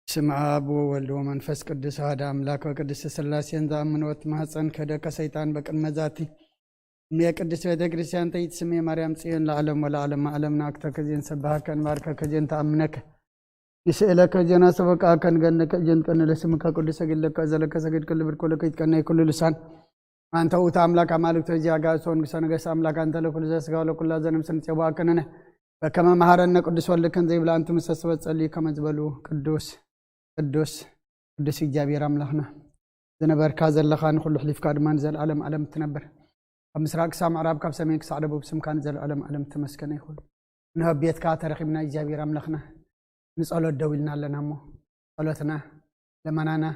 بسم آب وولد ومنفس قدس هذا أملاك وقدس الثلاثي انذا من وقت مهصن كدك سيطان بك المزاتي ميا قدس بيت كريستيان تيت سمي مريم صيون العالم ولا عالم علمنا أكتر كجين سبحك بارك كجين تأمنك يسألك جنا سبك أكن جنك جن كن لسمك قدس أجلك أزلك سجد كل بركولك يتكن كل لسان أنت أوت أملاك أمالك تجي أجاسون كسان جس أملاك أنت لكل زس قالوا كل زنم سنتيوا كننه فكما مهارنا قدس ولكن زي بلا أنتم سسبت صلي كما زبلوا قدوس إجابي رملخنا زنبر كازل لخان كل حليف كادمان زل علم تنبر مسراق سام عرب كاب سميك سعد ابو بسم كان زل علم تمسكن يخول انه بيت كاتر خبنا إجابي رملخنا نسألو دويلنا لنا مو صلاتنا لمنانا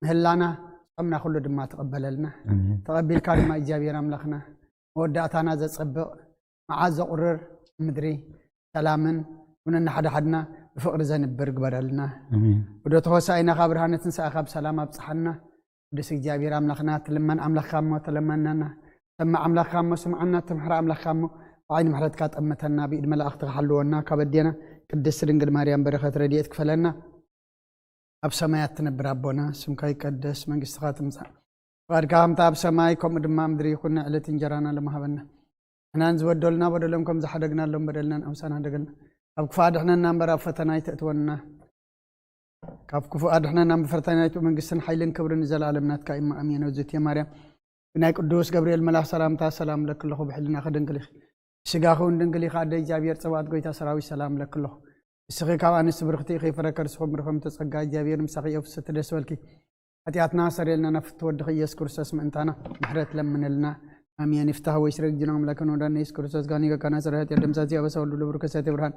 مهلانا قمنا كل دما تقبل لنا تقبل كلمة إجابي رملخنا وداتنا ذا صبق معاذ قرر مدري سلامن ونن حدنا بفقر زنبر قبرلنا ودو توساينا خبرهانه تنسى خاب سلام ابصحنا دس إجابي رملخنا تلمن املخ خامو تلمننا سمع املخ خامو سمعنا تمحر املخ خامو وعين محرت كات امتنا بيد ملاخ تحلونا كبدينا قدس دنگل مريم بركه رديت كفلنا اب سمايات تنبر ابونا سمك يقدس منغستك تمصا واركام تاب سمايكم دما مدري كنا علت انجرانا لمهبنا احنا نزودلنا بدلمكم زحدقنا لهم بدلنا امسانا دغلنا اب كفادحنا نمبر فتنايت اتونا كاف كفو ادحنا نم فرتنايت منغسن حيلن كبرن زلالمنات كايما امين وزت يا مريم بناي قدوس جبريل ملاح سلامتا سلام لك الله بحلنا خدنكلي سغاخون دنگلي خاده جابير صوات غويتا سراوي سلام لك الله سخي كوانس برختي خي فركرسهم برخم تصقا جابير مسخي يفست دسولكي اتياتنا سريلنا نفت ود خيس كرسس منتانا محرت لمنلنا امين يفتح ويشرق جنوم لكن ودان يس كرسس غاني كنا سرهت يدمساتي ابسول لبركسات برهان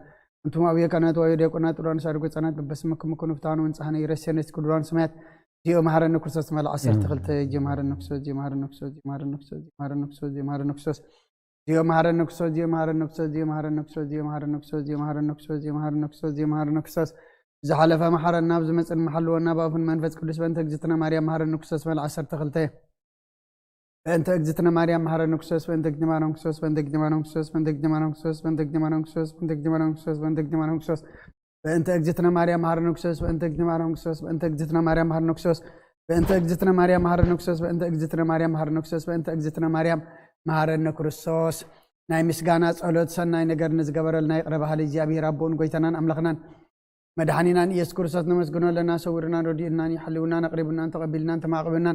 انتم ابي كانت ويدي كنا تران سارغ صنات بسمكم كن فتانو انصحنا يرسنس كدران سمات جيو مهارن كرسس مال 10 تخلت جي مهارن نكسو جي مهارن نكسو جي مهارن نكسو جي مهارن نكسو جي مهارن نكسو جي مهارن نكسو جي مهارن نكسو جي مهارن نكسو جي مهارن نكسو جي مهارن نكسو جي مهارن نكسو جي مهارن نكسو زحلف محرن نابز مصن محل ونابا فن منفس قدس بنت اجتنا مريم مهارن نكسو مال 10 تخلته انت اجتنا مريم مهارن نكسو بنت اجتنا نكسو بنت اجتنا نكسو بنت اجتنا نكسو بنت اجتنا نكسو بنت اجتنا نكسو بنت اجتنا نكسو بنت اجتنا مريم مهارن نكسو بنت اجتنا نكسو بنت اجتنا مريم مهارن نكسو بنت اجتنا مريم مهارن نكسو بنت اجتنا مريم مهارن نكسو بنت اجتنا مريم مهارن كرسوس ناي مسغانا صلوت سناي ነገር ንዝገበረልና ይቅረብ ሀሊ እግዚአብሔር አቦን ጎይተናን አምላክናን መድኃኒናን ኢየሱስ ክርስቶስ ነመስግኖ ለና ሰውርና ዶዲናን ይحلውና ነቅሪብና ተቀቢልና ተማቅብና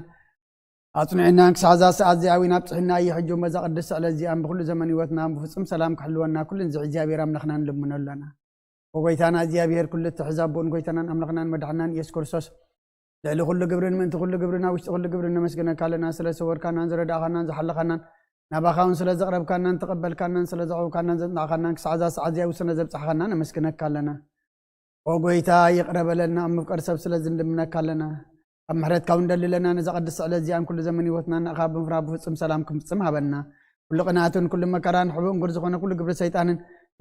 አጽንዕና ክሳዛ ሰዓት ዚያዊና ብጽሕና ይሕጁ መዛ ቅድስ ስለዚያም በኩሉ ዘመን ህይወትና በፍጹም ሰላም ክሕልወና ኩልን እግዚአብሔር አምላክናን ልምነለና ወጎይታና እግዚአብሔር ኩሉ ተሕዛቦን ጎይተናን አምላክናን መድኃኒናን ኢየሱስ ክርስቶስ ለሊ ኩሉ ግብርን ምን ኩሉ ግብርና ውሽጥ ኩሉ ግብርን ነመስግነ ካለና ስለሰወርካናን ዘረዳኻናን ዘሐለኻናን نباخاون سلا زقرب كانن تقبل كانن سلا زعو كانن زنا كانن سعزا سعزيا وسنا زبصحنا نمسكنك كلنا وغويتا يقرب لنا مفقر سب سلا زندمنا كلنا امحرت كون دللنا نزقدس على زيان كل زمن يوتنا نخاب فراب فصم سلامكم فصم هبنا كل قناتن كل مكران حبون غرز خنا كل قبر شيطان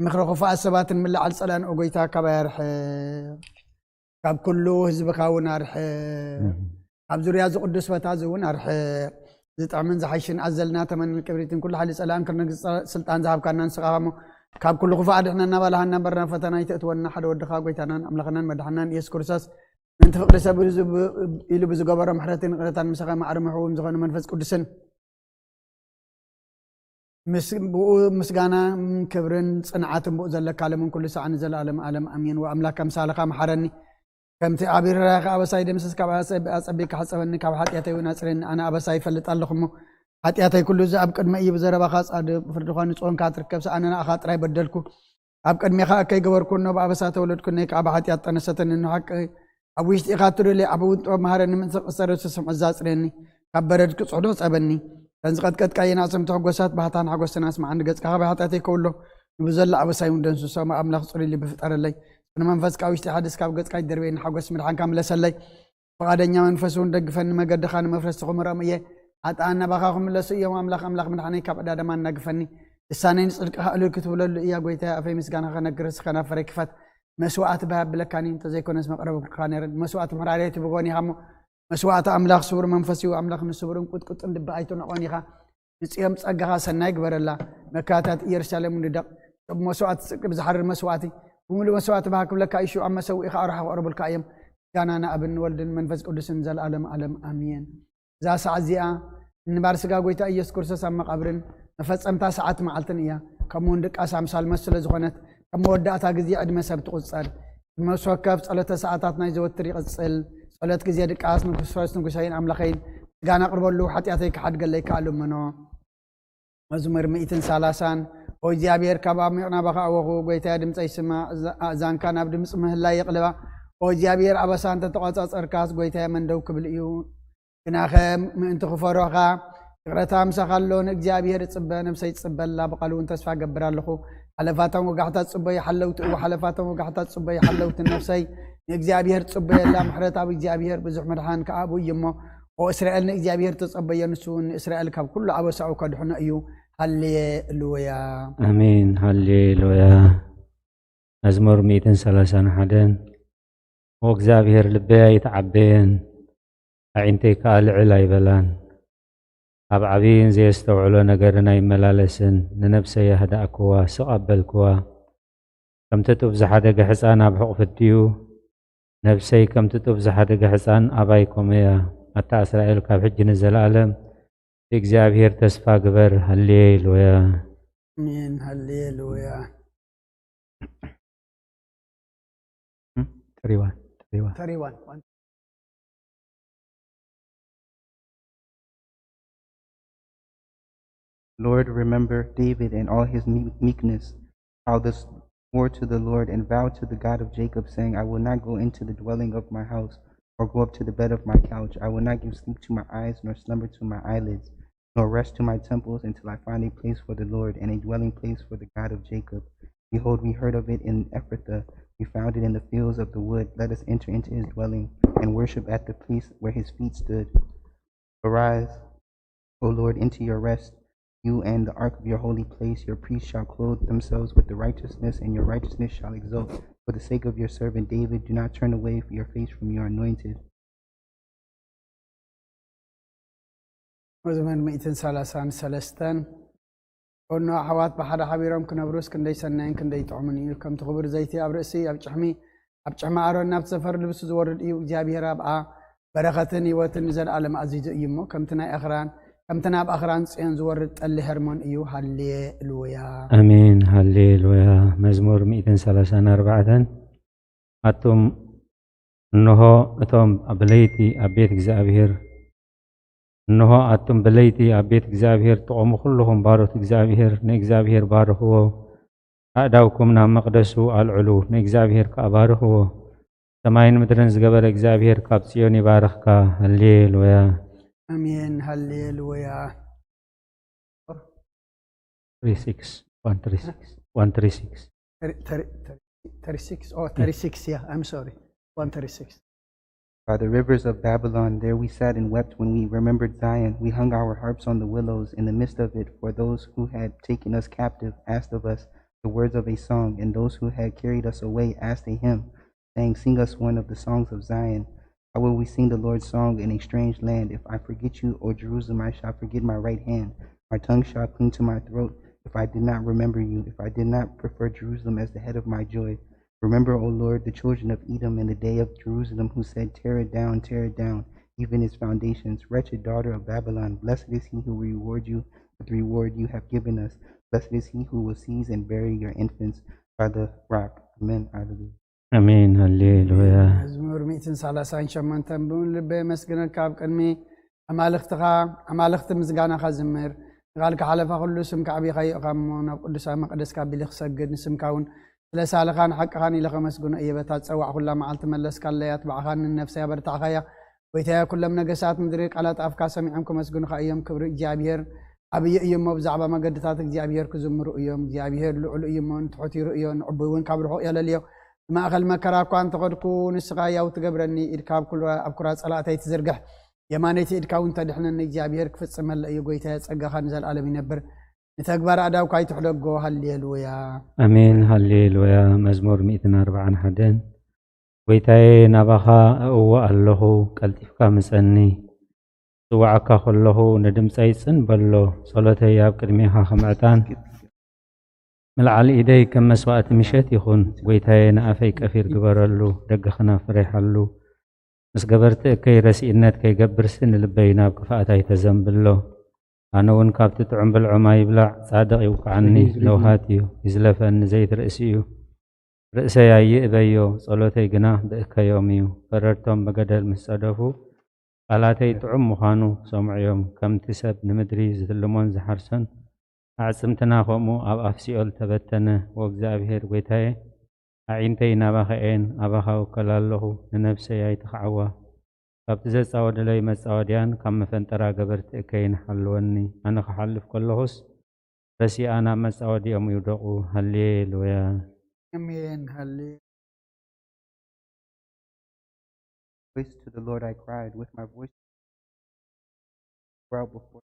مخرخ فاسبات من على الصلان وغويتا كبارح كاب كله حزب كاون ارح ابزوريا قدس فتازون ارح زطعمن زحيشن ازلنا تمن الكبريتين كل حال سلام كن سلطان ذهب كان نسقامو كاب كل خفا دحنا نبلها برنا فتنا يتتونا حد ودخا غيتنا املخنا مدحنان يس كرساس من تفقر سبر الى بزو غبر محرتين قرتان مسخا معرمحو مزخن منفس قدسن مسغانا كبرن صنعاتن بو زلك عالم كل ساعه نزل عالم امين واملاك امثالك محرني كمتي عبير راخ ابساي دمسس كباسي اصبيك حصبن كب حطياتي وناصرن انا ابساي فلط اللخم حطياتي كل ذا اب قدمي بزربا خاص اد فرد خوان صون كاتركب انا اخاطراي بدلكو اب قدمي خا كاي غبركو نو بابسا تولدكو نيك اب حطيات تنستن انه حق ابويش اخاطر لي ابو مهرن من سرس سم ازاصرني كبردك صدو صبني تنزقت كاينا سمتو غوسات بحتان حغوسنا اسمع عند غص كها حطياتي كله بزل ابساي وندنسو سما املاخ صري لي بفطر لي منفس كاويش حدث كاب غص كاي دربين حغوس مدحان كامل سلي فقادኛ መንፈሱን ደግፈን መገደኻን መፍረስ ተቆመራምየ አጣና ባኻኹም ለሰየው አምላኽ መድኃኒት ካብ ዳደማን ናግፈኒ እሳነን ጽድቅ ሃሉክ ትብለሉ እያ ጎይታ አፈይ ምስጋና ከነግርስ ከናፈረ ክፋት መስዋዕት ባብለካኒ ተዘይኮነስ መቅረብ ካነር መስዋዕት ምራሪት በጎኒ ሃሞ መስዋዕት አምላኽ ሱር መንፈሲው አምላኽ ንሱርን ቁጥቁጥ እንድባይቶ ነቆኒኻ ንጽየም ጸጋኻ ሰናይ ግበረላ መካታት ኢየሩሳሌም ንደቅ መስዋዕት ጽቅብ ዝሐር መስዋዕቲ وملو مسوات بهاك لك ايشو اما سوي اخ راح اقرب لك ايام جانانا ابن ولدن منفس قدسن زل عالم عالم امين ذا ساعزيا نبار سغا غويتا ኢየሱስ ክርስቶስ ኣብ መቃብርን መፈጸምታ ሰዓት መዓልትን እያ ከምኡን ድቃስ ኣምሳል መስለ ዝኾነት ከም ወዳእታ ግዜ ዕድመ ሰብ ትቁፀር መስወከፍ ጸሎተ ሰዓታት ናይ ዘወትር ይቅጽል ጸሎት ግዜ ድቃስ ንክርስቶስ ንጉሳይን ኣምላኸይን ጋና ቅርበሉ ሓጢአተይ ክሓድገለይ ካሉምኖ መዝሙር 130 ኦ እግዚአብሔር ካብ ኣሚቕና ባኻ ኣወኹ ጎይታ ድምፀይ ስማ ዛንካ ናብ ድምፅ ምህላይ ይቕልባ ኦ እግዚአብሔር ኣበሳን ተተቆጻጸርካስ ጎይታ መንደው ክብል እዩ ግናኸ ምእንቲ ክፈሮኻ ቅረታ ምሳኻሎን እግዚአብሔር ጽበ ነፍሰይ ጽበላ በቃሉን ተስፋ ገብር ኣለኹ ሓለፋቶም ወጋሕታት ጽበ ይሓለውት ኦ ሓለፋቶም ወጋሕታት ጽበ ይሓለውት ነፍሰይ እግዚአብሔር ጽበየላ ምሕረታዊ እግዚአብሔር ብዙሕ መድሓን ከኣቡ እሞ ኦ እስራኤል ንእግዚአብሔር ተጸበየ ንሱን እስራኤል ካብ ኩሉ ኣበሳኡ ከድሕነ እዩ ሃሌሉያ አሜን ሃሌሉያ መዝሙር 131 ኦ እግዚአብሔር ልበይ ይተዓበየን አዕንተይ ካልዕል ኣይበላን ኣብ ዓብይን ዘየስተውዕሎ ነገርን ኣይመላለስን ንነፍሰይ ህዳእክዋ ስቐበልክዋ ከምቲ ጡብ ዝሓደገ ሕፃን ኣብ ሕቑፍ ድዩ ነፍሰይ ከምቲ ጡብ ዝሓደገ ሕፃን ኣባይ ኮመያ ኣታ እስራኤል ካብ ሕጂ ንዘለኣለም እግዚአብሔር ተስፋ ግበር ሃሌሉያ አሜን ሃሌሉያ 31 Lord, remember David and all his meekness, how they swore to the Lord and vowed to the God of Jacob, saying, I will not go into the dwelling of my house, or go up to the bed of my couch. I will not give sleep to my eyes, nor slumber to my eyelids, nor rest to my temples until I find a place for the Lord and a dwelling place for the God of Jacob. Behold, we heard of it in Ephrathah. We found it in the fields of the wood. Let us enter into his dwelling and worship at the place where his feet stood. Arise, O Lord, into your rest, you and the ark of your holy place. Your priests shall clothe themselves with the righteousness, and your righteousness shall exult. For the sake of your servant David, do not turn away your face from your anointed. መዝሙር 133 ኦኖ ኣሕዋት ብሓደ ሓቢሮም ክነብሩስ ክንደይ ሰናይን ክንደይ ጥዑምን እዩ ከምቲ ክቡር ዘይቲ ኣብ ርእሲ ኣብ ጭሕሚ ኣሮን ናብቲ ሰፈር ልብሲ ዝወርድ እዩ እግዚአብሔር ኣብኣ በረኸትን ህይወትን ዘለኣለም ኣዚዙ እዩ እሞ ከምቲ ናብ ኣኽራን ጽዮን ዝወርድ ጠሊ ሄርሞን እዩ ሃሌሉያ አሜን ሃሌሉያ መዝሙር 134 ኣቶም እንሆ እቶም በለይቲ ኣብ ቤት እግዚአብሔር እንሆ ኣቶም በለይቲ ኣብ ቤት እግዚአብሔር ጥቕሙ ኩልኹም ባሮት እግዚአብሔር ንእግዚአብሔር ባርኽዎ ኣእዳውኩም ናብ መቕደሱ ኣልዕሉ ንእግዚአብሔር ባርኽዎ ሰማይን ምድርን ዝገበረ እግዚአብሔር ካብ ጽዮን ይባርኽካ ሃሌሉያ አሜን ሃሌሉያ 136 yeah I'm sorry 136 By the rivers of Babylon, there we sat and wept when we remembered Zion. We hung our harps on the willows in the midst of it, for those who had taken us captive asked of us the words of a song, and those who had carried us away asked a hymn, saying, Sing us one of the songs of Zion. How will we sing the Lord's song in a strange land? If I forget you, O Jerusalem, I shall forget my right hand. My tongue shall cling to my throat if I did not remember you, if I did not prefer Jerusalem as the head of my joy. Remember, O Lord, the children of Edom in the day of Jerusalem, who said, tear it down, even its foundations. Wretched daughter of Babylon, blessed is he who will reward you with the reward you have given us. Blessed is he who will seize and bury your infants by the rock. Amen. Hallelujah. አሜን ሃሌሉያ መዝሙር 138 ብውን ልበይ መስግነካ ኣብ ቅድሚ ኣማልኽቲ ምስጋናኻ ዝምር ቃልካ ሓለፋ ኩሉ ስምካ ዓብይኻ ይእኻ እሞ ናብ ቅዱሳዊ መቅደስካ ቢለ ክሰግድ ንስምካ እውን ስለሳልኻን ሓቅኻን ኢለ ከመስግኖ እየ በታ ፀዋዕ ኩላ መዓልቲ መለስካለያ ትባዕኻን ነፍሰይ ኣበርታዕኻያ ጎይታያ ኩሎም ነገሳት ምድሪ ቃላት ኣፍካ ሰሚዖም ከመስግኑኻ እዮም ክብሪ እግዚአብሔር ዓብይ እዩ እሞ ብዛዕባ መገድታት እግዚአብሔር ክዝምሩ እዮም እግዚአብሔር ልዑል እዩ እሞ ንትሑት ይሩ እዮ ንዕቡይ እውን ካብ ርሑቕ የለልዮ ማእኸል መከራ እኳ እንተኸድኩ ንስኻ ያው ትገብረኒ ኢድካ ኣብ ኩራ ጸላእተይ ትዝርግሕ የማነይቲ ኢድካ እውን ተድሕነኒ እግዚአብሔር ክፍጽመለ እዩ ጎይታያ ጸጋኻ ንዘለኣለም ይነብር ንተግባር ኣዳውካ ይትሕደጎ ሃሌሉያ አሜን ሃሌሉያ መዝሙር 141 ጎይታዬ ናባኻ እእዎ ኣለኹ ቀልጢፍካ ምጸኒ ዝዋዓካ ከለኹ ንድምፀይ ጽንበሎ ጸሎተይ ኣብ ቅድሜኻ ከምዕጣን ملعل إيدي كم مسوأة مشات يخون ويتاي نافي كفير جبرالو دق خنا فريحالو ምስ ገበርቲ እከይ ረሲእነት ከይገብርስ ንልበይ ናብ ክፋእታ ይተዘንብሎ ኣነ እውን ካብቲ ጥዑም ብልዖ ማይ ይብላዕ ጻድቕ ይውክዓኒ ለውሃት እዩ ይዝለፈኒ ዘይት ርእሲ እዩ ርእሰይ ኣይእበዮ ጸሎተይ ግና ብእከዮም እዩ ፈረድቶም በገደል ምስ ጸደፉ ቃላተይ ጥዑም ምዃኑ ሰምዑዮም ከምቲ ሰብ ንምድሪ ዝትልሞን ዝሓርሶን ኣዕጽምትና ከምኡ ኣብ ኣፍ ሲኦል ተበተነ ወእግዚአብሔር ጐይታየ ኣዒንተይ ናባኸ እየን ኣባኻ ውከል ኣለኹ ንነፍሰይ ኣይትኸዓዋ ካብቲ ዘጻወደለይ መጻወድያን ካብ መፈንጠራ ገበርቲ እከይ ንሓልወኒ ኣነ ክሓልፍ ከለኹስ ረሲኣ ናብ መጻወዲኦም ይውደቑ ሃሌሉያ አሜን ሃሌ Voice to the Lord I cried, with my voice pour out before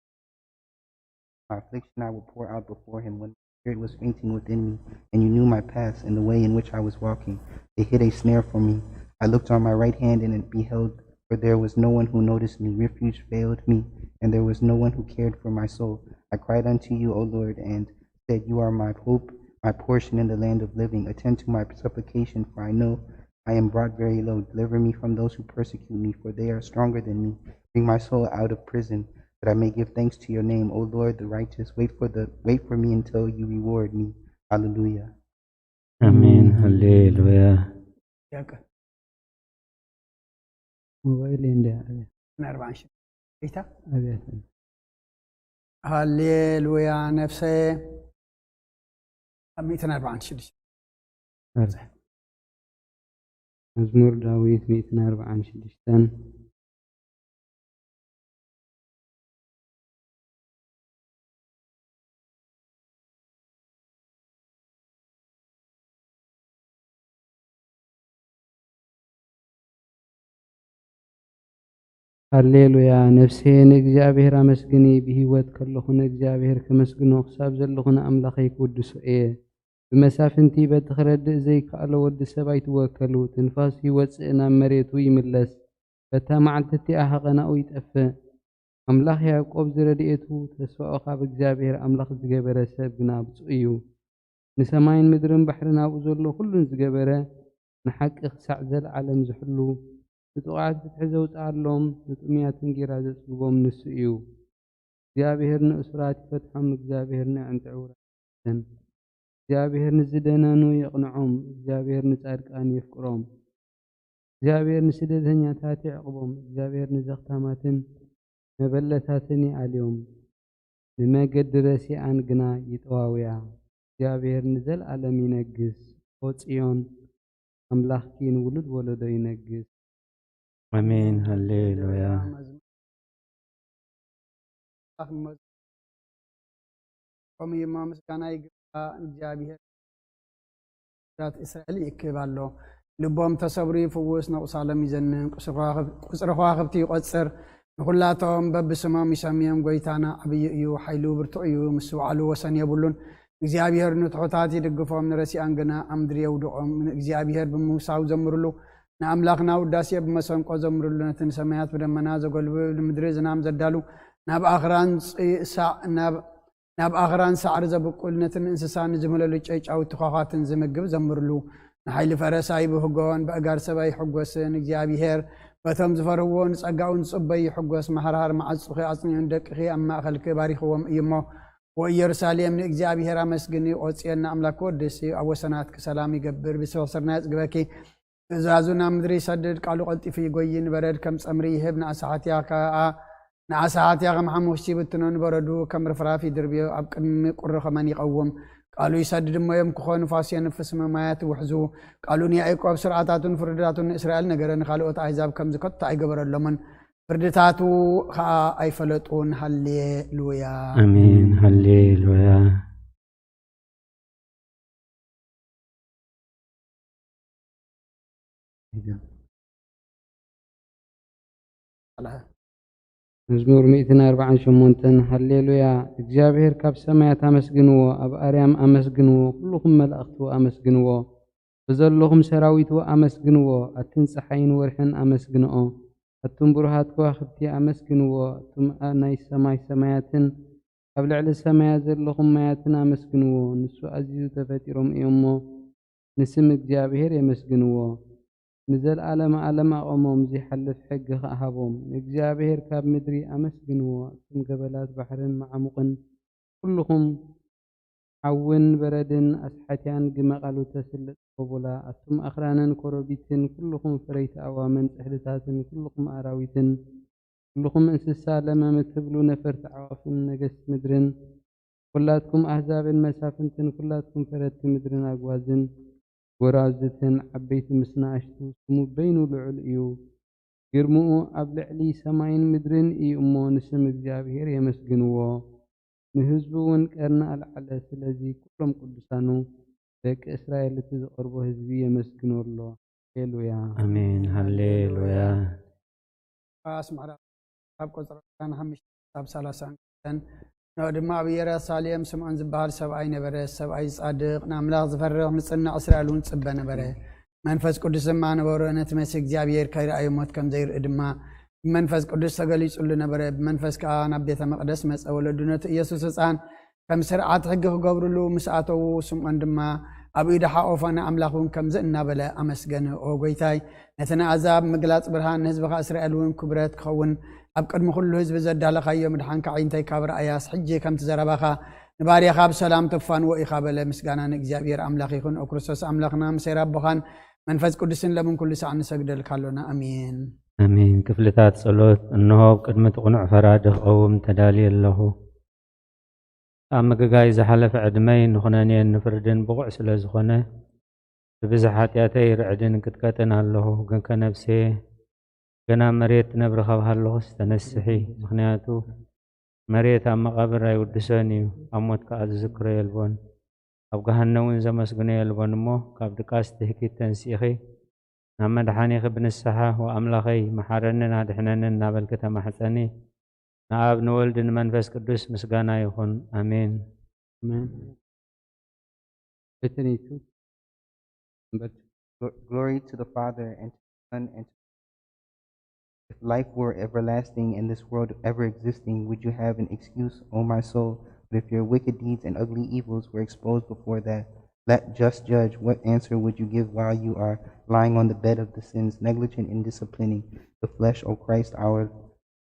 my affliction I will pour out before him. When my spirit was fainting within me, and you knew my paths and the way in which I was walking, they hid a snare for me. I looked on my right hand and beheld, for there was no one who noticed me. Refuge failed me, and there was no one who cared for my soul. I cried unto you, O Lord, and said, You are my hope, my portion in the land of living. Attend to my supplication, for I know I am brought very low. Deliver me from those who persecute me, for they are stronger than me. Bring my soul out of prison, that I may give thanks to your name. O Lord, the righteous, wait for me until you reward me. Hallelujah. አሜን ሃሌሉያ ያቀ ሞባይል እንደ ነርባንሽ ይታ አቤት ሃሌሉያ ነፍሴ አሚት ነርባንሽ መዝሙር ዳዊት 146 ሃሌሉያ ነፍሴ ንእግዚአብሔር አመስግኒ ብህይወት ከለኹን እግዚአብሔር ከመስግኖ ክሳብ ዘለኹን አምላኸይ ክውድሶ እየ ብመሳፍንቲ በቲ ክረድእ ዘይከኣሎ ወዲ ሰብ ኣይትወከሉ ትንፋስ ይወፅእ ናብ መሬቱ ይምለስ በታ መዓልቲ እቲኣ ሃቐናኡ ይጠፍእ ኣምላኽ ያዕቆብ ዝረድኤቱ ተስፋኡ ካብ እግዚአብሔር ኣምላኽ ዝገበረ ሰብ ግና ብፁዕ እዩ ንሰማይን ምድርን ባሕርን ኣብኡ ዘሎ ኩሉን ዝገበረ ንሓቂ ክሳዕ ዘለዓለም ዝሕሉ ብጥቕዓት ፍትሒ ዘውፅኣሎም ንጥሙያትን ጌራ ዘጽግቦም ንሱ እዩ እግዚአብሔር ንእሱራት ይፈትሖም እግዚአብሔር ንዕንጢ ዕውራትን እግዚአብሔር ንዝደነኑ የቕንዖም እግዚአብሔር ንጻድቃን የፍቅሮም እግዚአብሔር ንስደተኛታት ይዕቅቦም እግዚአብሔር ንዘኽታማትን መበለታትን ይኣልዮም ንመገዲ ረሲኣን ግና ይጠዋውያ እግዚአብሔር ንዘለዓለም ይነግስ ኦ ጽዮን ኣምላኽኪ ንውሉድ ወለዶ ይነግስ አሜን ሃሌሉያ ቆምየማ ምስጋና ይግባ እግዚአብሔር ራት እስራኤል ይክባሎ ልቦም ተሰብሪ ፍውስ ነቁሳለም ይዘንን ቁጽሪ ከዋክብቲ ይቆጽር ንኩላቶም በብስሞም ይሰምዮም ጎይታና ዓብይ እዩ ሓይሉ ብርቱዕ እዩ ምስ በዓሉ ወሰን የብሉን እግዚአብሔር ንትሑታት ይድግፎም ንረሲኣን ግና ኣምድሪ የውድቖም እግዚአብሔር ብምውሳው ዘምርሉ ንኣምላኽና ውዳሴ ብመሰንቆ ዘምርሉ ነትን ሰማያት ብደመና ዘገልብብ ንምድሪ ዝናም ዘዳሉ ናብ ኣኽራን ሳዕሪ ዘብቁል ነትን እንስሳ ንዝመለሉ ጨጫውቲ ኳኻትን ዝምግብ ዘምርሉ ንሓይሊ ፈረሳይ ብህጎን በእጋር ሰባይ ይሕጐስን እግዚአብሔር በቶም ዝፈርዎ ንጸጋኡ ንጽበይ ይሕጐስ መሃርሃር መዓጽኺ ኣጽኒዑን ደቅኺ ኣብ ማእኸልኪ ባሪኽዎም እዩ እሞ ወኢየሩሳሌም ንእግዚአብሔር ኣመስግኒ ቖጽየና ኣምላክ ወድሲ ኣብ ወሰናትኪ ሰላም ይገብር ብስፈሰርናይ ጽግበኪ ትእዛዙ ናብ ምድሪ ይሰድድ ቃሉ ቀልጢፉ ይጐይን በረድ ከም ጸምሪ ይህብ ንዓሳሓትያ ከም ሓሙኽቲ ብትኖን በረዱ ከም ርፍራፍ ይድርብዮ ኣብ ቅድሚ ቁሪ ኸመን ይቐውም ቃሉ ይሰድድ እሞዮም ክኾኑ ፋስ የንፍስ መማያት ውሕዙ ቃሉ ንያዕቆብ ስርዓታቱን ፍርድታቱን ንእስራኤል ነገረ ንካልኦት ኣሕዛብ ከም ዝከቶ ኣይገበረሎምን ፍርድታቱ ከዓ ኣይፈለጡን ሃሌሉያ አሜን ሃሌሉያ መዝሙር 148 ሃሌሉያ እግዚአብሔር ካብ ሰማያት ኣመስግንዎ ኣብ ኣርያም ኣመስግንዎ ኩልኩም መላእኽቱ ኣመስግንዎ በዘለኹም ሰራዊቱ ኣመስግንዎ ኣትን ፀሓይን ወርሕን ኣመስግንኦ ኣቱም ብሩሃት ከዋኽብቲ ኣመስግንዎ ኣቱም ናይ ሰማይ ሰማያትን ኣብ ልዕሊ ሰማያት ዘለኹም ማያትን ኣመስግንዎ ንሱ ኣዝዩ ተፈጢሮም እዮሞ ንስም እግዚአብሔር የመስግንዎ نزل ዓለም ኣቆሞም ዝሓልፍ ሕጊ ከሃቦም እግዚአብሔር ካብ ምድሪ ኣመስግንዎ እቶም ገበላት ባሕርን ማዕሙቕን ኩልኹም ሓውን በረድን ኣስሓትያን ግመቃሉ ተስልጥ ቆቡላ ኣቶም ኣኽራንን ኮረቢትን ኩልኹም ፍረይቲ ኣዋምን ፅሕድታትን ኩልኹም ኣራዊትን ኩልኹም እንስሳ ለመም ትብሉ ነፈርቲ ዓዋፍን ነገስቲ ምድርን ኩላትኩም ኣህዛብን መሳፍንትን ኩላትኩም ፈረድቲ ምድርን ኣግዋዝን ጎራዝትን ዓበይቲ ምስ ንኣሽቱ ስሙ በይኑ ልዑል እዩ ግርምኡ ኣብ ልዕሊ ሰማይን ምድርን እዩ እሞ ንስም እግዚአብሔር የመስግንዎ ንህዝቡ እውን ቀርና ኣልዓለ ስለዚ ኩሎም ቅዱሳኑ ደቂ እስራኤል እቲ ዝቐርቦ ህዝቢ የመስግንዎ ኣሎ ሃሌሉያ አሜን ሃሌሉያ ኣስማዕራ ኣብ ቆፅሮ 5 ኣብ 30 ነው ድማ ኣብ ኢየሩሳሌም ስምዖን ዝበሃል ሰብኣይ ነበረ ሰብኣይ ጻድቕ ንኣምላኽ ዝፈርህ ምጽናዕ እስራኤል እውን ጽበ ነበረ መንፈስ ቅዱስ ድማ ነበሮ ነቲ መሲሕ እግዚአብሔር ከይረኣዮ ሞት ከም ዘይርኢ ድማ መንፈስ ቅዱስ ተገሊጹሉ ነበረ ብመንፈስ ከዓ ናብ ቤተ መቅደስ መጸ ወለዱ ነቲ ኢየሱስ ህፃን ከም ስርዓት ሕጊ ክገብርሉ ምስ ኣተዉ ስምዖን ድማ ኣብ ኢዱ ሓቆፈነ ኣምላኽ እውን ከምዚ እናበለ ኣመስገነ ኦ ጎይታይ ነቲ ንኣሕዛብ ምግላፅ ብርሃን ንህዝብኻ እስራኤል እውን ክብረት ክኸውን ኣብ ቅድሚ ኩሉ ህዝቢ ዘዳለኻዮ ምድሓንካ ዓይንተይ ካብ ረኣያስ ሕጂ ከምቲ ዘረባኻ ንባርያኻ ብሰላም ተፋንዎ ኢኻ በለ ምስጋና ንእግዚአብሔር ኣምላኽ ይኹን ኦ ክርስቶስ ኣምላኽና ምሰይ ኣቦኻን መንፈስ ቅዱስን ለምን ኩሉ ሰዓት ንሰግደልካ ኣሎና ኣሜን አሜን ክፍልታት ጸሎት እንሆ ቅድሚ ትቁኑዕ ፈራድ ክቐውም ተዳልየ ኣለኹ ኣብ ምግጋይ ዝሓለፈ ዕድመይ ንኹነኔን ንፍርድን ብቑዕ ስለ ዝኾነ ብብዝሕ ሓጢኣተይ ርዕድን ክትቀጥን ኣለኹ ግን ከነብሴ ገና መሬት ትነብሪ ካብሃለኹስ ተነስሒ ምክንያቱ መሬት ኣብ መቓብር ኣይውድሰን እዩ ኣብ ሞት ከዓ ዝዝክሮ የልቦን ኣብ ገሃነም እውን ዘመስግኖ የልቦን እሞ ካብ ድቃስ ትሕኪት ተንሲኺ ናብ መድሓኒኺ ብንስሓ ወኣምላኸይ መሓረንን ኣድሕነንን እናበልክ ተማሕፀኒ ንኣብ ንወልድ ንመንፈስ ቅዱስ ምስጋና ይኹን ኣሜን Glory to the Father and to the Son and to If life were everlasting and this world ever existing, would you have an excuse, O my soul? But if your wicked deeds and ugly evils were exposed before that just judge, what answer would you give while you are lying on the bed of the sins, negligent in disciplining the flesh, O Christ our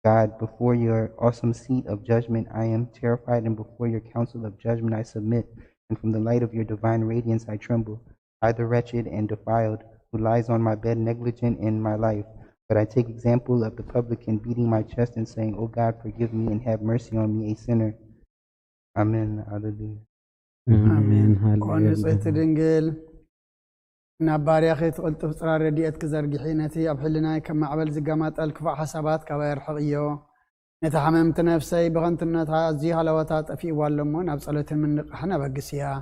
God? Before your awesome seat of judgment I am terrified, and before your council of judgment I submit, and from the light of your divine radiance I tremble. I, the wretched and defiled, who lies on my bed negligent in my life, but I take example of the publican beating my chest and saying, O God, forgive me and have mercy on me, a sinner. Amen. Hallelujah. ኣሜን ኮን ንጽሕቲ ድንግል ናብ ባርያኺ ትቕልጥፍ ጽራር ረድኤት ክዘርጊሒ ነቲ ኣብ ሕልናይ ከም ማዕበል ዝገማጠል ክፉእ ሓሳባት ካብ የርሕቕ እዮ ነቲ ሓመምቲ ነፍሰይ ብኸንትነታ ኣዝዩ ሃለወታ ጠፊእዋ ኣሎ እሞ ናብ ጸሎትን ምንቕሕን ኣበግስ እያ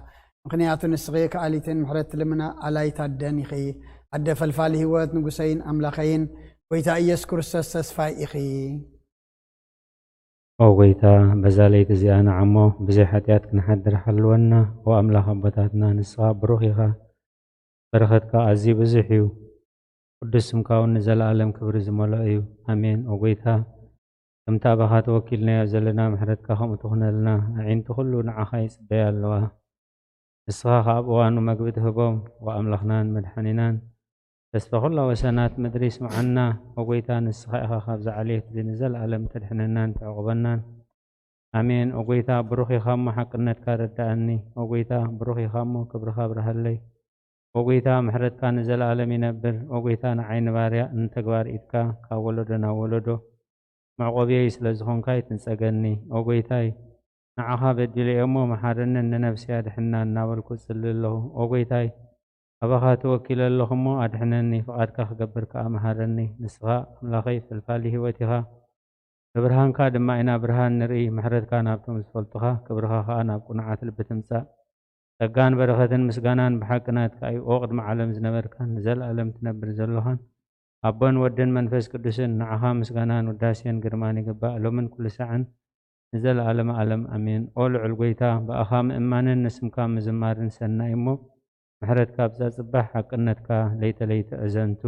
ምክንያቱ ንስኺ ከኣሊትን ምሕረት ልምና ኣላይታደን ኢኺ ኣደ ፈልፋሊ ህይወት ንጉሰይን ኣምላኸይን ጎይታ ኢየሱስ ክርስቶስ ተስፋይ ኢኺ ኦ ጎይታ በዛ ለይቲ እዚኣ ንዓሞ ብዘይ ሓጢኣት ክንሓድር ሓልወና ኦ ኣምላኽ ኣቦታትና ንስኻ ብሩኽ ኢኻ በረኸትካ ኣዝዩ ብዙሕ እዩ ቅዱስ ስምካ እውን ንዘለኣለም ክብሪ ዝመልኦ እዩ ኣሜን ኦ ጎይታ ከምቲ ኣባኻ ተወኪልናዮ ዘለና ምሕረትካ ከምኡ ትኹነልና ኣዒንቲ ኩሉ ንዓኻ ይፅበያ ኣለዋ ንስኻ ካብ እዋኑ መግቢ ትህቦም ወኣምላኽናን መድሓኒናን ተስፋ ኩላ ወሰናት ምድሪ ስምዓና ወጎይታ ንስኻ ኢኻ ካብ ዝዓልየት እዚ ንዘለኣለም ተድሕነናን ተዕቑበናን ኣሜን ወጎይታ ብሩኽ ኢኻ እሞ ሓቅነትካ ረዳእኒ ወጎይታ ብሩኽ ኢኻ እሞ ክብርኻ ብርሃለይ ወጎይታ ምሕረትካ ንዘለኣለም ይነብር ወጎይታ ንዓይኒ ባርያ እንተግባር ኢድካ ካብ ወለዶ ናብ ወለዶ መዕቆብየይ ስለ ዝኾንካ ይትንፀገኒ ወጎይታይ ንዓኻ በዲለየ እሞ መሓርንን ንነፍስያ ድሕና እናበልኩ ጽሊ ኣለኹ ወጎይታይ ኣባኻ ተወኪለ ኣለኹ እሞ ኣድሕነኒ ፍቓድካ ክገብር ከዓ መሃረኒ ንስኻ ኣምላኸይ ፈልፋሊ ህይወት ኢኻ ብብርሃንካ ድማ ኢና ብርሃን ንርኢ ምሕረትካ ናብቶም ዝፈልጡኻ ክብርኻ ከዓ ናብ ቁኑዓት ልቢ ትምጻእ ጸጋን በረኸትን ምስጋናን ብሓቅናትካ እዩ ኦ ቅድሚ ዓለም ዝነበርካን ንዘለኣለም ትነብር ዘለኻን ኣቦን ወድን መንፈስ ቅዱስን ንዓኻ ምስጋናን ውዳሴን ግርማን ይግባእ ሎምን ኩሉ ሰዓን ንዘለኣለም ዓለም ኣሜን ኦ ልዑል ጎይታ ብኣኻ ምእማንን ንስምካ ምዝማርን ሰናይ እሞ ምሕረትካ ብዛ ጽባሕ ሓቅነትካ ለይተለይተ እዘንቱ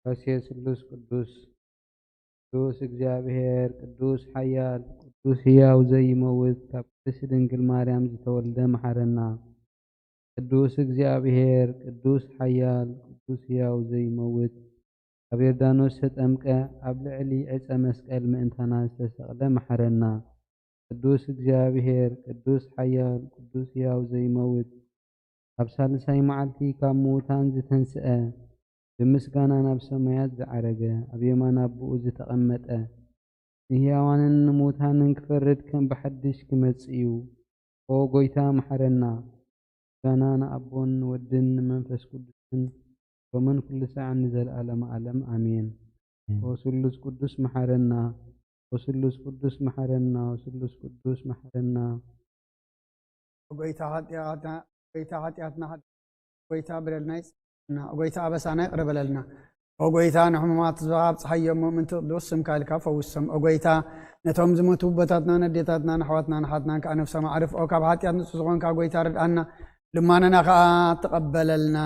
ራስየ ስሉስ ቅዱስ ቅዱስ እግዚአብሔር ቅዱስ ሓያል ቅዱስ ሕያው ዘይመውት ካብ ቅድስቲ ድንግል ማርያም ዝተወልደ መሓረና ቅዱስ እግዚአብሔር ቅዱስ ሓያል ቅዱስ ሕያው ዘይመውት ኣብ ዮርዳኖስ ተጠምቀ ኣብ ልዕሊ ዕፀ መስቀል ምእንታና ዝተሰቕለ መሐረና። ቅዱስ እግዚአብሔር ቅዱስ ሓያል ቅዱስ ሕያው ዘይመውት ኣብ ሳልሳይ መዓልቲ ካብ ምዉታን ዝተንስአ ብምስጋና ናብ ሰማያት ዝዓረገ ኣብ የማን ኣቦኡ ዝተቐመጠ ንሕያዋንን ንሙታንን ክፈርድ ከም ብሓድሽ ክመጽእ እዩ። ኦ ጎይታ መሐረና። ምስጋና ንኣቦን ንወድን ንመንፈስ ቅዱስን ሎምን ኩሉ ሰዓት ንዘለኣለመ ዓለም ኣሜን። ኦ ስሉስ ቅዱስ መሐረና። ኦ ስሉስ ቅዱስ መሐረና። ኦ ስሉስ ቅዱስ መሐረና። ጎይታ ኃጢአትና ጎይታ በደልና ይጽና ጎይታ አበሳና ይቅር በለልና። ኦ ጎይታ ንሕሙማት ዝሃብ ፀሓዮም ሙእምንቲ ቅዱስ ስምካ ኢልካ ፈውሶም። ኦ ጎይታ ነቶም ዝሞቱ ቦታትና ነዴታትና ንኣሕዋትና ንሓትና ከዓ ነፍሶም ኣዕርፍ። ኦ ካብ ሓጢአት ንጹህ ዝኾንካ ጎይታ ርድኣና ልማነና ከዓ ተቐበለልና።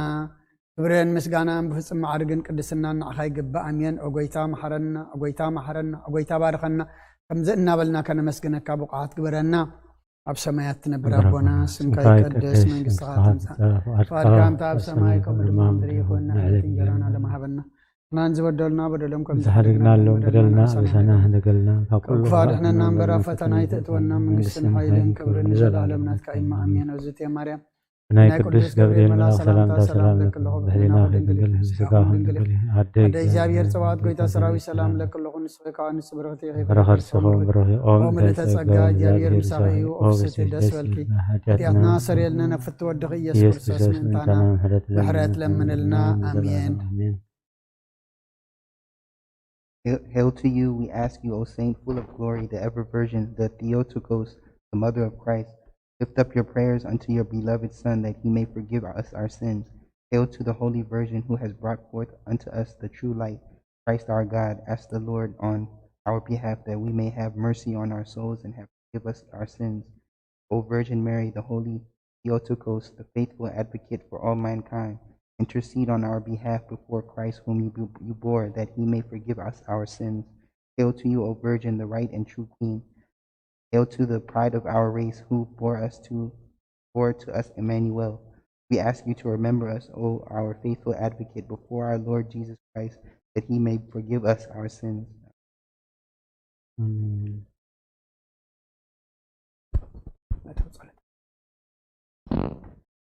ክብርን ምስጋናን ብፍጹም ማዕርግን ቅድስናን ንዓኻ ይግባእ ኣሜን። ኦ ጎይታ መሐረና። ኦ ጎይታ መሐረና። ኦ ጎይታ ባርኸና። ከምዚ እናበልና ከነመስግነካ ብቕዓት ግበረና። ኣብ ሰማያት ትነብር ኣቦና ስምካ ይቀደስ መንግስትኻ ትምጻእ ፈቃድካ ከምቲ ኣብ ሰማይ ከምኡ ድማ ምድሪ ይኹን። ንዕለት እንጀራና ለማሃበና ናን ዝበደሉና በደሎም ከም ዝሓደግናሎም በደልና ኣበሳና እንደገልና ካብ ኩሉ ክፋድሕነና እምበር ኣብ ፈተና ይተእትወና መንግስትን ሓይልን ክብርን ንዘለኣለም ናትካ ኢማ ኣሜን። እግዝእትየ ማርያም ናይ ቅዱስ ገብርኤል መልኣክ ሰላምታ ሰላም ብሕሊና ድንግል ስጋኹን ድንግል ኣደ እግዚአብሔር ጽባኦት ጎይታ ሰራዊት ሰላም ለክለኹ ንስኻ ንስ ብርኽቲ ረኸርስኹም ብሩኽ ኦም ምልዕተ ጸጋ እግዚአብሔር ምሳኺ እዩ። ኦፍስቲ ደስ በልኪ ኃጢአትና ሰሪየልና ነፍቲ ወድኺ ኢየሱስ ክርስቶስ ምንታና ምሕረት ለምንልና ኣሜን። Hail to you, we ask you, O Saint, full of glory, the ever Virgin, the Theotokos, the Mother of Christ. Lift up your prayers unto your beloved Son, that he may forgive us our sins. Hail to the Holy Virgin, who has brought forth unto us the true light, Christ our God. Ask the Lord on our behalf, that we may have mercy on our souls and have forgive us our sins. O Virgin Mary, the Holy Theotokos, the faithful advocate for all mankind, intercede on our behalf before Christ, whom you bore, that he may forgive us our sins. Hail to you, O Virgin, the right and true Queen. Hail to the pride of our race, who bore to us Emmanuel. We ask you to remember us, O our faithful advocate, before our Lord Jesus Christ, that he may forgive us our sins. Amen.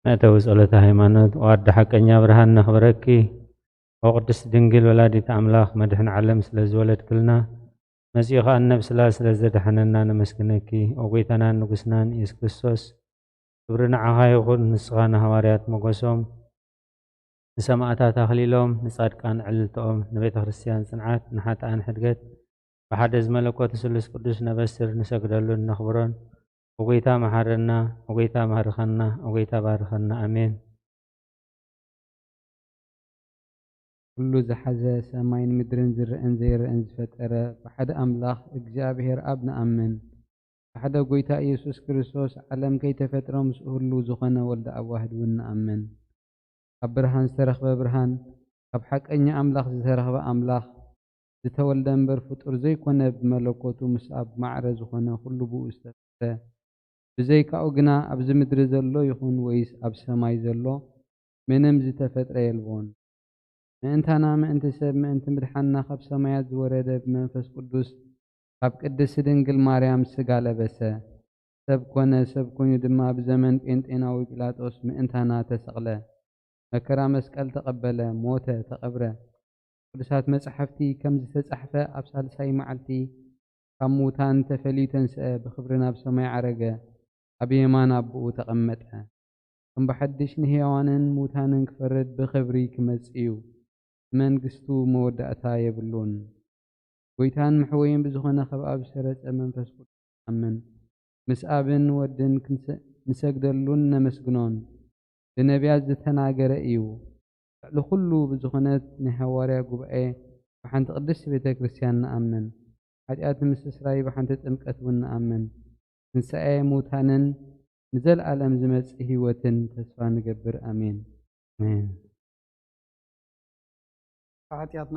መእተዊ ጸሎተ ሃይማኖት ወዲ ሓቀኛ ብርሃን ነኽብረኪ ኦ ቅድስት ድንግል ወላዲት ኣምላኽ መድሕን ዓለም ስለ ዝወለድክልና መጺኻ ነብስላ ስለ ዘድሓነና ነመስግነኪ። ኦ ጐይታናን ንጉስናን ኢየሱስ ክርስቶስ ክብሪ ንዓኻ ይኹን። ንስኻ ንሃዋርያት መጎሶም ንሰማዕታት ኣኽሊሎም ንጻድቃን ዕልልቶኦም ንቤተ ክርስቲያን ጽንዓት ንሓጥኣን ሕድገት ብሓደ ዝመለኮት ስሉስ ቅዱስ ነበስር ንሰግደሉን ነኽብሮን። ኦ ጐይታ መሐረና። ኦ ጐይታ መህርኸና። ኦ ጐይታ ባርኸና ኣሜን። ኩሉ ዝሓዘ ሰማይን ምድርን ዝርአን ዘይርአን ዝፈጠረ ብሓደ ኣምላኽ እግዚኣብሔር ኣብ ንኣምን። ብሓደ ጐይታ ኢየሱስ ክርስቶስ ዓለም ከይተፈጥሮ ምስኡ ህሉ ዝኾነ ወልዲ ኣብ ዋህድ እውን ንኣምን። ካብ ብርሃን ዝተረኽበ ብርሃን ካብ ሓቀኛ ኣምላኽ ዝተረኽበ ኣምላኽ ዝተወልደ እምበር ፍጡር ዘይኮነ ብመለኮቱ ምስ ኣብ ማዕረ ዝኾነ ኩሉ ብኡ ዝተፈጠረ ብዘይካኡ ግና ኣብዚ ምድሪ ዘሎ ይኹን ወይስ ኣብ ሰማይ ዘሎ ምንም ዝተፈጥረ የልዎን። ምእንታና ምእንቲ ሰብ ምእንቲ ምድሓንና ካብ ሰማያት ዝወረደ ብመንፈስ ቅዱስ ካብ ቅድስቲ ድንግል ማርያም ስጋ ለበሰ። ሰብ ኮነ፣ ሰብ ኮይኑ ድማ ብዘመን ጴንጤናዊ ጲላጦስ ምእንታና ተሰቕለ፣ መከራ መስቀል ተቐበለ፣ ሞተ፣ ተቐብረ። ቅዱሳት መጻሕፍቲ ከም ዝተጻሕፈ ኣብ ሳልሳይ መዓልቲ ካብ ምዉታን ተፈልዩ ተንስአ፣ ብክብሪ ናብ ሰማይ ዓረገ፣ ኣብ የማን ኣቦኡ ተቐመጠ። ከም ብሓድሽ ንሕያዋንን ምዉታንን ክፈርድ ብክብሪ ክመጽእ እዩ። መንግስቱ መወዳእታ የብሉን። ጐይታን መሕወይን ብዝኾነ ካብ ኣብ ሰረጸ መንፈስ ቅዱስ ኣምን። ምስ ኣብን ወድን ንሰግደሉን ነመስግኖን ብነቢያት ዝተናገረ እዩ። ልዕሊ ኩሉ ብዝኾነት ናይ ሃዋርያ ጉባኤ ብሓንቲ ቅድስቲ ቤተ ክርስቲያን ንኣምን። ኃጢአት ምስትስራይ ብሓንቲ ጥምቀት እውን ንኣምን። ትንሣኤ ሙታንን ንዘለኣለም ዝመጽእ ህይወትን ተስፋ ንገብር ኣሜን አሜን። ኃጢአትና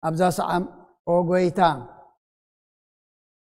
أبزا ساعة أوغويتا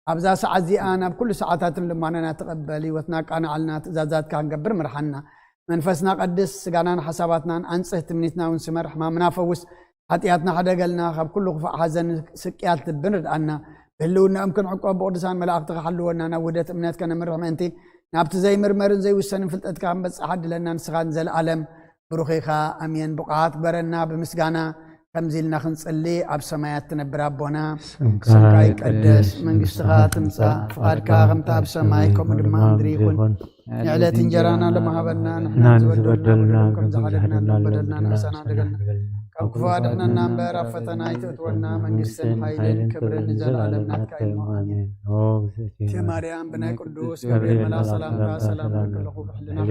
أبزا ساعة زي أنا بكل ساعات لما أنا تقبلي وثناك أنا علنا تزازات كان قبر مرحنا منفسنا قدس سجانا حساباتنا أنصه تمنيتنا ونسمر ما منافوس حتياتنا حدا قالنا خب كل خفاء حزن سكيات البنر عنا بلونا أمكن عقاب بوردسان ملاك تخلونا أنا ودت أمنات كان مرة أنتي نابت زي مرمرن زي وسن فلتت كان بس أحد لنا نسخان زل العالم بروخيخا أمين بقعات برنا بمسجانا كمزيلنا خنصلي أب سمايات تنبر ربنا سمكاي قدس منغستها تمصا فاركا غمتا بسمايكم دماندري يكون نعلة انجرانا لما هبنا نحن زبدلنا كم زحلنا بدلنا نحسنا دقلنا كم كفادنا نامبر فتنا يتوتونا منغستن حيلين كبر نزل عالمنا كايمو آمين يا مريم بنا قدوس كبريل ملا سلام سلام كل خوب حلنا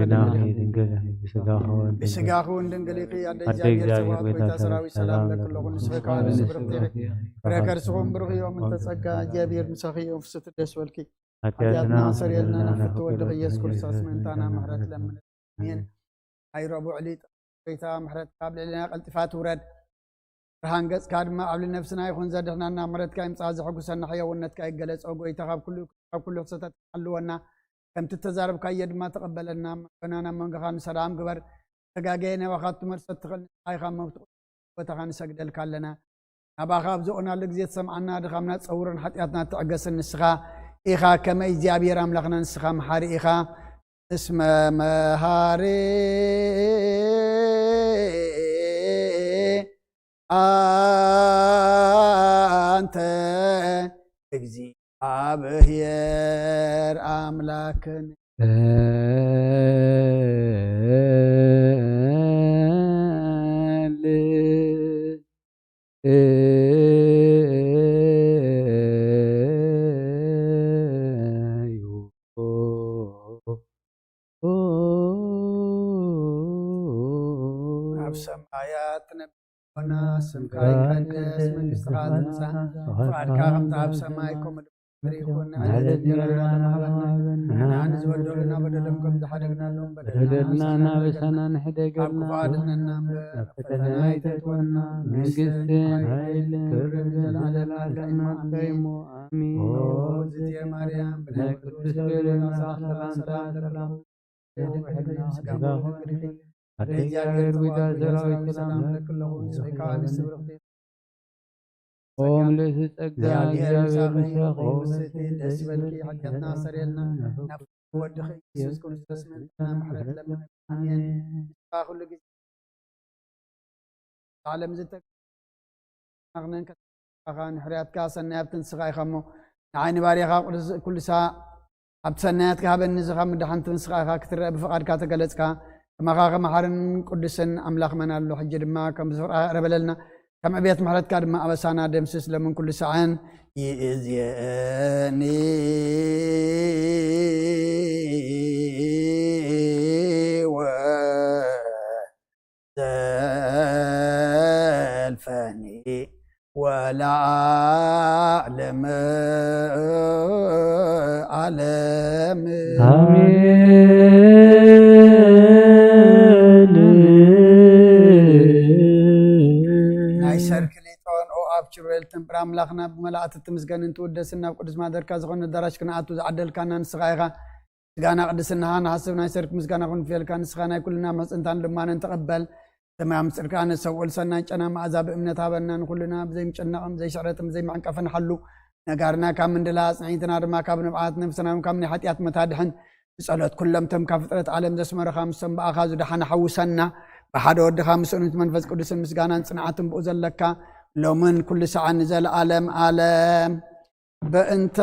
بسقاخون دنقليقي عد إجابير سوات ويتاسراوي سلام لكل خون سفكا لسبرقتيك بركر سخون برغي ومن تسقى جابير مساخي وفسط الدس والكي حياتنا سريلنا نفتو ودغيس كل ساس منتانا محرت لمن مين أي ربو عليت ويتا محرت قابل لنا التفات ورد رهان قص كادما قبل نفسنا يخون زادحنا مرت كايم صازح وقسنا حيا ونت كاي جلس أو ويتا كل خصتات حلونا كم تتزارب كايد ما تقبلنا بنانا من غان سلام قبر تجاجينا وقت مرست تخل هاي خام وتخان سجد الكلنا أبا خاب زوجنا لجزيت سمعنا دخمنا تصورن حتياتنا تعجس النسخة إخا كما يجابي رام لغنا النسخة محاري إخا اسم مهاري أنت تجزي أبهير أملاكن سمايات نبنا سمكاي قدس من استغاث نسا فعلك غمتا بسمايكم ريكون على الجرنا نحن زودنا بدلكم تحدقنا لهم بدلنا بسنا نحدقنا فادنا فتنايت تونا نقسم هايل كرزل على العالم قيمو آمين زيت يا مريم بنا قدس بيرنا سلام أتجاهر ودا زراوي سلام لكله سبحان السبرقتي قوم لتتقى جابر مساقي دسبلكي حقتنا سريلنا ودخي يسوس كل اسمنا محرت لمن آمين كل جزء عالم زتك أغنن كأغان حريات كاسن نابتن سقاي خمو عيني باريخا كل ساعة أبتسنات كهبن نزخا مدحن تنسقاي كثر بفقار كاتقلتك مغاغ محارن قدسن أملاخ من الله حجر ما كم ربللنا كم أبيت محرت كاد ما أبسانا دمسس لمن كل ساعين يزيني وزلفني ولا أعلم علم سركليتون او ابچرل تمبرام لخنا بملات تمسغن انت ودسنا قدس ما دركا زخن دراش كناتو عدل كان نسغايغا غانا قدسنا هان حسبنا سرك مسغنا كن فيل كان سغنا كلنا مسنتان لما نتقبل تمام سركان سول سنا چنا ما عذاب امنت هبنا كلنا بزي مچنقم زي شعرتم زي معنقفن حلو نغارنا كام اندلاس عيتنا دما كاب نبعات نفسنا كام حتيات متادحن صلاه كلم تم كفطرت عالم دسمر خامسن باخاز دحنا حوسنا بحد ود خامس انت منفس قدس مسغانان صنعتم بوزلك لو من كل ساعه نزل عالم بأنت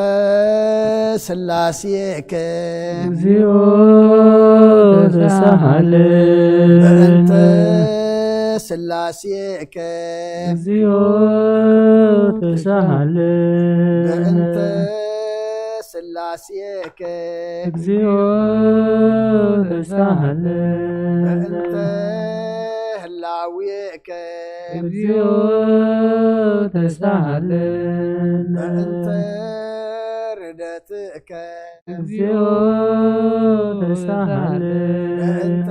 سلاسيك زيود سهل بأنت سلاسيك زيود سهل بأنت سلاسيك زيود سهل بأنت هلاويك زيود سهل بأنت ردتك زيود سهل بأنت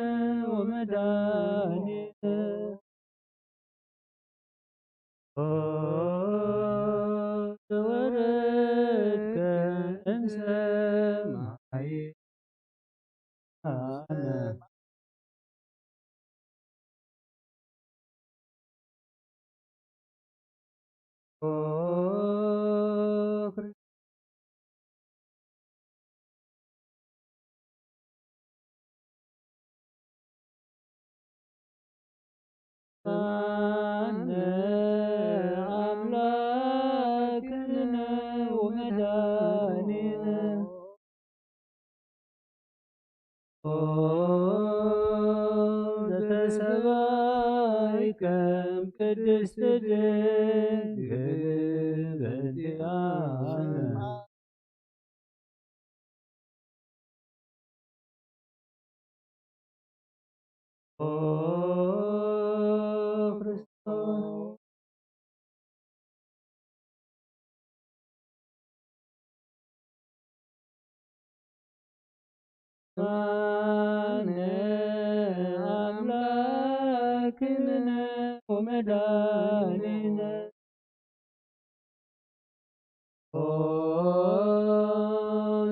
ومدانينا تورد كأنسى معينا أملاكنا ومداننا ذات سبايكم قدست دنقل بنتيانا Christos أملاكنا ومداننا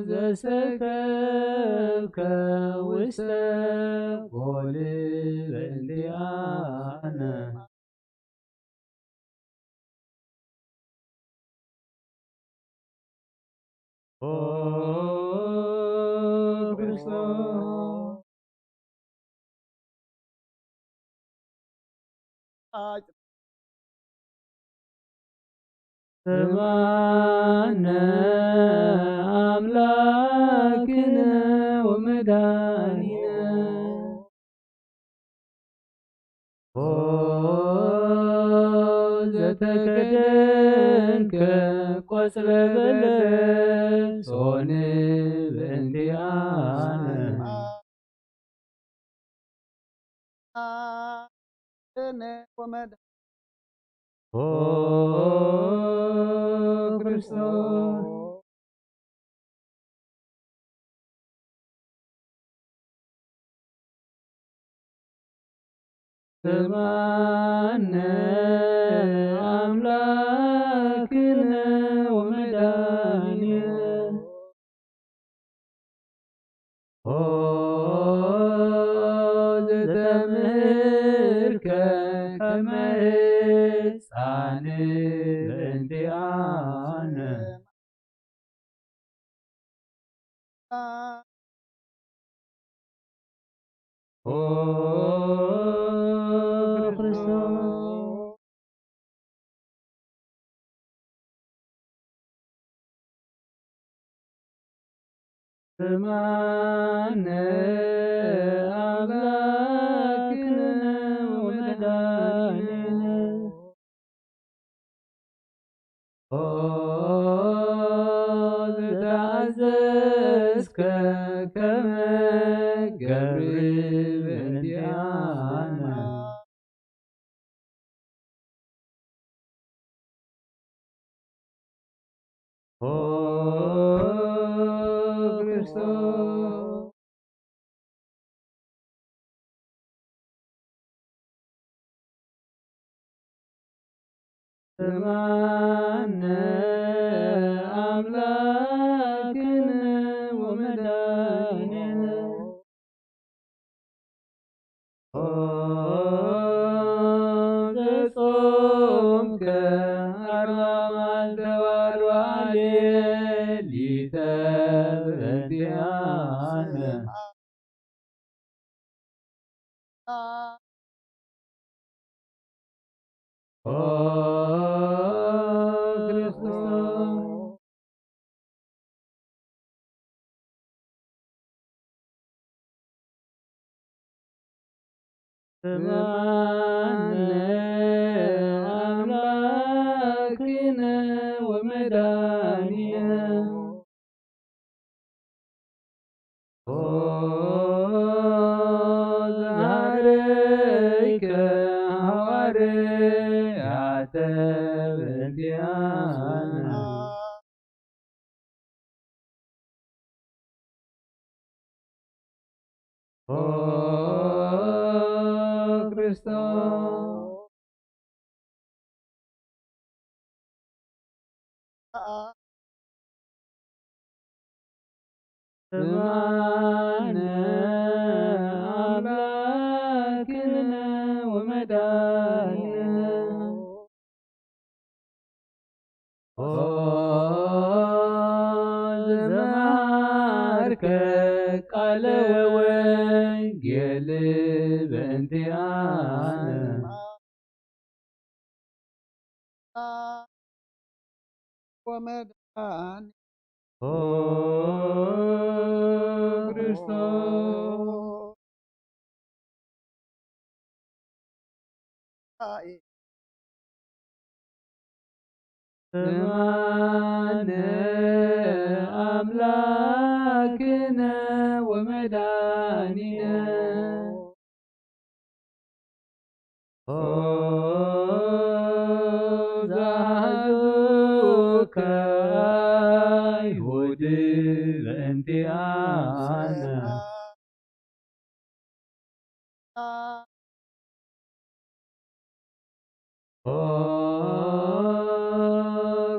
ذا سكبك واستقبل بنديانا Christos سمعنا أملاكنا ومداننا زتكدنك قصر بلد صوني بنديانا Christos سمعنا أملاكنا ومداننا زتمهرك كما إسعان بنديانا Christos سمعنا أملاكنا ومداننا تعززك كما قرب انديانا Christos سمعنا أملاكنا ومداننا تصومك أرام الدوار علي تبديانا Christos سمعنا أملاكنا ومداننا زهرك هواري عتبنديانا ስማነ አምላክነ ወመድኃኒነ ዘመሃርከ ቃለ ወንጌል በእንቲአነ ወመድኃኒ ክርስቶስ ስማነ አምላክነ ወመድኃኒነ ዛሃዱከ አይሁድ በእንቲአነ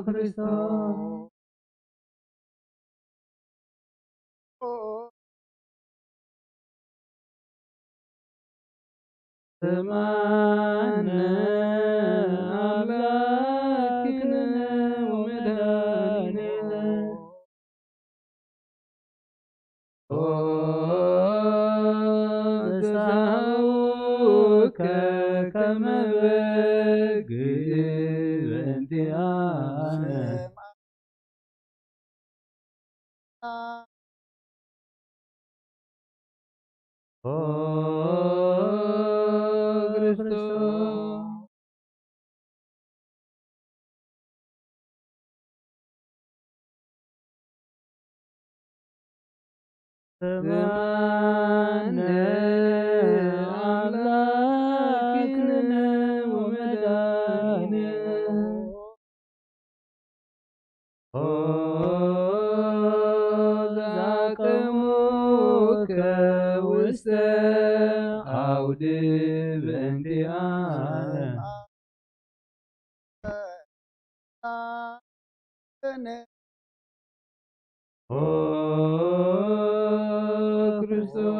ክርስቶስ ስማነ አምላክነ ወመድኃኒነ ዘሳውከ ከመ በግዕ በእንቲአነ ክርስቶስ ስማነ አምላክነ ወመድኃኒነ ዛቅሙከ ውስተ አውድ በእንቲአነ ክርስቶስ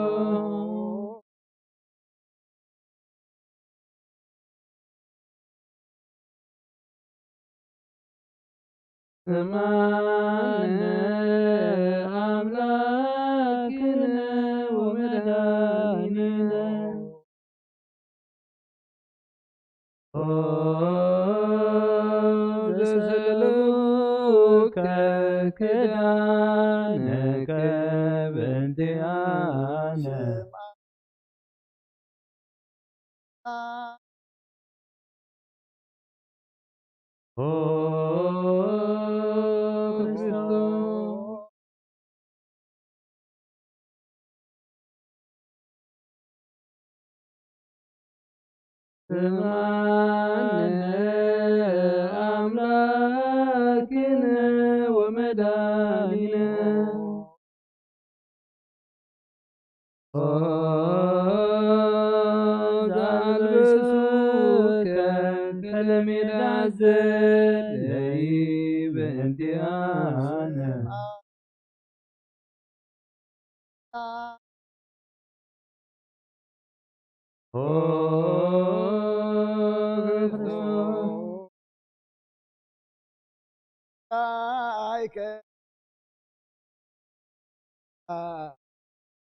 ስማነ አምላክነ ወመድኃኒነ ዘሰለሙከ ክዳነከ በእንቲአነ ክርስቶስ ስማነ አምላክነ ወመድኃኒነ ዘአልበሱከ ከለሜዳ ዘለይ በእንቲአነ ክርስቶስ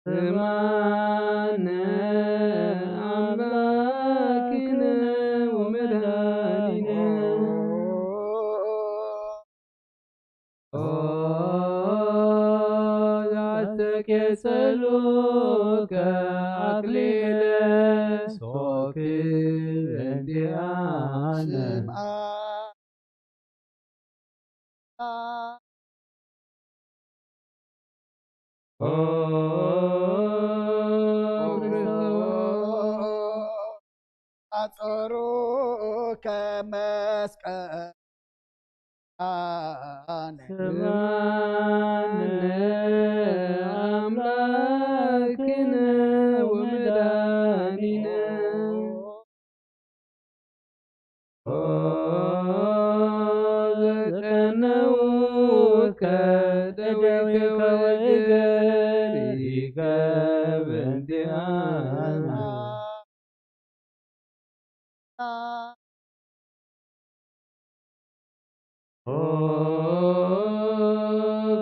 ስማነ አምላክነ ወመድኃኒነ ያስተቄጸሉከ አክሊለ ሦክ በእንቲአነ አጾሩ ከመስቀል ስማነ አምላክነ ወመድኃኒነ ዘቀነውከ ደዌከ ወእገ ኦ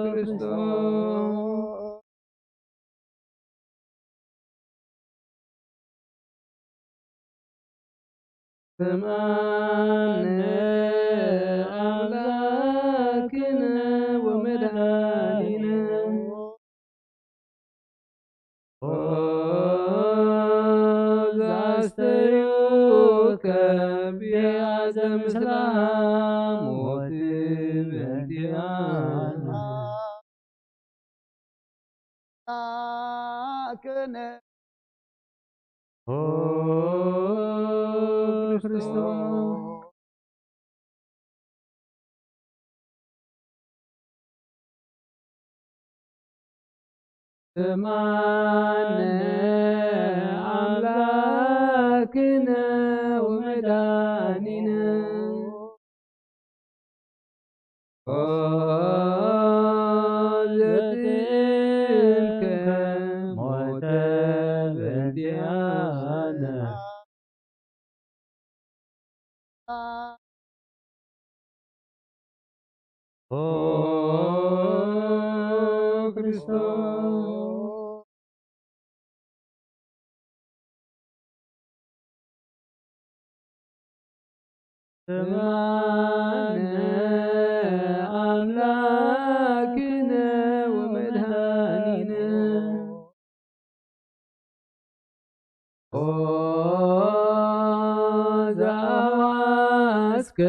ክርስቶስ ስምዐነ አምላክነ ወመድኃኒነ ኦ ዘአስተርዮከ ቢያዘ ምስለ ሞት በእንቲአነ ኦ ክርስቶስ ስምዐነ አምላክነ ወመድኃኒነ ኦ ዘጥንከ ሞተ በእንቲአነ ኦ ክርስቶስ ስምዐነ አምላክነ ወመድኃኒነ ኦ ዘአዋስከ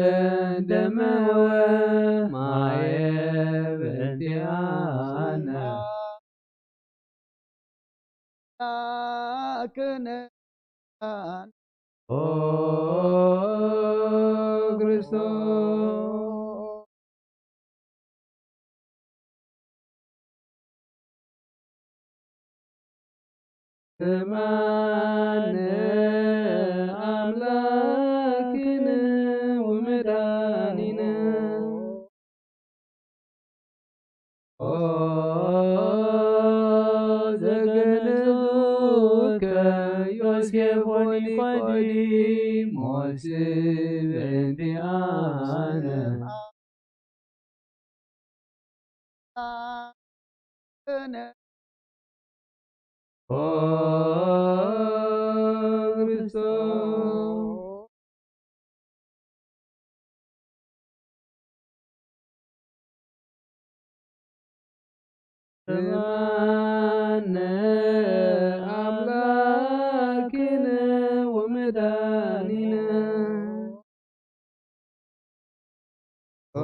ደመ ወማየ በእንቲአነ ኦ ክርስቶስ ስምዐነ አምላክነ ወመድኃኒነ ኦ ዘገነዙከ ዮሴፍ ወኒቆዲሞስ በእንቲአነ ኦ ክርስቶስ ስምዐነ አምላክነ ወመድኃኒነ ኦ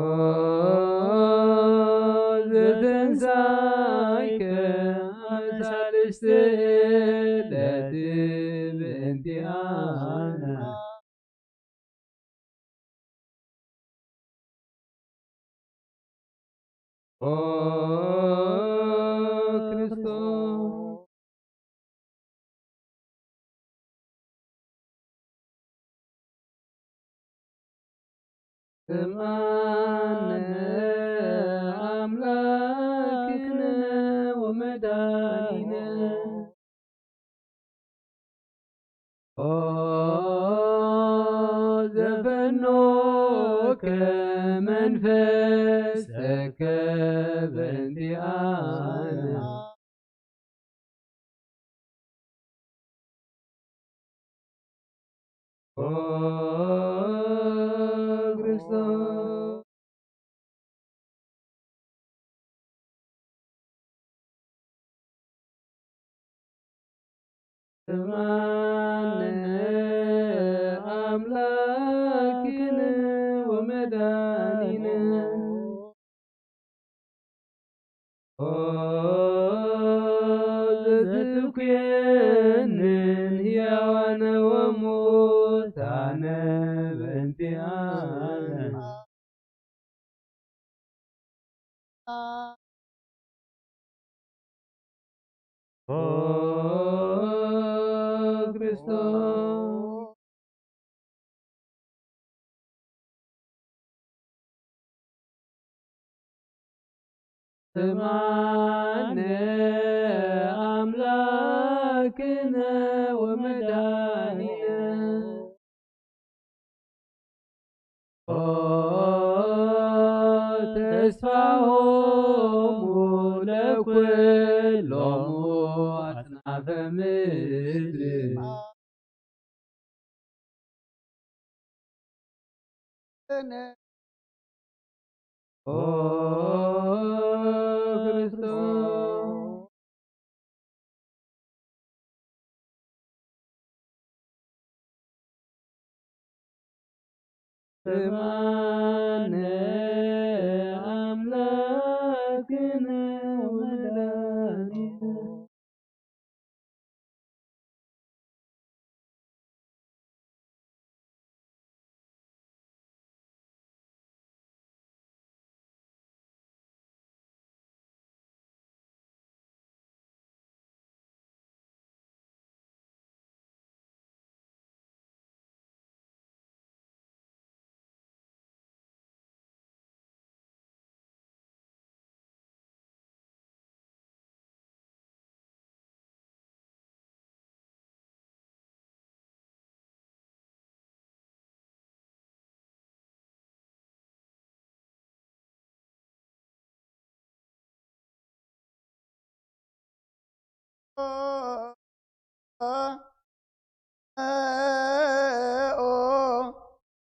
ዘተንሣእከ አመሳልስት ዕለት በእንቲአነ ኦ ክርስቶስ ስምዐነ አምላክነ ወመድኃኒነ ኦ ዘፈኖከ መንፈሰከ በእንቲአነ ኦ ክርስቶስ ስምዐነ አምላክነ ወመድኃኒነ ኦ ዘትኩነን ሕያዋነ ወሙታነ በእንቲአነ ኦ ክርስቶስ ስምዐነ አምላክነ ወመድኃኒነ ተስፋሆሙ ለኩሎሙ አጽናፈ ምድር ኦ ክርስቶስ ስማነ አምላክነ ወመድኃኒነ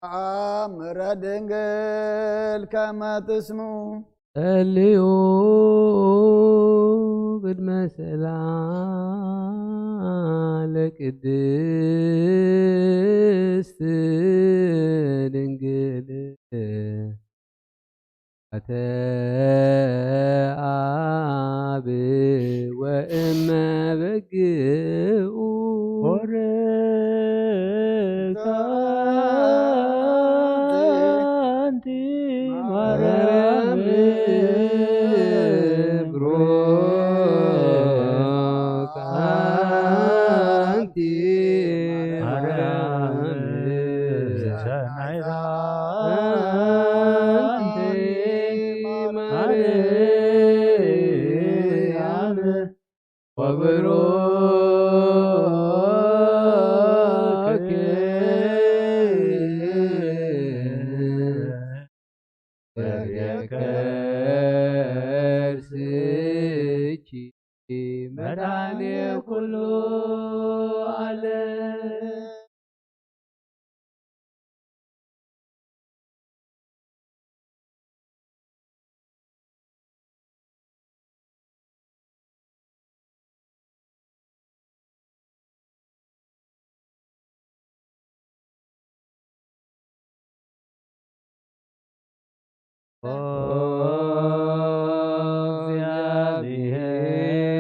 አምረ ድንግል ከመ ትስሙ ጸልዩ ቅድመ ሰላም ለቅድስት ድንግል አተ አብ ወእመ በግኡ ወረካንቲ ማርያም ብሩካንቲ ማርያም ሰናይራንቲ ማርያም ወብሩክ ከርስኪ መድኃኔ ኩሉ ዓለም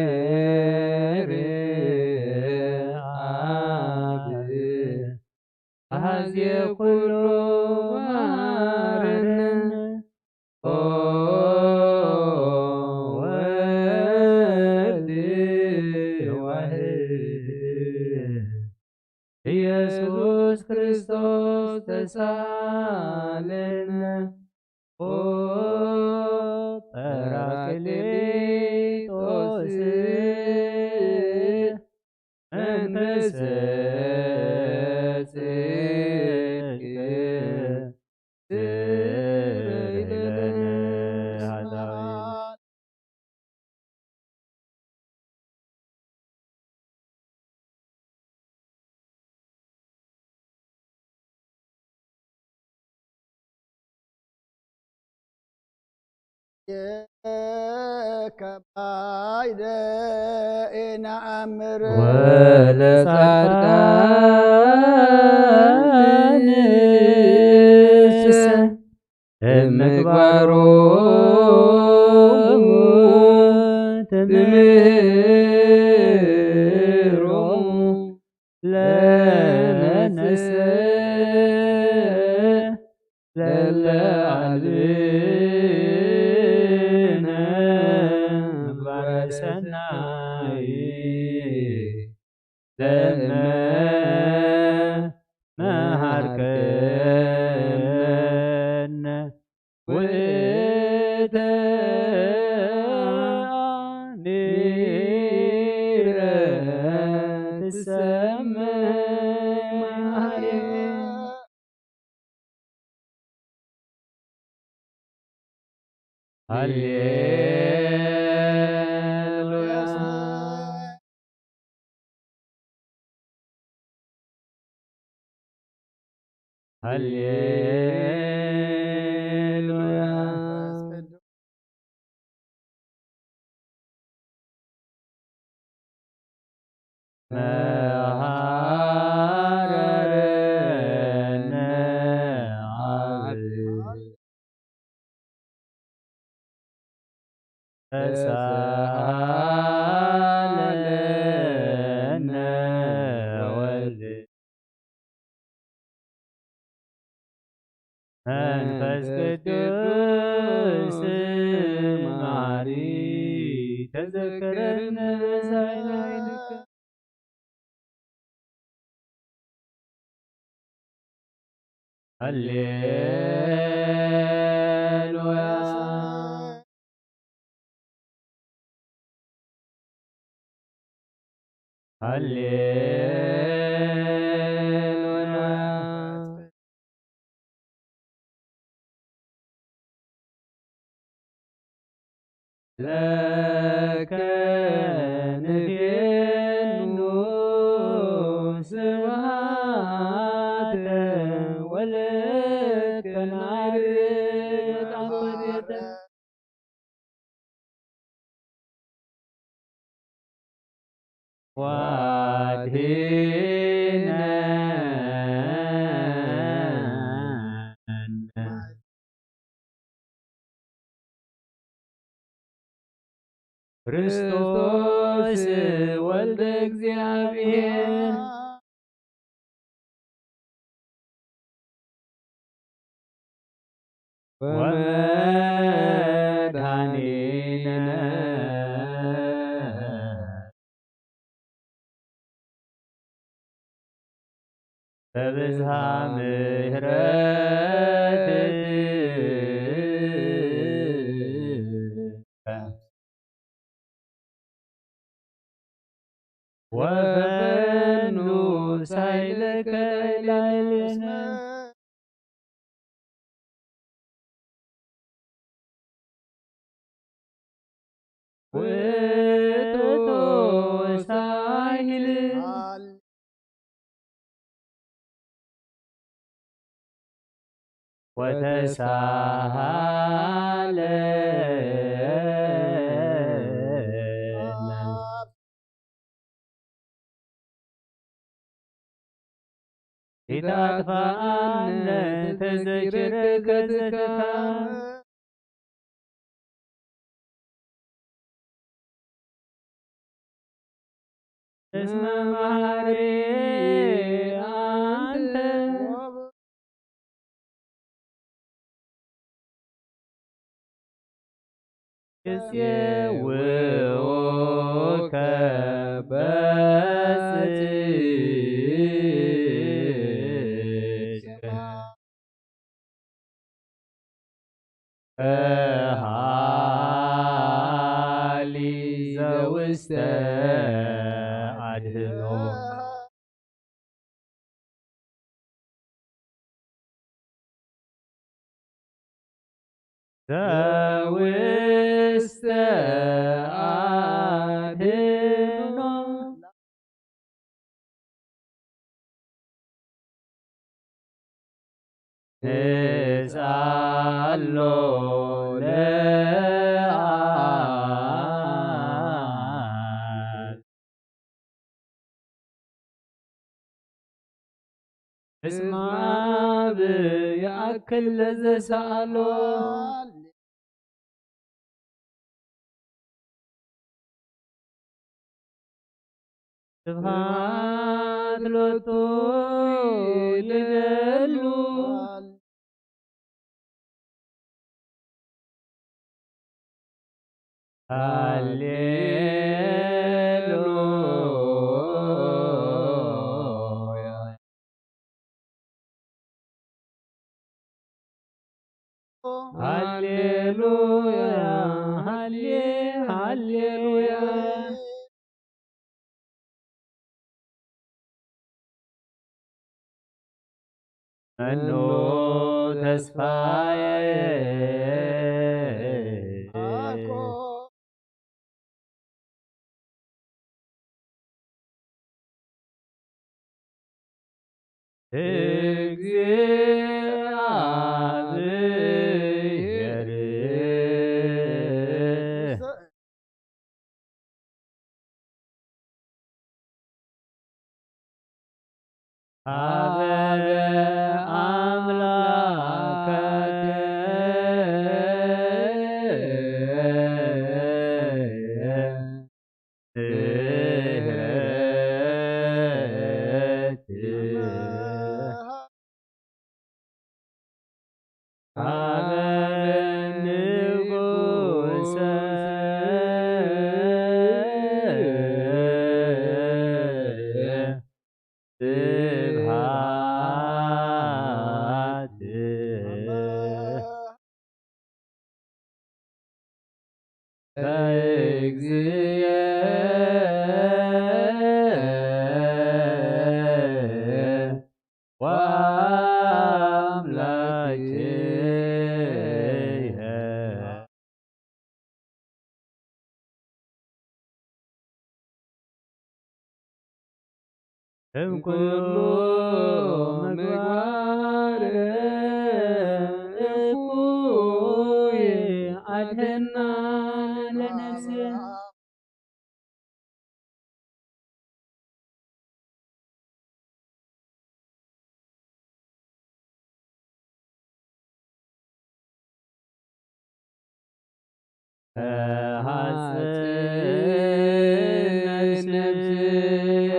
እግዚአብሔር አብ አኀዜ ኩሉ መሐረነ ወልድ ዋሕድ ኢየሱስ ክርስቶስ ተሳለነ ጰራቅሊጦስ መንፈሰ ጽድቅ ስረይ ለነ ኃጣውኢነ ከባይደ ኢነአምር ወለጻድቃን እምግባሮሙ ትምህሮሙ ለነፍሰ ለለዓልነ ምግባረ ሰናይ ለእመ መሃርከነ ውእተ ኒረ ትሰመይ هللويا هللويا مهارنا عبد تسالنا ولد መንፈስ ቅዱስ ማሪ ተዘከረነ በሳይላይልከ ሃሌሉያ ሃሌሉያ ለከ ንፌኑ ስብሐተ ወለከ ናርግ አፈሬተ ዋድኅነነ ክርስቶስ ወልደ እግዚአብሔር ወመድኃኒነ በብዝሃ ምሕረትከ ወፈኑ ሳይለከ ላዕሌነ ውእቱ ሳሂል ወተሳሃለነ ኢታጥፋነ ተዘኪረከ ዘትካም እስመ መሐሪ አንተ ይሴውከ በጽድቅ ከሃሊ ዘውስተ አድኅኖ ዘውስተ አድኅኖ ንጻሎ ለአብ እስመ አብ ያእክል ለዘሰአሎ ስብሐት ሎቱ ይደሉ ሃሌሉያ ሃሌሉያ ሃሌሉያ መኖ ተስፋዬ እግዚአብሔር ሀበ አምላከ ምሕረት ሀበ ንጉሠ ስብሐት ለእግዚእ ወአምላክየ እምኩሉ ምግባር እኩይ አድኅና ለነፍስየ ሐጽን ነፍስየ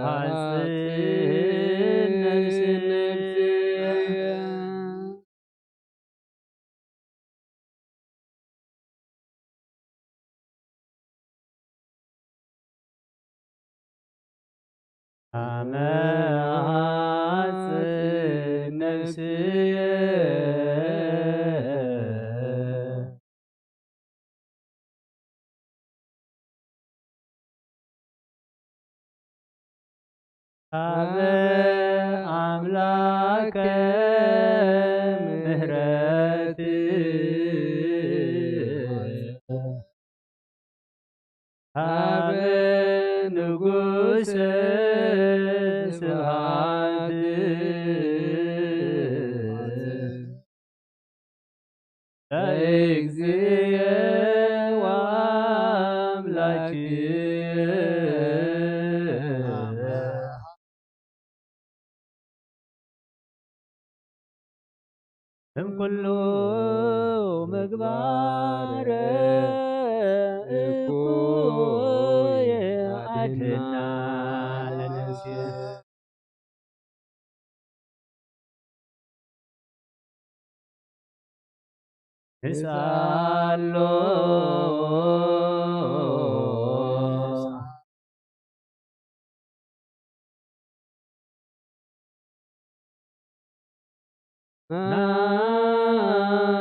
ሐጽን ነፍስየ አመ ሐጽን ነፍስየ ሀበ አምላከ ምሕረት ሀበ ንጉሠ ስብሐት ለእግዚእ ወአምላክየ እምኩሉ ምግባር እኩይ አድኅና ለነፍስየ ንሳሎ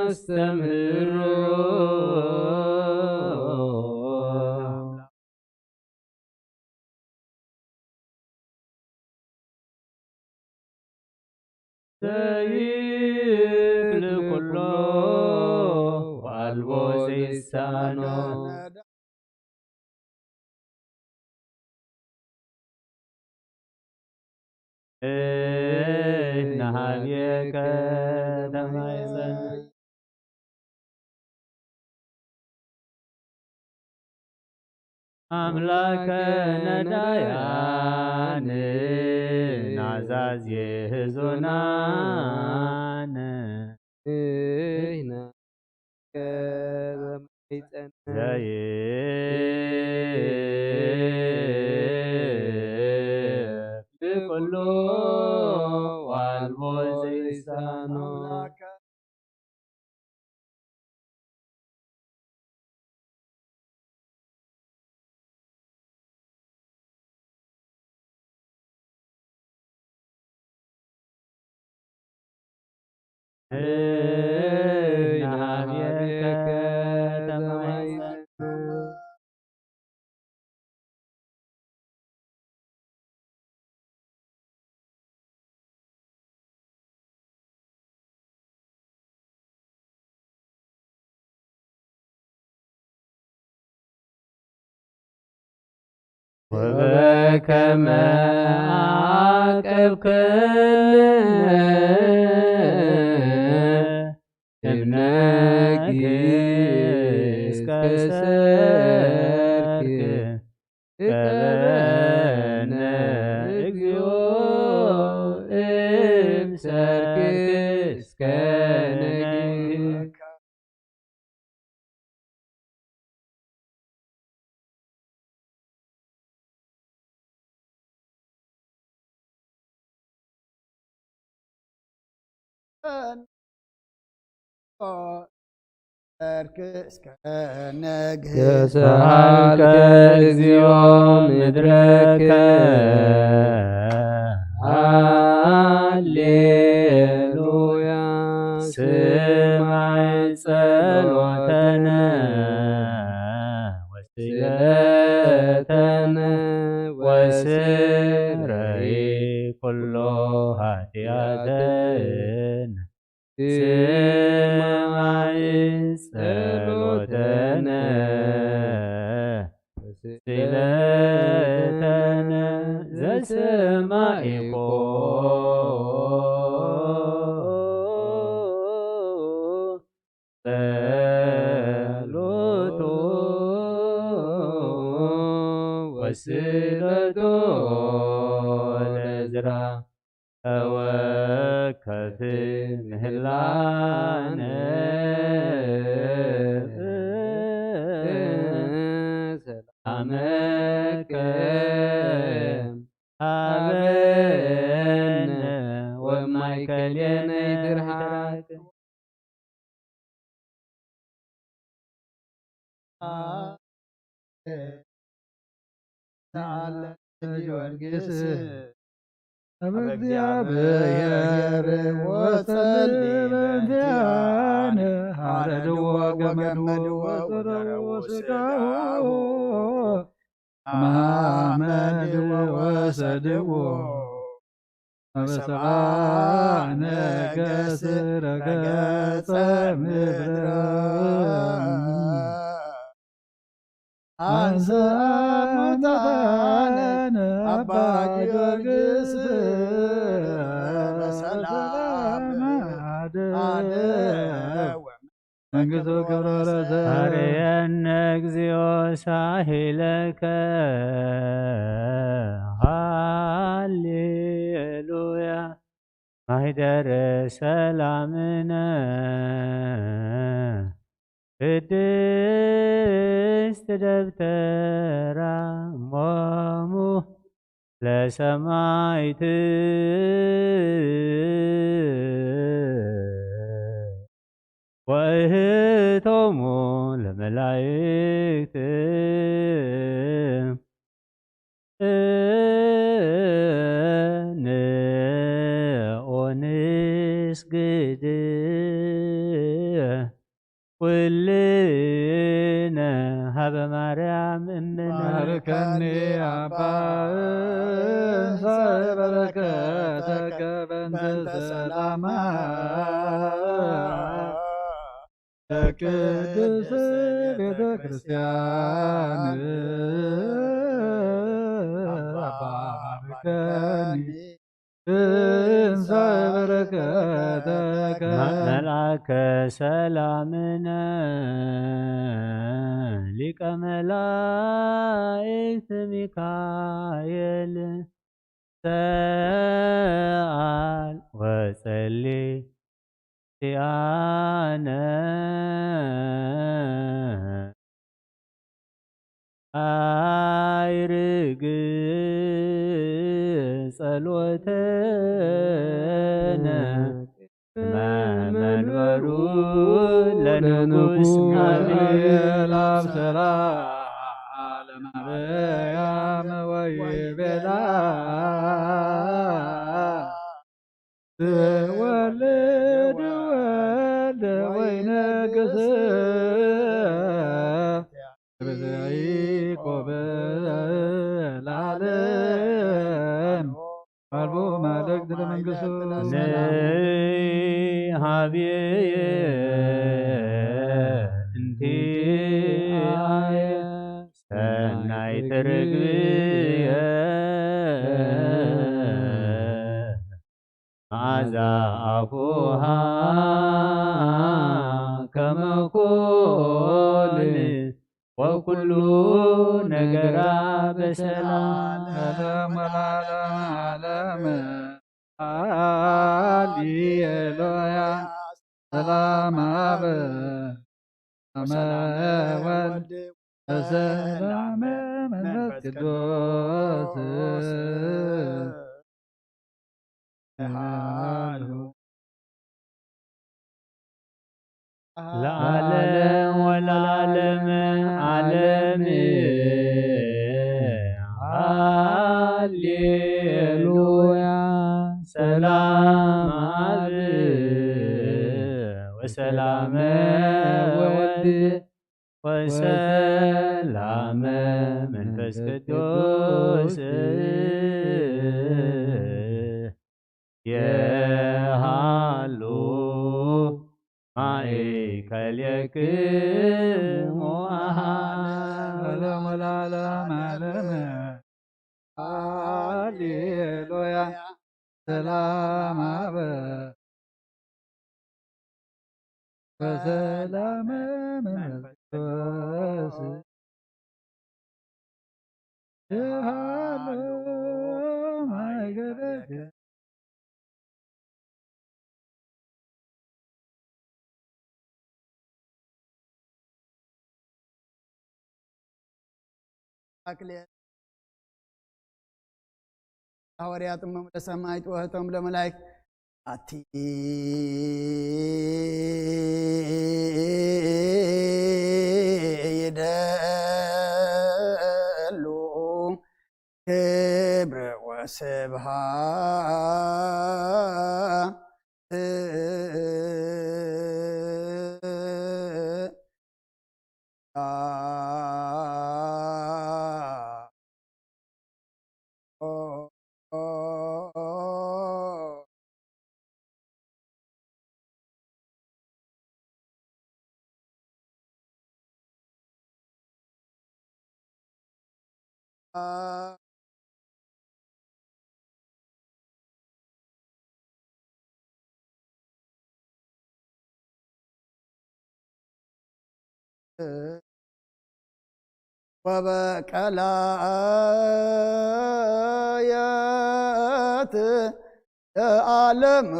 ናስተምህሮ ዘይክል ኩሎ ወአልቦ ዘይሳኖ ናሃብየከ ተማይፀን አምላከ ነዳያን ናዛዝየ ሕዙናን ዘይኩሉ ወአልቦ ዘይሳኖ ናሃብየከ ተማይፀን ወበከመ አቀብከነ እምነግሥ ከሰርክ እቀበነ እግዚኦ እምሰርክ እስከ ነግህ የሰአልከ እግዚኦ ምድረከ ሃሌሉያ ስማይ ጸሎተነ ወስለተነ ወስረይ ኩሎ ኃጢአተነ ስማይ ጸሎተነ ወስለተነ ዘሰማይኮ ጸሎቶ ወስለቶ ለዕዝራ ተወከፍ ምህላነ ሰላመከ ሀበነ ወማእከሌነ ይድርሃከ ጊዮርጊስ እግዚአብሔር ወሰልበንቲአነ ሀረድዎ ገመድዎ ወዘረዎ ሥጋዎ መሐመድዎ ወሰድዎ በሰብአ ነገሥ ረገጸ ምድረ አንሰ ሙታነ አባ ጊዮርጊስ በሰላም አደወ መንግሥቱ ክብረ ለዘ አርየነ እግዚኦ ሳሂለከ ሃሌሉያ ማኅደረ ሰላምነ ቅድስት ደብተራ እሞሙ ለሰማዕት ወእህቶሙ ለመላእክት ንስግድ ኩልነ ሀበ ማርያም እምነ ባርከኒ አባ እንሰ በረከተከ በእንተ ሰላማ ለቅድስት ቤተ ክርስቲያን አባ ባርከኒ እንሰ በረከተከ መልአከ ሰላምነ ሊቀ መላእክት ሚካኤል ሰአል ወጸልይ ቲአነ አይርግ ጸሎተነ መንበሩ ለንጉሥ ጋብርኤል አብሰራ ለማርያም ወይቤላ ትወልድ ወልደ ወይነግሥ በዘያዕቆብ ለዓለም አልቦ ማለቅት ለመንግሥቱ ሀብየ እንቲአየ ሰናይት ርግብ ماذا أفوها كما كل وكل نجر بسلام العالم هاليلويا سلام ولد سلام منفس قدوس العالم والعالم عالم هاليلويا سلام وسلام ولد وسلام منفس قدوس يهالو معك اليكم العالم العالم هاليلويا سلام وسلام منفس قدوس يهالو معك اليكم ሐዋርያትም ለሰማዕት ወህቶም ለመላእክት አቲ ይደሉ ክብር ወስብሐት وبقلايات عالم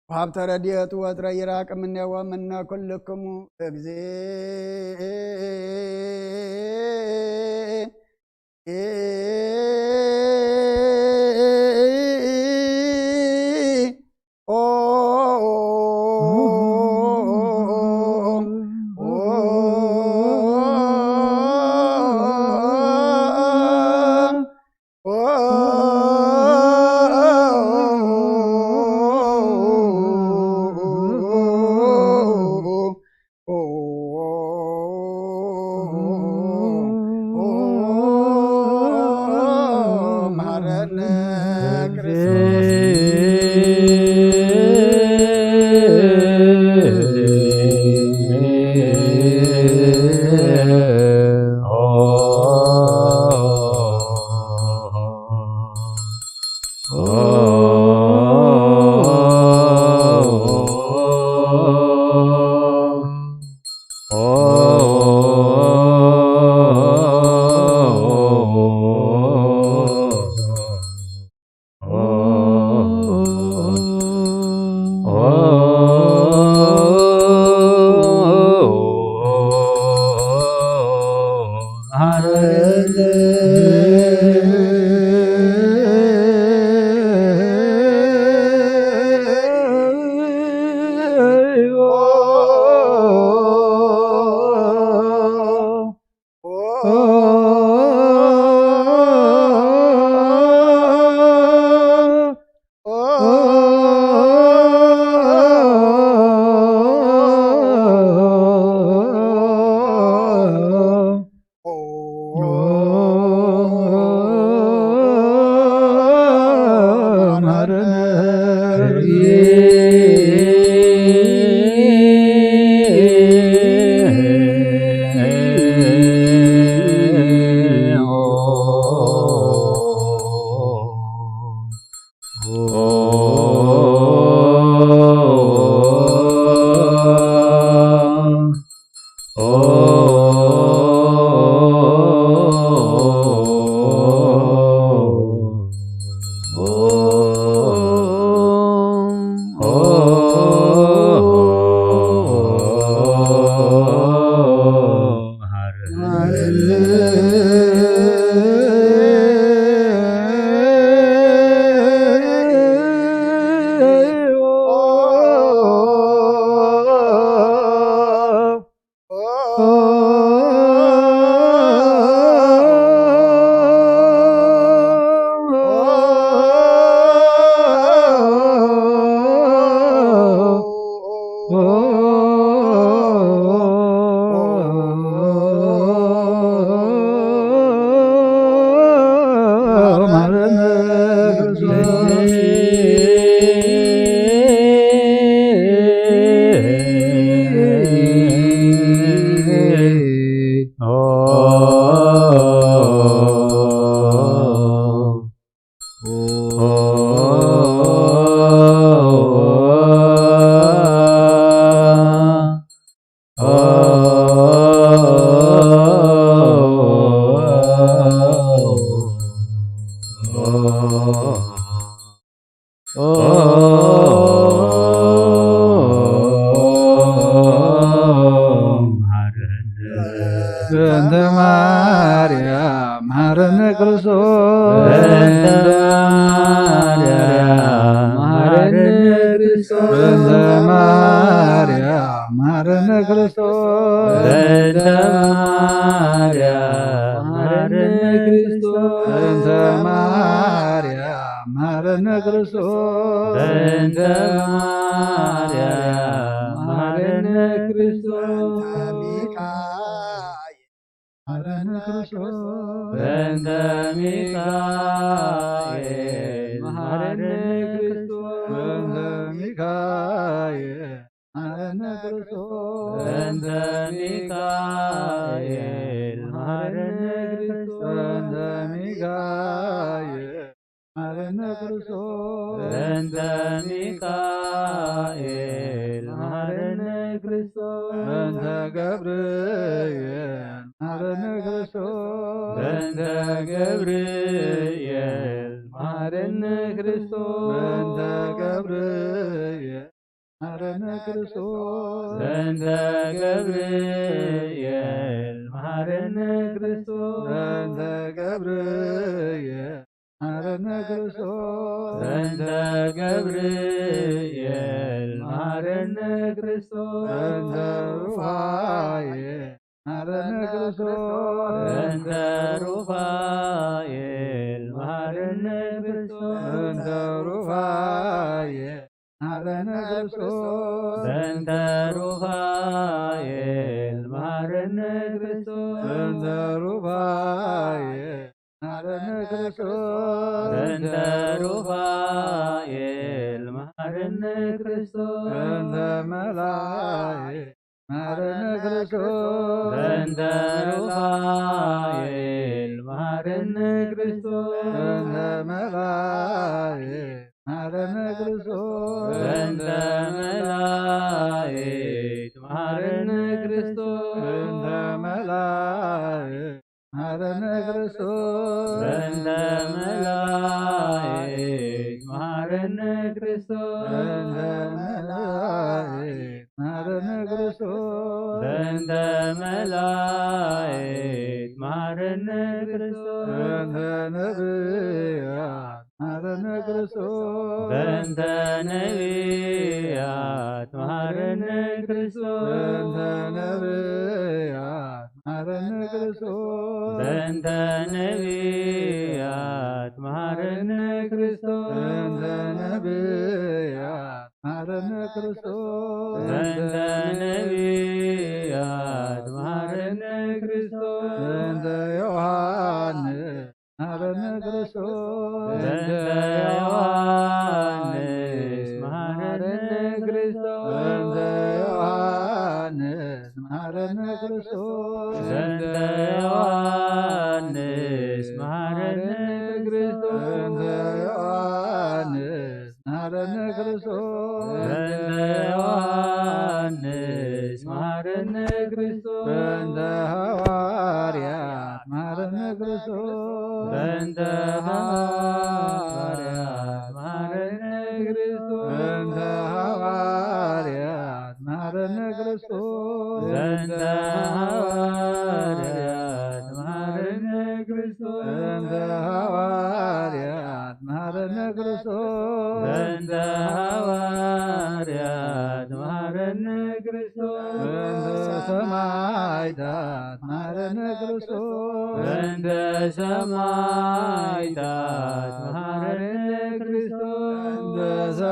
وهبت رديت وتريراك مني ومنا كلكم በእንተ ማርያም መሐረነ ክርስቶስ በእንተ ማርያም መሐረነ ክርስቶስ በእንተ ማርያም መሐረነ ክርስቶስ በእንተ ማርያም መሐረነ ክርስቶስ መሐረነ ክርስቶስ በእንተ ሚካኤል መሐረነ ክርስቶስ በእንተ ሚካኤል መሐረነ ክርስቶስ በእንተ ሚካኤል መሐረነ ክርስቶስ በእንተ ሚካኤል መሐረነ ክርስቶስ በእንተ ሚካኤል መሐረነ ክርስቶስ በእንተ ገብርኤል መሐረነ ክርስቶስ በእንተ ገብርኤል መሐረነ ክርስቶስ በእንተ ገብርኤል መሐረነ ክርስቶስ በእንተ ገብርኤል መሐረነ ክርስቶስ በእንተ ገብርኤል መሐረነ ክርስቶስ በእንተ ገብርኤል መሐረነ ክርስቶስ በእንተ ሩፋኤል መሐረነ ክርስቶስ በእንተ ሩፋኤል መሐረነ ክርስቶስ በእንተ ሩፋኤል መሐረነ ክርስቶስ በእንተ ሩፋኤል መሐረነ ክርስቶስ በእንተ ሩፋኤል መሐረነ ክርስቶስ በእንተ ሩፋኤል መሐረነ ክርስቶስ በእንተ መላእክት መሐረነ ክርስቶስ በእንተ ሩፋኤል መሐረነ ክርስቶስ በእንተ መላእክት መሐረነ ክርስቶስ በእንተ መላእክት መሐረነ ክርስቶስ በእንተ መላእክት መሐረነ ክርስቶስ በእንተ መላእክት መሐረነ ክርስቶስ በእንተ መላእክት መሐረነ ክርስቶስ በእንተ መላእክት መሐረነ ክርስቶስ በእንተ ነቢያት መሐረነ ክርስቶስ በእንተ ነቢያት መሐረነ ክርስቶስ በእንተ ነቢያት መሐረነ ክርስቶስ በእንተ ነቢያት መሐረነ ክርስቶስ በእንተ ነቢያት መሐረነ ክርስቶስ በእንተ ነቢያት መሐረነ ክርስቶስ በእንተ ዮሐንስ መሐረነ ክርስቶስ በእንተ ዮሐንስ ማረነ ክርስቶስ በእንተ ዮሐንስ መሐረነ ክርስቶስ በእንተ ሐዋርያት ማረነ ክርስቶስ በእንተ ሐዋርያት መሐረነ ክርስቶስ በእንተ ሐዋርያት ማረነ ክርስቶስ በእንተ ሐዋርያት መሐረነ ክርስቶስ በእንተ ሐዋርያት ማረነ ክርስቶስ በእንተ ሐዋርያት መሐረነ ክርስቶስ በእንተ ሰማዕታት ማረነ ክርስቶስ በእንተ ሰማዕታት መሐረነ ክርስቶስ በእንተ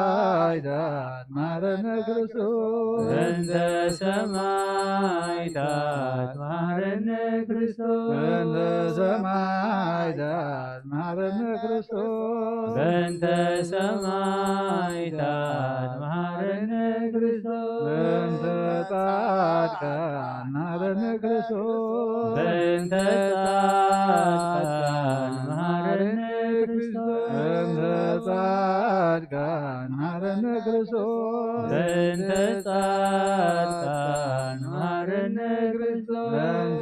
ሰማዕታት ማረነ ክርስቶስ በእንተ ሰማዕታት መሐረነ ክርስቶስ በእንተ ሰማዕታት ማረነ ክርስቶስ በእንተ ሰማዕታት መሐረነ ክርስቶስ በእንተ ጻድቃን ማረነ ክርስቶስ በእንተ ጻድቃን መሐረነ ክርስቶስ በእንተ ጻድቃን ማረነ ክርስቶስ በእንተ ጻድቃን መሐረነ ክርስቶስ በእንተ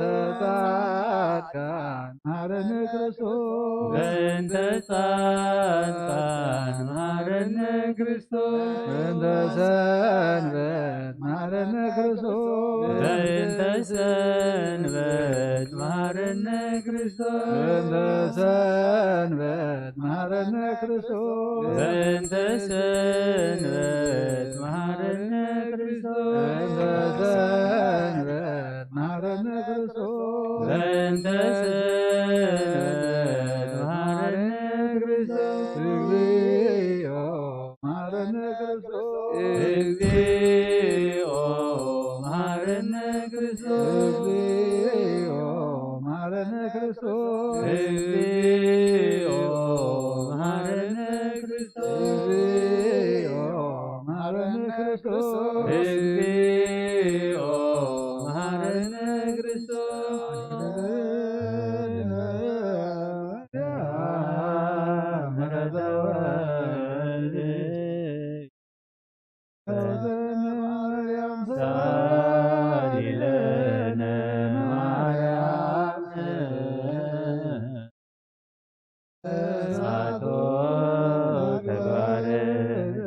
ጻድቃን ማረነ ክርስቶስ በእንተ ጻድቃን መሐረነ ክርስቶስ በእንተ ሰንበት ማረነ ክርስቶስ በእንተ ሰንበት መሐረነ ክርስቶስ በእንተ ሰንበት ማረነ ክርስቶስ በእንተ ሰንበት መሐረነ ክርስቶስ በእንተ ሰንበት ማረነ ክርስቶስ በእንተ ሰንበት መሐረነ ክርስቶስ እግዚኦ ማረነ ክርስቶስ እግዚኦ መሐረነ ክርስቶስ እግዚኦ ማረነ ክርስቶስ እግዚኦ መሐረነ ክርስቶስ እግዚኦ ማረነ ክርስቶስ እግዚኦ መሐረነ ክርስቶስ ምሕረተ ወልድ ሳሊለነ ማርያም ሳቶ ተግባረ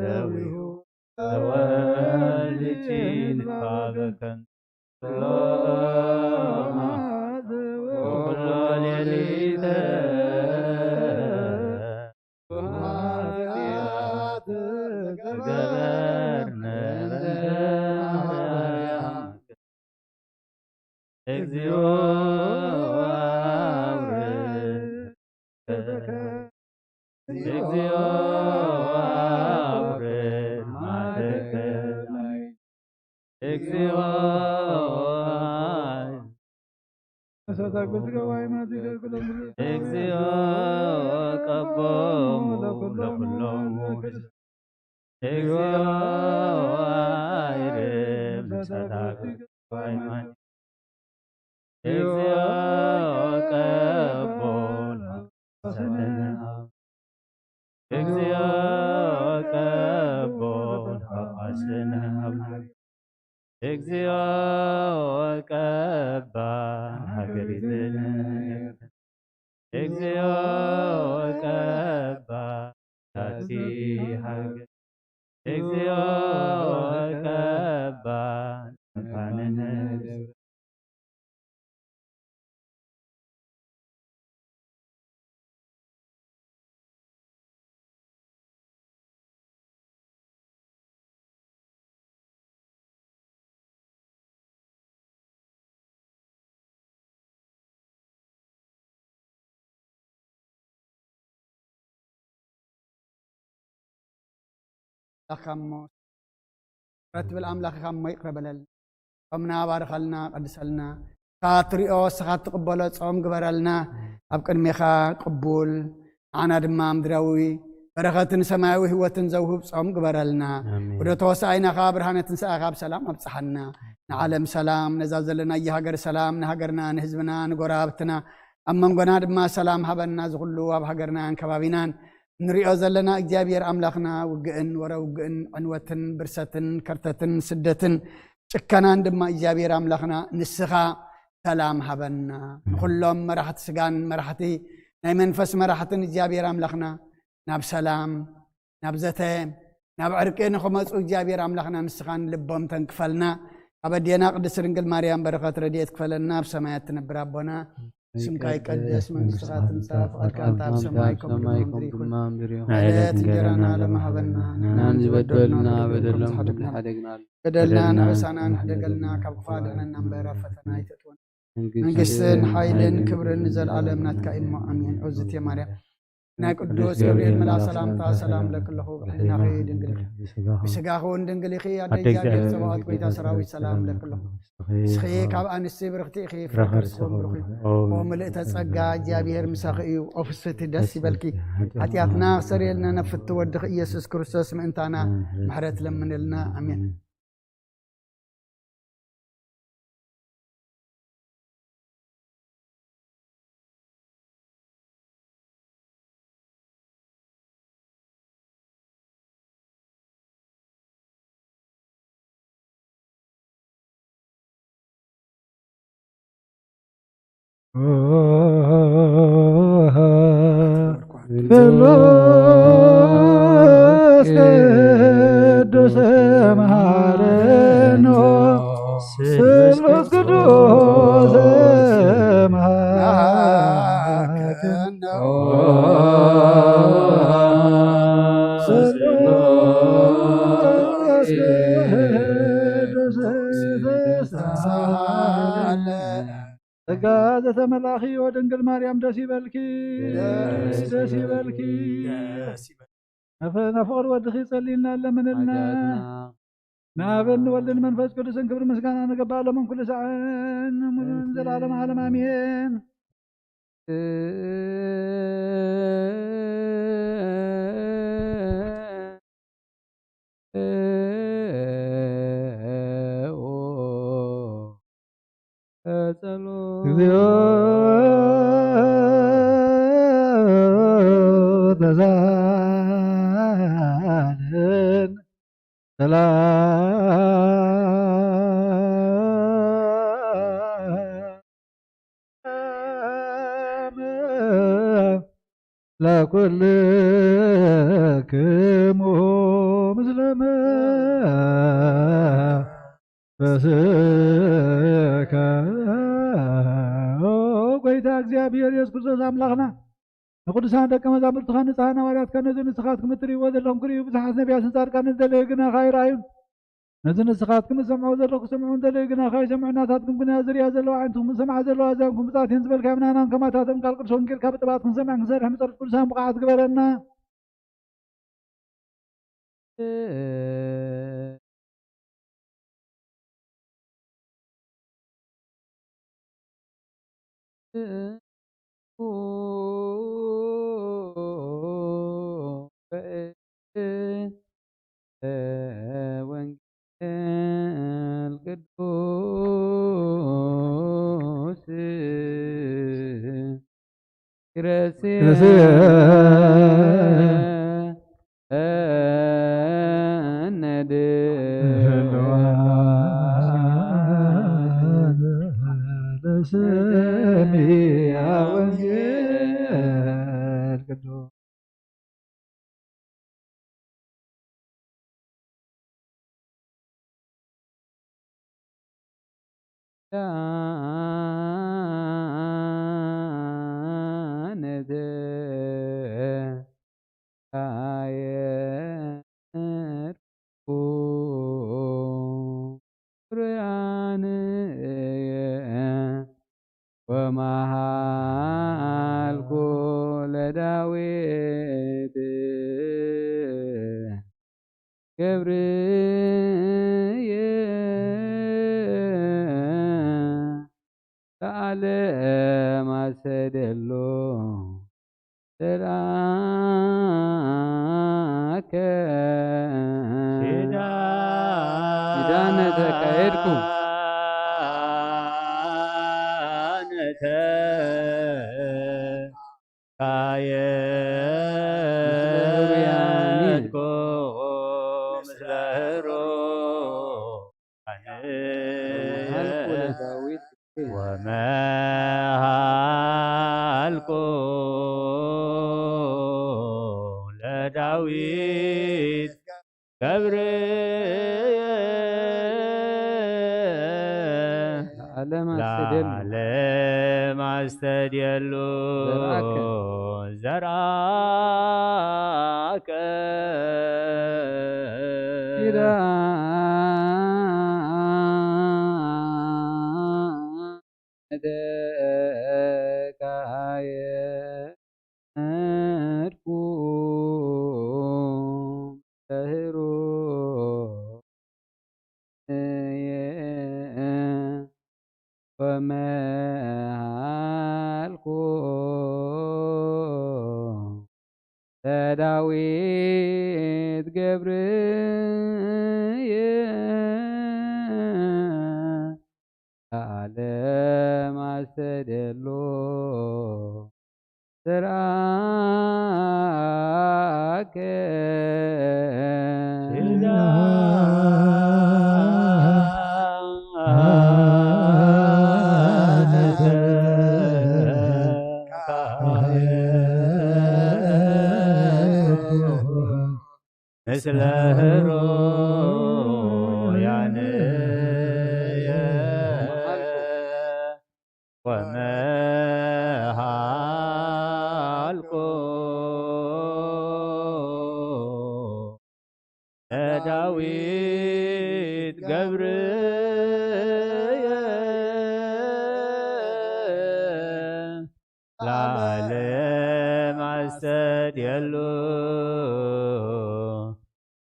ደዊሁ ተወልቺን ባበከን ኩሎ ሌሊተ ገበርነ እግዚኦ እግዚኦ አውርድ ማደከ እግዚኦ እግዚኦ ቀቦሙ ለኩሎሙ እግዚኦ አይርብ ሰላም ሃይማኖት እግዚኦ ቀቦ ሰለና እግዚኦ ቀቦ ሐዋስና እግዚኦ ቀባ ሀገሪትን እግዚኦ ቀባ ታቲ ሀገር እግዚኦ ቀባ እንኳንን لخمو رتب الأملاك خمو يقربلل قمنا بارخلنا قدسلنا كاتريو سخات تقبلت صوم قبرلنا أبقى ميخا قبول أنا دمام دراوي بركة سماوي هو تنزوه صوم قبرلنا ودا توسعينا خابرهانا تنسى خاب سلام أبصحنا نعلم سلام نزازلنا يهاجر سلام نهاجرنا نهزبنا نقرابتنا أما نقنا دما سلام هبنا زغلو أبهاجرنا انكبابينان نريو زلنا إجابير أملاخنا وقئن ورا وقئن عنوتن برستن كرتتن سدتن شكنا عندما إجابير أملاخنا نسخا سلام هبنا كلهم مرحت سجان مرحتي نايمن فس مرحتن إجابير أملاخنا ناب سلام ناب زتام ناب عرقين خمس إجابير أملاخنا نسخان لبهم تنكفلنا أبدينا قدس رنجل مريم بركات رديت كفلنا بسمايات نبرابنا سمكاي قدس من سخات نصاف أركان تاب سمايكم بمامريو عيلات جرانا لما هبنا نانزي بدلنا بدلنا حدقنا بدلنا نعسانا نحدقلنا كبقفالنا نمبر فتنا يتتون نقسن حيلن كبر نزل عالمنا تكاين أمين عزت يا مريم ناك قدوس جبريل ملا سلام تا سلام لك الله بحنا خي دنقلخ بسقاخون دنقلخي عدي جابير سبوات قويتا سراوي سلام لك الله سخي كاب أنسي برختي خي فرخر سخون برخي وملئت تسقى جابير مساخي وفسفت دسي بلكي حتياتنا سريلنا نفت ودخ يسوس كريستوس من انتانا محرت لمن لنا امين فلوس قدوس مهارنو فلوس قدوس مهارنو فلوس قدوس تقاذة ملاخي ودنقل مريم دسي بلكي دسي بلكي نفقر ودخي صلينا لمن لنا نابن ولن منفس قدس كبر مسكانا نقبال من كل ساعة منزل عالم عالم آمين تزالن سلام لكلكم مسلمة فسكا قويتا እግዚአብሔር ኢየሱስ ክርስቶስ አምላኽና ንቅዱሳን ደቀ መዛሙርትኻ ንጽሕና ዋርያት ከነዚ ንስኻትኩም እትርእይዎ ዘለኹም ክርእዩ ብዙሓት ነቢያትን ጻድቃንን እንደለዩ ግና ኻይረኣዩን ነዚ ንስኻትኩም ዝሰምዑ ዘለኹም ክሰምዑ እንደለዩ ግና ኻይሰምዑ ናታትኩም ግና ዝርያ ዘለዋ ዓይንትኩም ዝሰምዓ ዘለዋ እዛንኩም ብፅዓትን ዝበልካ ምናናም ከማታቶም ቃል ቅዱስ ወንጌልካ ብጥባት ክንሰምዕ ክንሰርሕ ምፀርት ቅዱሳን ብቕዓት ግበረና ወንጌል ቅዱስ ስሚያ ወንጌል ቅዱስ ومحالك لداويت جبريل تعلم سدلو سراك سيدانتك إركو ምስለ ሄሮያን ወመሃልኩ ለዳዊት ወመሃልኩ ለዳዊት ገብርየ ለዓለም አስተድየሉ ዘርአከ ደቃየ እድኩ ተህሮ ወመሃልኩ ለዳዊት ገብርየ ለዓለም አስተድየሎ ዘርአከ ምስለ ሄሮያን ወመሃልኩ ለዳዊት ገብርየ ለዓለም አስተድየሉ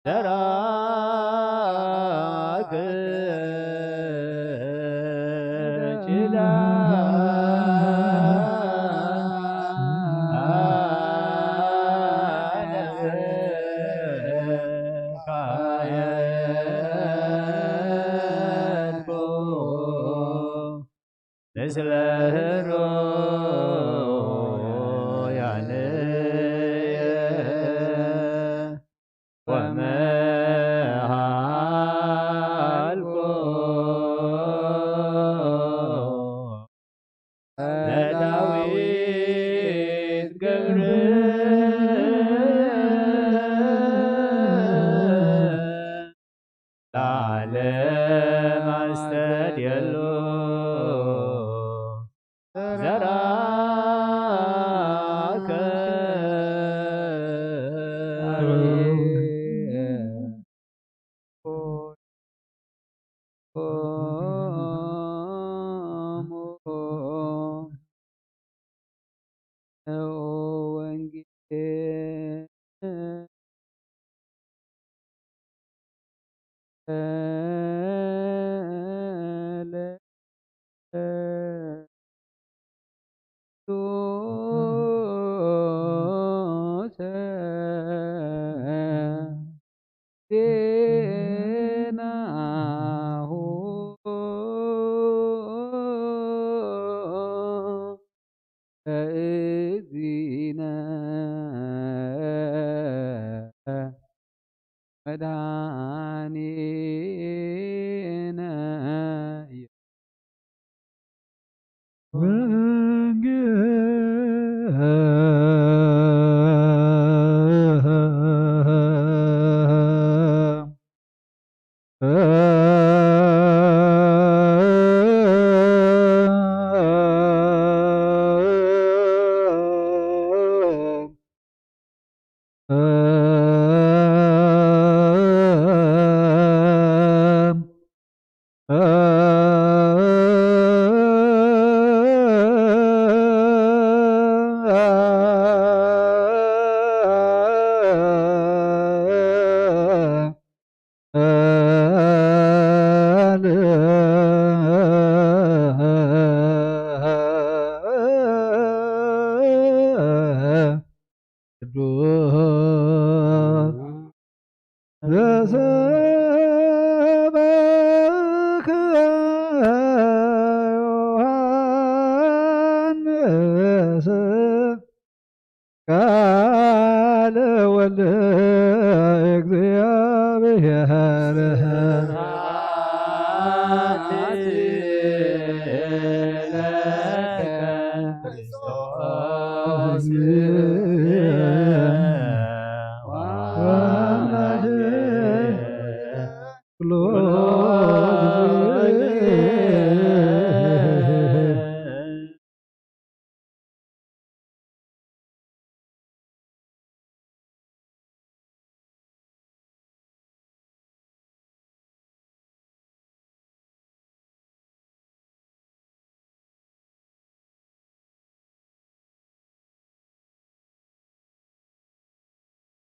ዘርአከ ምስለ ሄሮያን ወመሃልኩ ለዳዊት ገብርየ ለዓለም አስተድየሉ ዘርአከ እግዚእነ መድኃኒነ ዘሰበከ ዮሐንስ ቃለ ወልደ እግዚአብሔር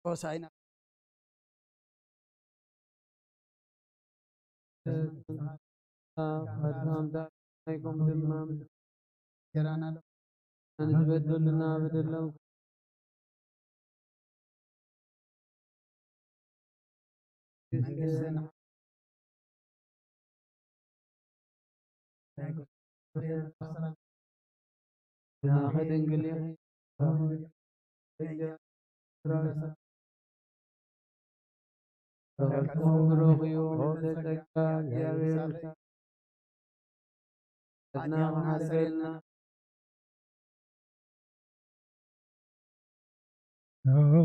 ሆሳዕና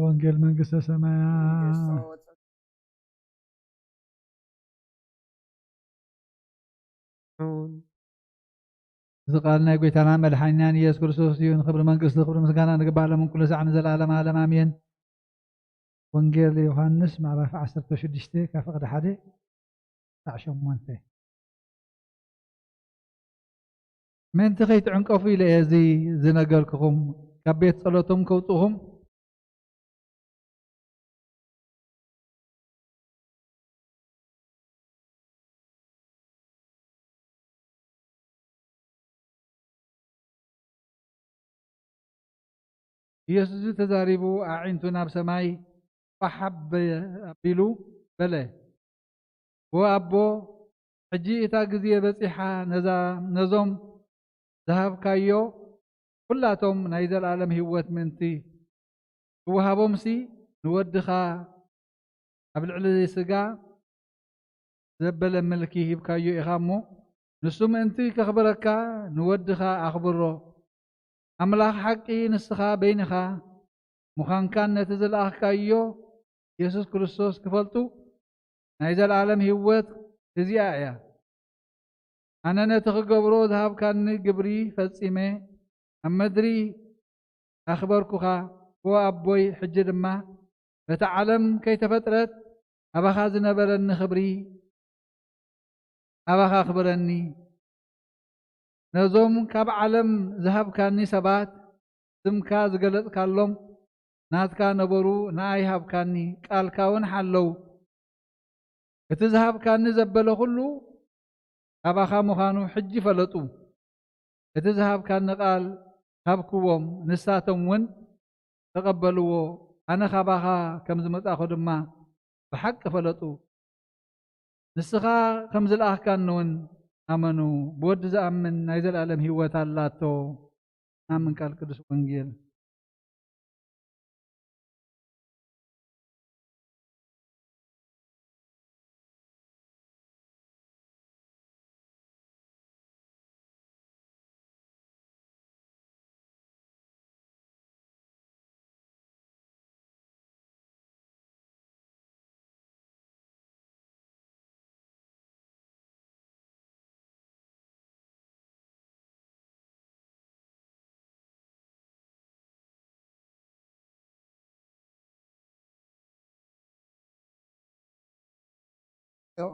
ወንጌል መንግስተ ሰማያት ዝቃል ናይ ጎይታና መድሓኒናን ኢየሱስ ክርስቶስ እዩ። ንክብሪ መንግስቲ ክብሪ ምስጋና ንግባእ ለምን ኩሉ ሰዓት ንዘለዓለም ዓለም ኣሜን። ወንጌል ዮሃንስ ምዕራፍ 16 ካብ ፍቅዲ 1 ክሳብ 8 ምንቲ ከይትዕንቀፉ ኢለ እዚ ዝነገርክኹም ካብ ቤት ጸሎቶም ከውፅኹም ኢየሱስ ተዛሪቡ ኣዒንቱ ናብ ሰማይ ባሓብ ኣቢሉ በለ ወኣቦ ሕጂ እታ ግዜ በፂሓ ነዞም ዝሃብካዮ ኩላቶም ናይ ዘለዓለም ህይወት ምንቲ ክወሃቦምሲ ንወድኻ ኣብ ልዕሊ ስጋ ዘበለ መልኪ ሂብካዮ ኢኻ እሞ ንሱ ምእንቲ ከኽብረካ ንወድኻ ኣኽብሮ ኣምላኽ ሓቂ ንስኻ በይንኻ ምዃንካን ነቲ ዝለኣኽካዮ ኢየሱስ ክርስቶስ ክፈልጡ ናይ ዘለዓለም ህይወት እዚኣ እያ። ኣነ ነቲ ክገብሮ ዝሃብካኒ ግብሪ ፈጺመ ኣብ ምድሪ ኣኽበርኩኻ ወኣቦይ ሕጂ ድማ በቲ ዓለም ከይተፈጥረት ኣባኻ ዝነበረኒ ክብሪ ኣባኻ ኣኽብረኒ። ነዞም ካብ ዓለም ዝሃብካኒ ሰባት ስምካ ዝገለጽካሎም ናትካ ነበሩ ንኣይ ሃብካኒ ቃልካ እውን ሓለው። እቲ ዝሃብካኒ ዘበለ ኩሉ ኣባኻ ምዃኑ ሕጂ ፈለጡ። እቲ ዝሃብካኒ ቃል ሃብክዎም ንሳቶም እውን ተቐበልዎ። ኣነ ካባኻ ከም ዝመጻኹ ድማ ብሓቂ ፈለጡ። ንስኻ ከም ዝለኣኽካኒ እውን ኣመኑ። ብወዲ ዝኣምን ናይ ዘለዓለም ህይወት ኣላቶ። ኣምን ቃል ቅዱስ ወንጌል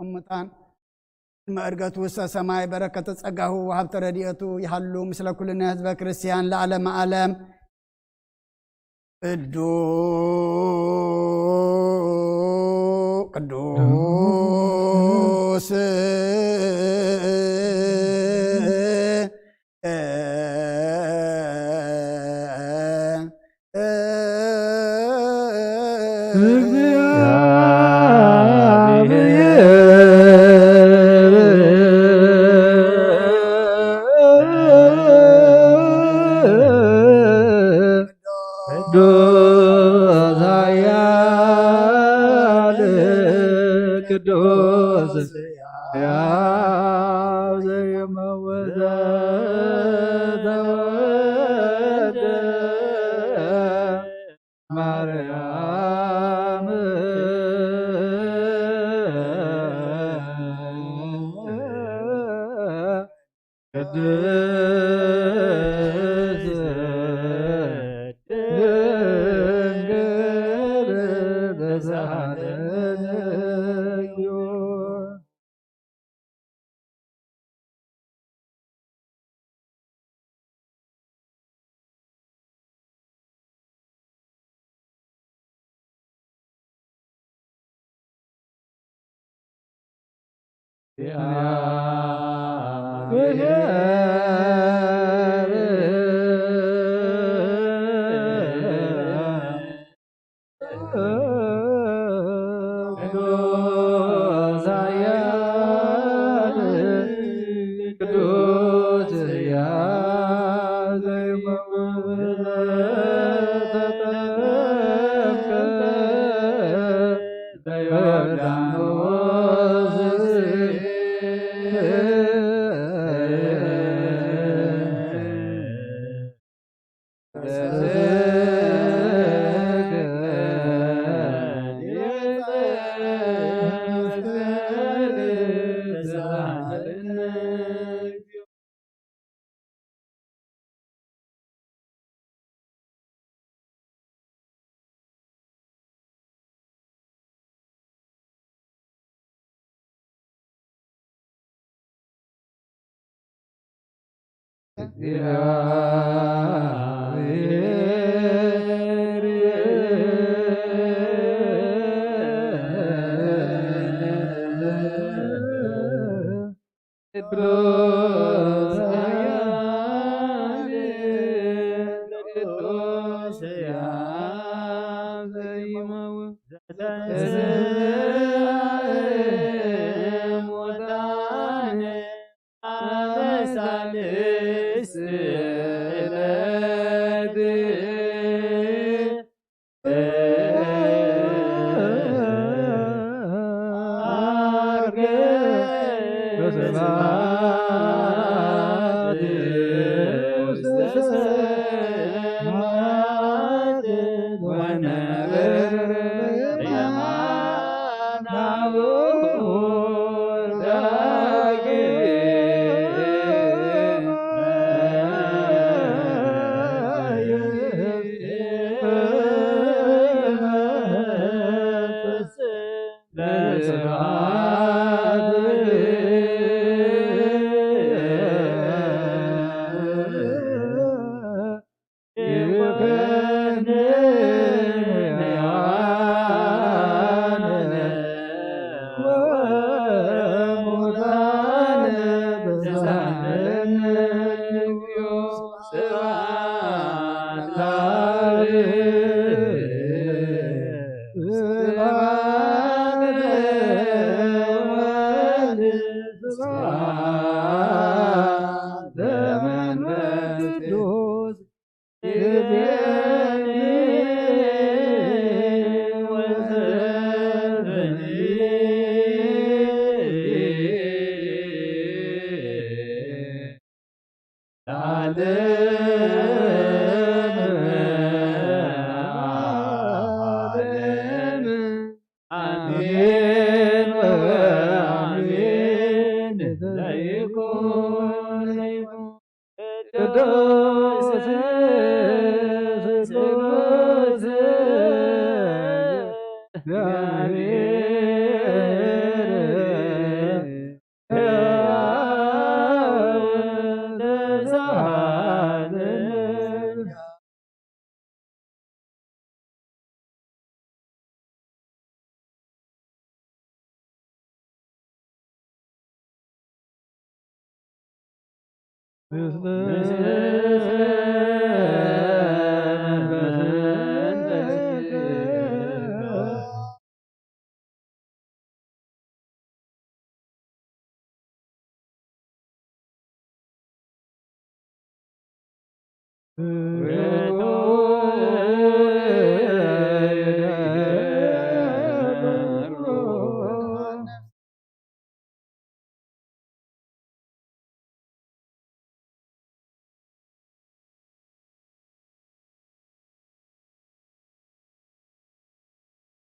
እሙታን መርገቱ ውስተ ሰማይ በረከተ ጸጋሁ ወሀብተ ረድኤቱ ይሃሉ ምስለ ኩልነ ህዝበ ክርስቲያን ለዓለመ ዓለም ቅዱስ ቅዱስ ያው ዘይመወዘ ተወልደ ማርያም ቅድስት ድንግል ተሳሃለነ እግዚኦ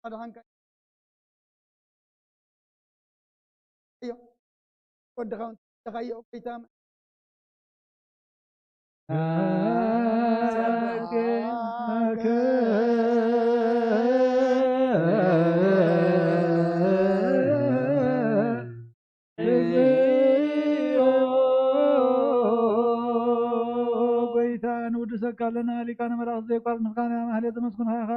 أدهانك أيوه ودخان تخيل قيتام ጎይታን ውድሰካ ለና ሊቃነ መላእክት ዘይቋል ንፍቃና ማህሌት መስኩን ሃይኻ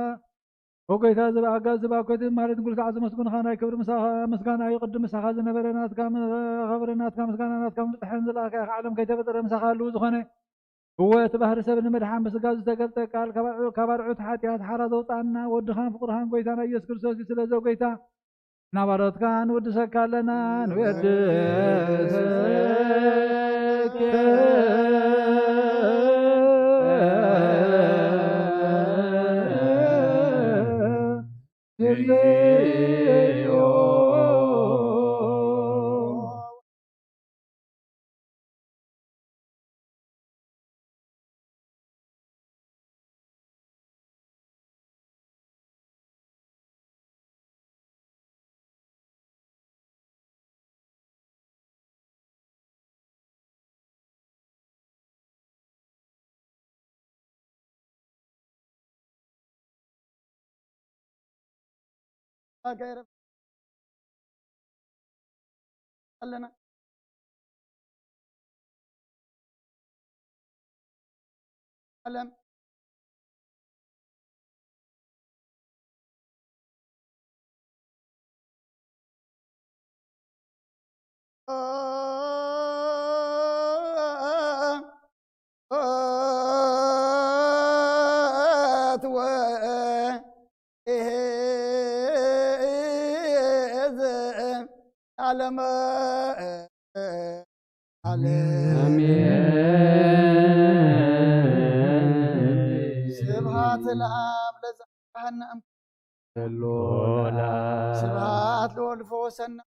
ወጎይታ ዝባጋ ዝባኮት ማለት ንጉል ሰዓት መስኩን ሃናይ ክብር ምስጋና ይቅድም ምሳኻ ዝነበረ ናትካ ኸብረ ናትካ ምስጋና ናትካ ምጥሕን ዝላካ ዓለም ከይተፈጠረ ምሳኻሉ ዝኾነ ህወት ባህሪ ሰብ ንምድሓን ብስጋ ዝተገልጠ ቃል ካባርዑት ሓጢኣት ሓራ ዘውፃና ወድኻን ፍቁርኻን ጎይታና ኢየሱስ ክርስቶስ እዩ። ስለዚ ጎይታ ናባሮትካ ንውድሰካ ኣለና غير لنا ألم علم سبحات العام لزحنا سبحات لولفوسنا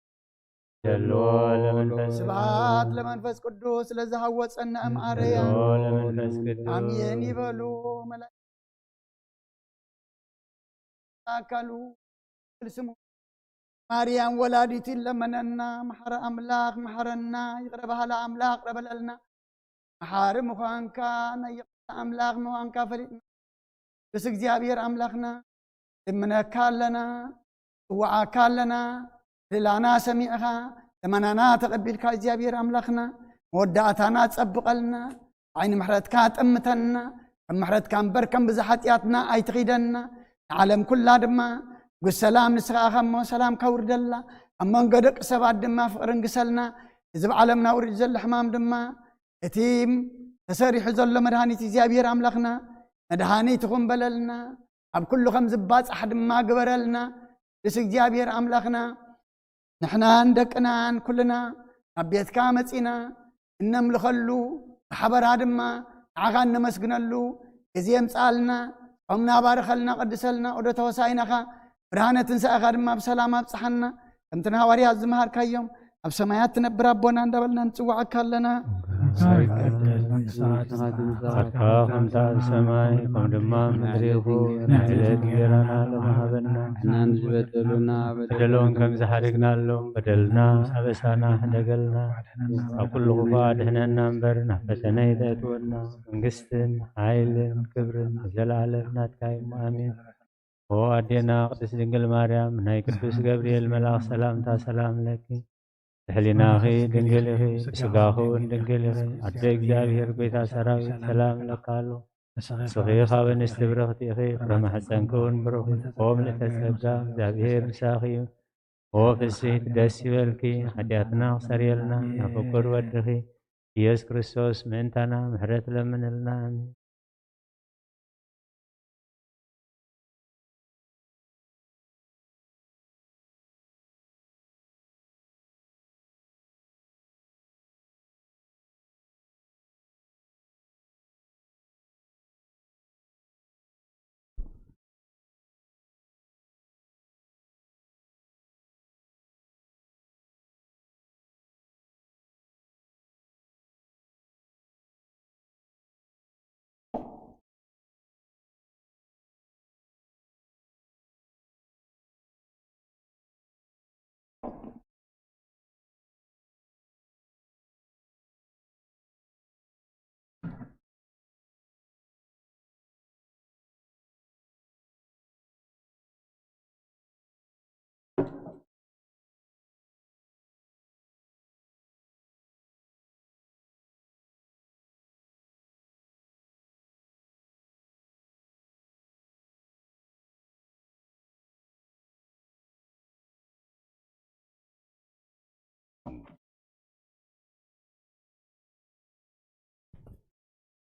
سبحات لمنفس قدوس لزهوصنا أمعريا آمين يبلو ملائكة السمو ማርያም ወላዲትን ለመነና መሐረ አምላክ መሐረና ይቅረበሃ ለአምላክ ረበለልና መሐሪ ምዃንካ ነይቕታ አምላክ ምዃንካ ፈሊጥና ቅዱስ እግዚአብሔር አምላክና ልምነካ ኣለና እዋዓካ ኣለና ልላና ሰሚዕኻ ለመናና ተቐቢልካ እግዚአብሔር አምላክና መወዳእታና ትጸብቐልና ዓይኒ ምሕረትካ ጠምተና ምሕረትካ እምበር ከም ብዛሓጢኣትና ኣይትኺደና ንዓለም ኩላ ድማ والسلام نسخة خمو سلام كور دلا أما نقدق سبعة دما فقرن قسلنا إذا بعلمنا ورد زل حمام دما يتيم تسريح زل مدهاني تزيابير عملقنا مدهاني تقوم بللنا أب كل خمس بات أحد ما قبرلنا لسك جابير عملقنا نحنا عندكنا كلنا أبيت كامتنا إنم لخلو حبر هادما عغان نمسقنا له يزيم سألنا قمنا بارخلنا قدسلنا ودو توساينخا برهانة تنسى ما بسلامة بصحنا كم تنهاري الزمهار كيوم بسمايات تنبر ربنا ندبلنا نسوعك لنا خم تاع السماء كم دمام دريخو نعلت جيرانا لما بنا ننزبتلنا بدلون كم زحرقنا لهم بدلنا أبسانا دقلنا أقول غفاد هنا نمبرنا فتنيدت ورنا انقستن عيل كبر زلالنا تايم آمين هو أدينا قدس دنقل مريم ناي قدس جبريل ملاك سلام لك تحلينا خي دنقل خي سقاخو دنقل خي أدريك جابير بيتا سراوي سلام لك قالو صغيخا ونستبرختي خي رمح سنكون بروخي قوم لتسقى جابير ساخي هو في السيد داسي والكي حدياتنا سريلنا نفكر ودخي يس كريستوس منتنا محرت لمن النامي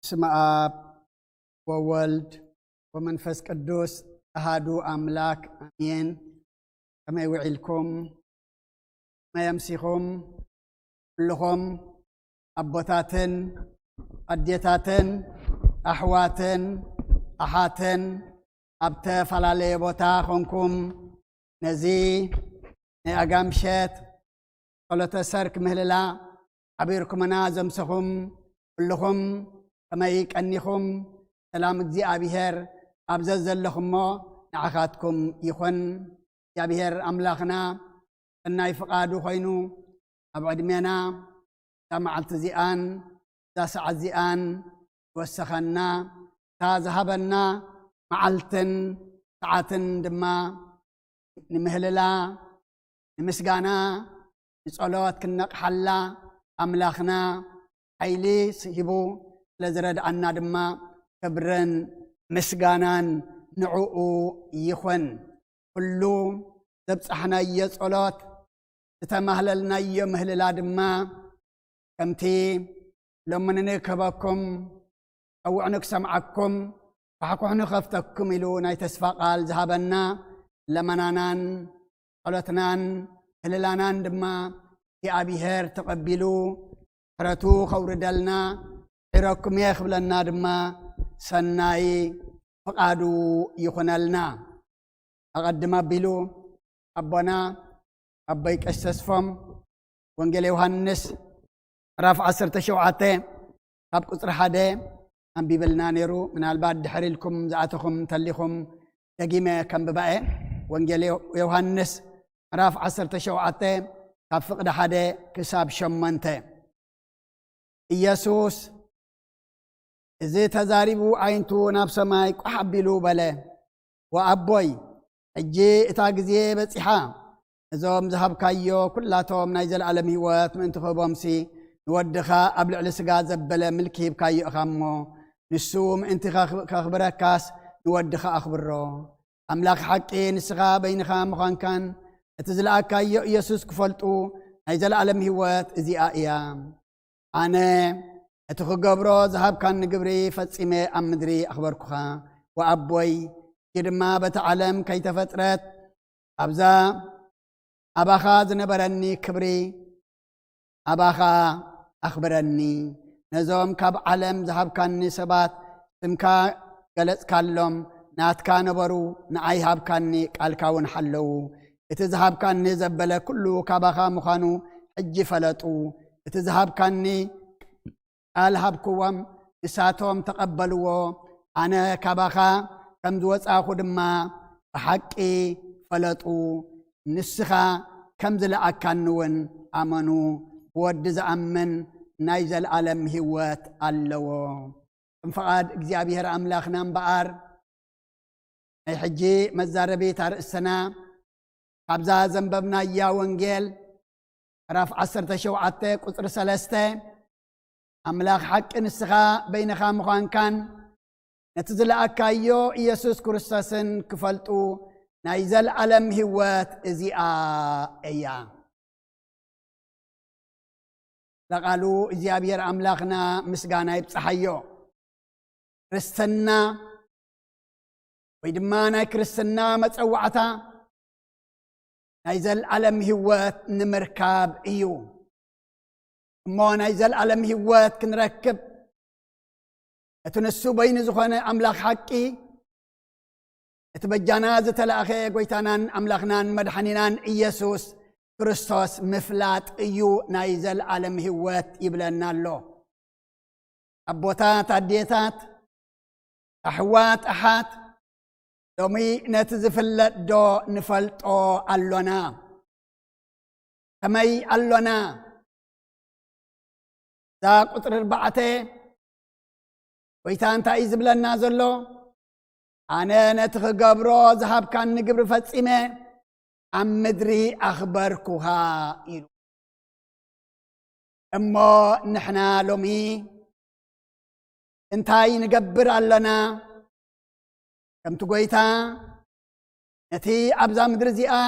بسم آب وولد ومنفس قدوس أهادو أملاك أمين كما يوعيلكم ما يمسيكم كلهم أبوتاتن أديتاتن أحواتن أحاتن أبتا فلالي بوتا خونكم نزي نأقامشت قلت سرك مهللا عبيركم أنا زمسكم كلهم كما يكأنكم سلام جزي أبيهر أبزز لكم نعخاتكم يخون يا بيهر أملاخنا أنا يفقادو خينو أبعد مينا سمع التزيان تاسع الزيان وسخنا تازهبنا معلتن ساعتن دما نمهللا نمسقانا نسألوات كنق حلا أملاخنا حيلي سيبو لزرد عنا دما كبرن مسقانان نعوء يخون كلو زبصحنا يسألوات تتمهللنا يمهللا دما كمتي لما نكبكم أو عنك سمعكم فحكو حنو خفتكم إلونا يتسفقال ذهبنا لمنانان قلتنان هللانان دما في أبيهر تقبلوا حرتو خوردلنا حركم يخبلنا دما سناي فقادو يخنلنا أقدم بلو أبنا أبيك أستسفم وانجل يوحنس رافع 10 شوعته أب قصر حدا أم بيبلنا نيرو من البعد دحري لكم زعتكم تليكم دقيمة كم ببقى وانجل يوحنس رافع 10 شوعته أب فقد حدا كساب شمنته إيسوس إذا تزاربوا عينتو نفس ما يحبلوا بله وأبوي أجي إتاقزي بسيحا إذا ذهب كايو كلاتهم نايزل عالم هوات من تخبامسي نودخا أبلع لسقا زبلا ملكي بكايو أخامو نسوم انت كاخبركاس نودخا أخبرو أملاك حقي نسخا بينخا مخان كان اتزلع كايو يسوس كفلتو نايزل عالم هوات إذي آئيام أنا اتخقبرو ذهب كان نقبري فتسيمي أم مدري أخبركوها وأبوي كدما بتعلم كي تفترت أبزا أباخا زنبرني كبري أباخا أخبرني نزوم كاب علم ذهب كان سبات تمكا قلت كاللوم نات كان برو نعي هاب كاني قالكاون حلو اتذهب كاني زبلا كله كاباخا مخانو حج فلطو اتذهب كاني قال هابكوام إساتهم تقبلوا أنا كاباخا كم دوز آخد ما حقي فلطو نسخا كم زل أكانون آمنوا ودز أمن نايزل عالم هوات اللو فقاد اجزابيهر أملاخنا مبار أي حجي مزاربي تارسنا قبزا زنببنا يا ونجيل راف 10 شوعته قصر 3 أملاخ حق نسخا بينخا مخان كان نتزل أكايو يسوس كريستوسن كفلتو نايزل علم هوات إزياء إياه لقالوا إزيابير أملاخنا مسقانا يبصحيو كريستنا ويدمانا كريستنا متسوعتا نايزل علم هوات نمركاب إيو مو نايزل علم هوات كنركب اتنسو بين زخانة أملاخ حقي اتبجانا زتلاخي قويتانان أملاخنان مدحنينان إيسوس كريستوس مفلات إيو نايزل عالم هوات يبلنا له أبوتات أديتات أحوات أحات دومي نتزفلت دو نفلتو ألونا كمي ألونا ذا قطر 4 ويتان تايز بلنا زلو أنا نتخقبرو ذهب كان نقبر فتسيمة أم مدري أخبركوها إلو أمو نحنا لومي انتاي نقبر لنا كم تقويتا نتي أبزا مدرزيئة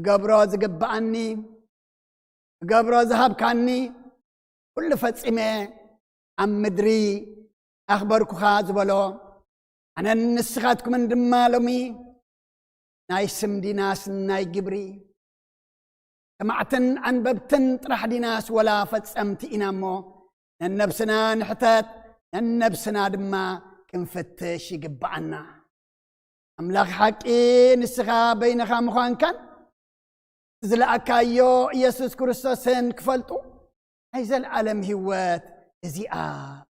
قبرو زقبعني قبرو ذهب كاني كل فتسيمة عم مدري أخبركوها زبلو أنا نسخاتكم من دمالومي ناي سمديناس ناي جبري سمعتن عن ببتن طرح ديناس ولا فتسمت إنامو النبسنا نحتات النبسنا دما كنفتش يقبعنا أملاك حقي نسخا بينخا مخوان كان زلأكايو يسوس كريستوسن كفلتو هيزا العالم هوات زيئا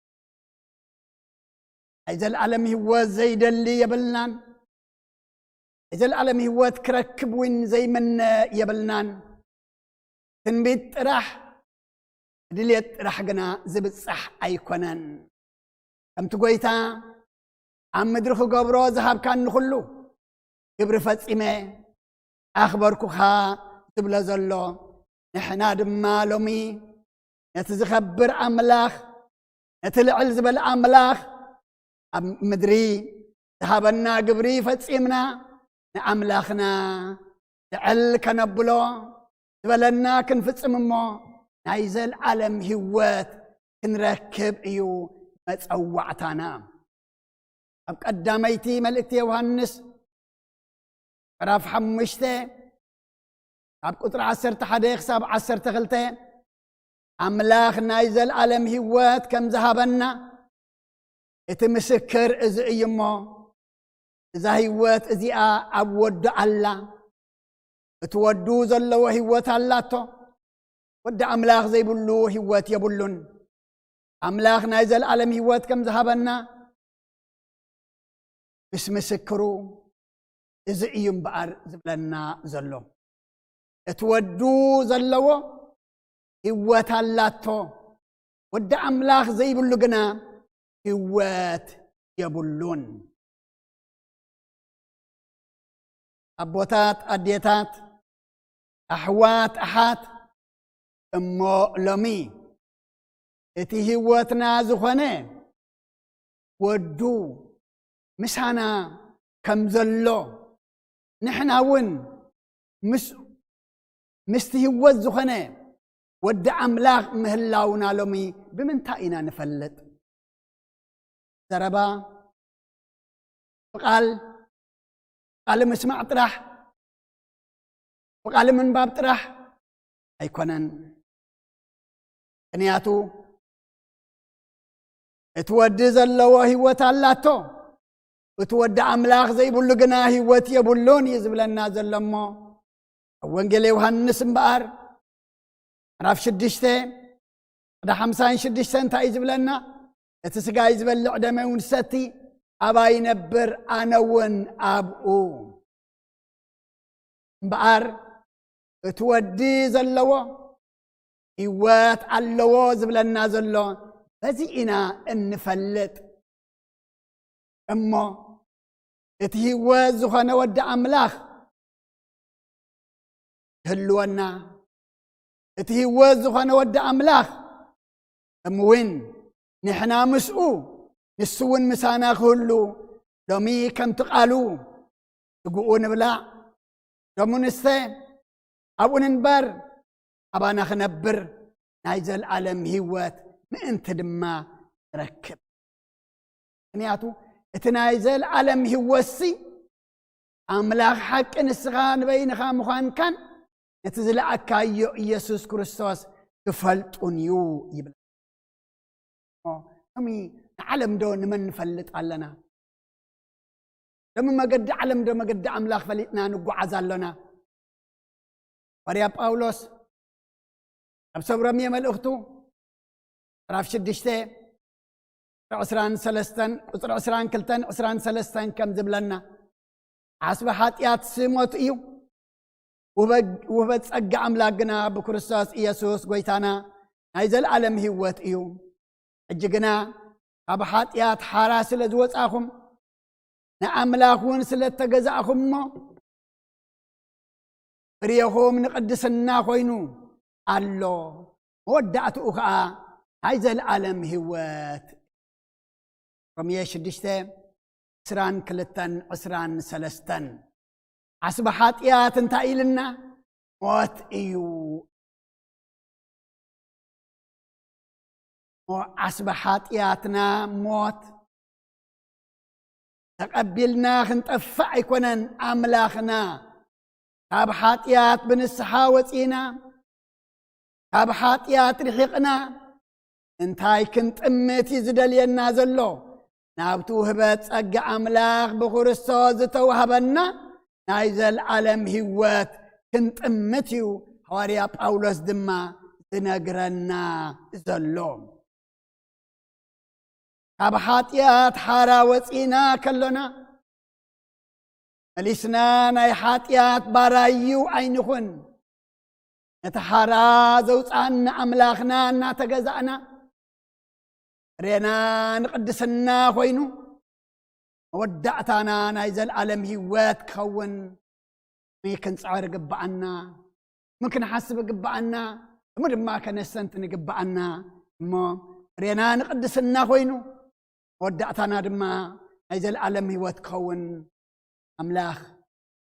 هيزا العالم هوات زيد اللي يبلنان هيزا العالم هوات كركب وين زي من يبلنان تنبيت راح دليت راح قنا زبط صح أيكونان كم تقويتا عم مدرخو قبرو ذهب كان نخلو قبر فتسمي أخبركوها تبلا زلو نحنا دما لومي نتزخبر أملاخ نتلعل زبل أملاخ مدري ذهبنا قبري فتسمنا نأملاخنا لعل كنبلو زبلنا كنفتسممو نايزل عالم هوات كنركب إيو متسوعتانا قداميتي ملكتي يوحنس قراف حمشته اب قطر 10 حديق ساب 10 غلته املاخ نايزل عالم هوات كم ذهبنا اتمسكر از ايمو اذا هوات ازيا ابود الله اتودو زلو هوات اللاتو ود املاخ زي بلو هوات يبلون املاخ نايزل عالم هوات كم ذهبنا بس مسكرو إذا إيم بقر زبلنا زلو اتودو زلو هوات اللاتو ود أملاخ زي بلغنا هوات يبلون أبوتات أديتات أحوات أحات أمو لمي اتي هواتنا زخنة ودو مسانا كم زلو نحن ون مستهوز زخنة ود أملاخ مهلاونا لومي بمن تاينا نفلت زربا قال مسمع طرح وقال من باب طرح أيكونن كنياتو اتودي زلو هوات اللاتو وتودع أملاخ زي بلغنا هوات يبلون يزبلنا زلمو وانجل يوحنس مبار راف شدشته دا 56 انتا يزبلنا اتسقا يزبل عدمي ونستي أبا ينبر أنون أبو مبار تودي زلو هوات اللو زبلنا زلو فزينا انفلت أمو اتهوز زخنا ود أملاخ هلونا اتهوز زخنا ود أملاخ أموين نحنا مسؤو نسون مسانا كله لومي كم تقالو تقوون بلا لومون السين أبو ننبر أبانا خنبر نايزل عالم هوات ما انت دما ركب نياتو اتنايزل عالم هوسي أملاخ حق نسغان بينخا مخان كان نتزل أكايو يسوس كريستوس تفلتون يو يبلا أمي عالم دون من فلت علنا لما ما قد عالم دون ما قد أملاخ فلتنا نقو عزالنا وريا باولوس أبسو رمي ملأختو راف شدشته عسران سلستن عسران كلتن عسران سلستن كم زبلنا عصب حاتيات سموت إيو وبتصقع أملاقنا بكريستوس إيسوس قويتانا هايزل عالم هوات إيو أجقنا أب حاتيات حراس لزوز أخم نأملاخون سلت تقزأخم ريخوم نقدسنا خوينو الله ودعت أخا هايزل عالم هوات رميه شدشته عسران كلتن عسران سلستن عصب حاتيات انتايلنا موت ايو عصب حاطياتنا موت تقبلنا خنطفع يكونن أملاخنا كاب حاطيات بنسحا وصينا كاب حاطيات رحقنا انتاي كنت امتي زدلينا زلو نابتو هبت صقع أملاخ بخرستوز توهبنا نايزل عالم هوات كنت امتيو حواريا باولوس دما تنقرنا زلو كاب حاطيات حارا وصينا كلنا مليسنا ناي حاطيات بارايو عينخن نتحارا زوصان أملاخنا ناتجزأنا رينا نقدسنا خوينو ودعتنا نايزل عالم هيوات كون ميكن صعر قبعنا ممكن حسب قبعنا مد ما كان السنت نقبعنا مو رينا نقدسنا خوينو ودعتنا دما نايزل عالم هيوات كون أملاخ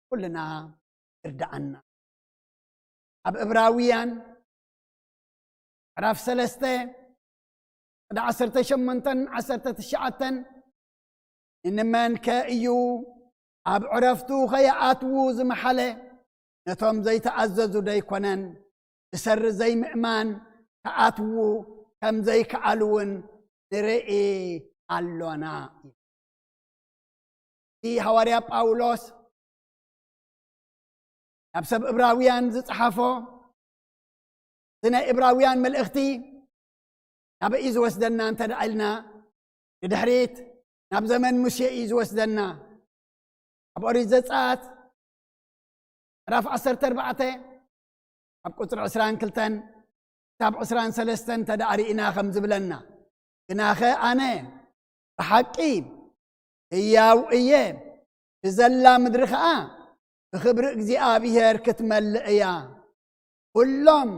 كلنا اردعنا أب إبراويان عرف سلسته قد عسرت شمنتن عسرت تشعتن إنما كأيو أب عرفتو خياتو زمحله نتوم زي تعززو داي كونن بسر زي مئمان كأتو كم زي كألون نرئي ألونا دي حواريا باولوس أبسب إبراويان زصحفو سنة إبراويان ملأختي نبا إيز وسدنا انت دعلنا ندحريت نب زمن مشي إيز وسدنا أبو أريد زصات رف 14 أب قطر 20 كلتن تاب 23 تدعرينا خمز بلنا كناخي أنا بحقي إياو إيه تزلا مدرخة بخبر እግዚአብሔር ክትመልእያ ሁሎም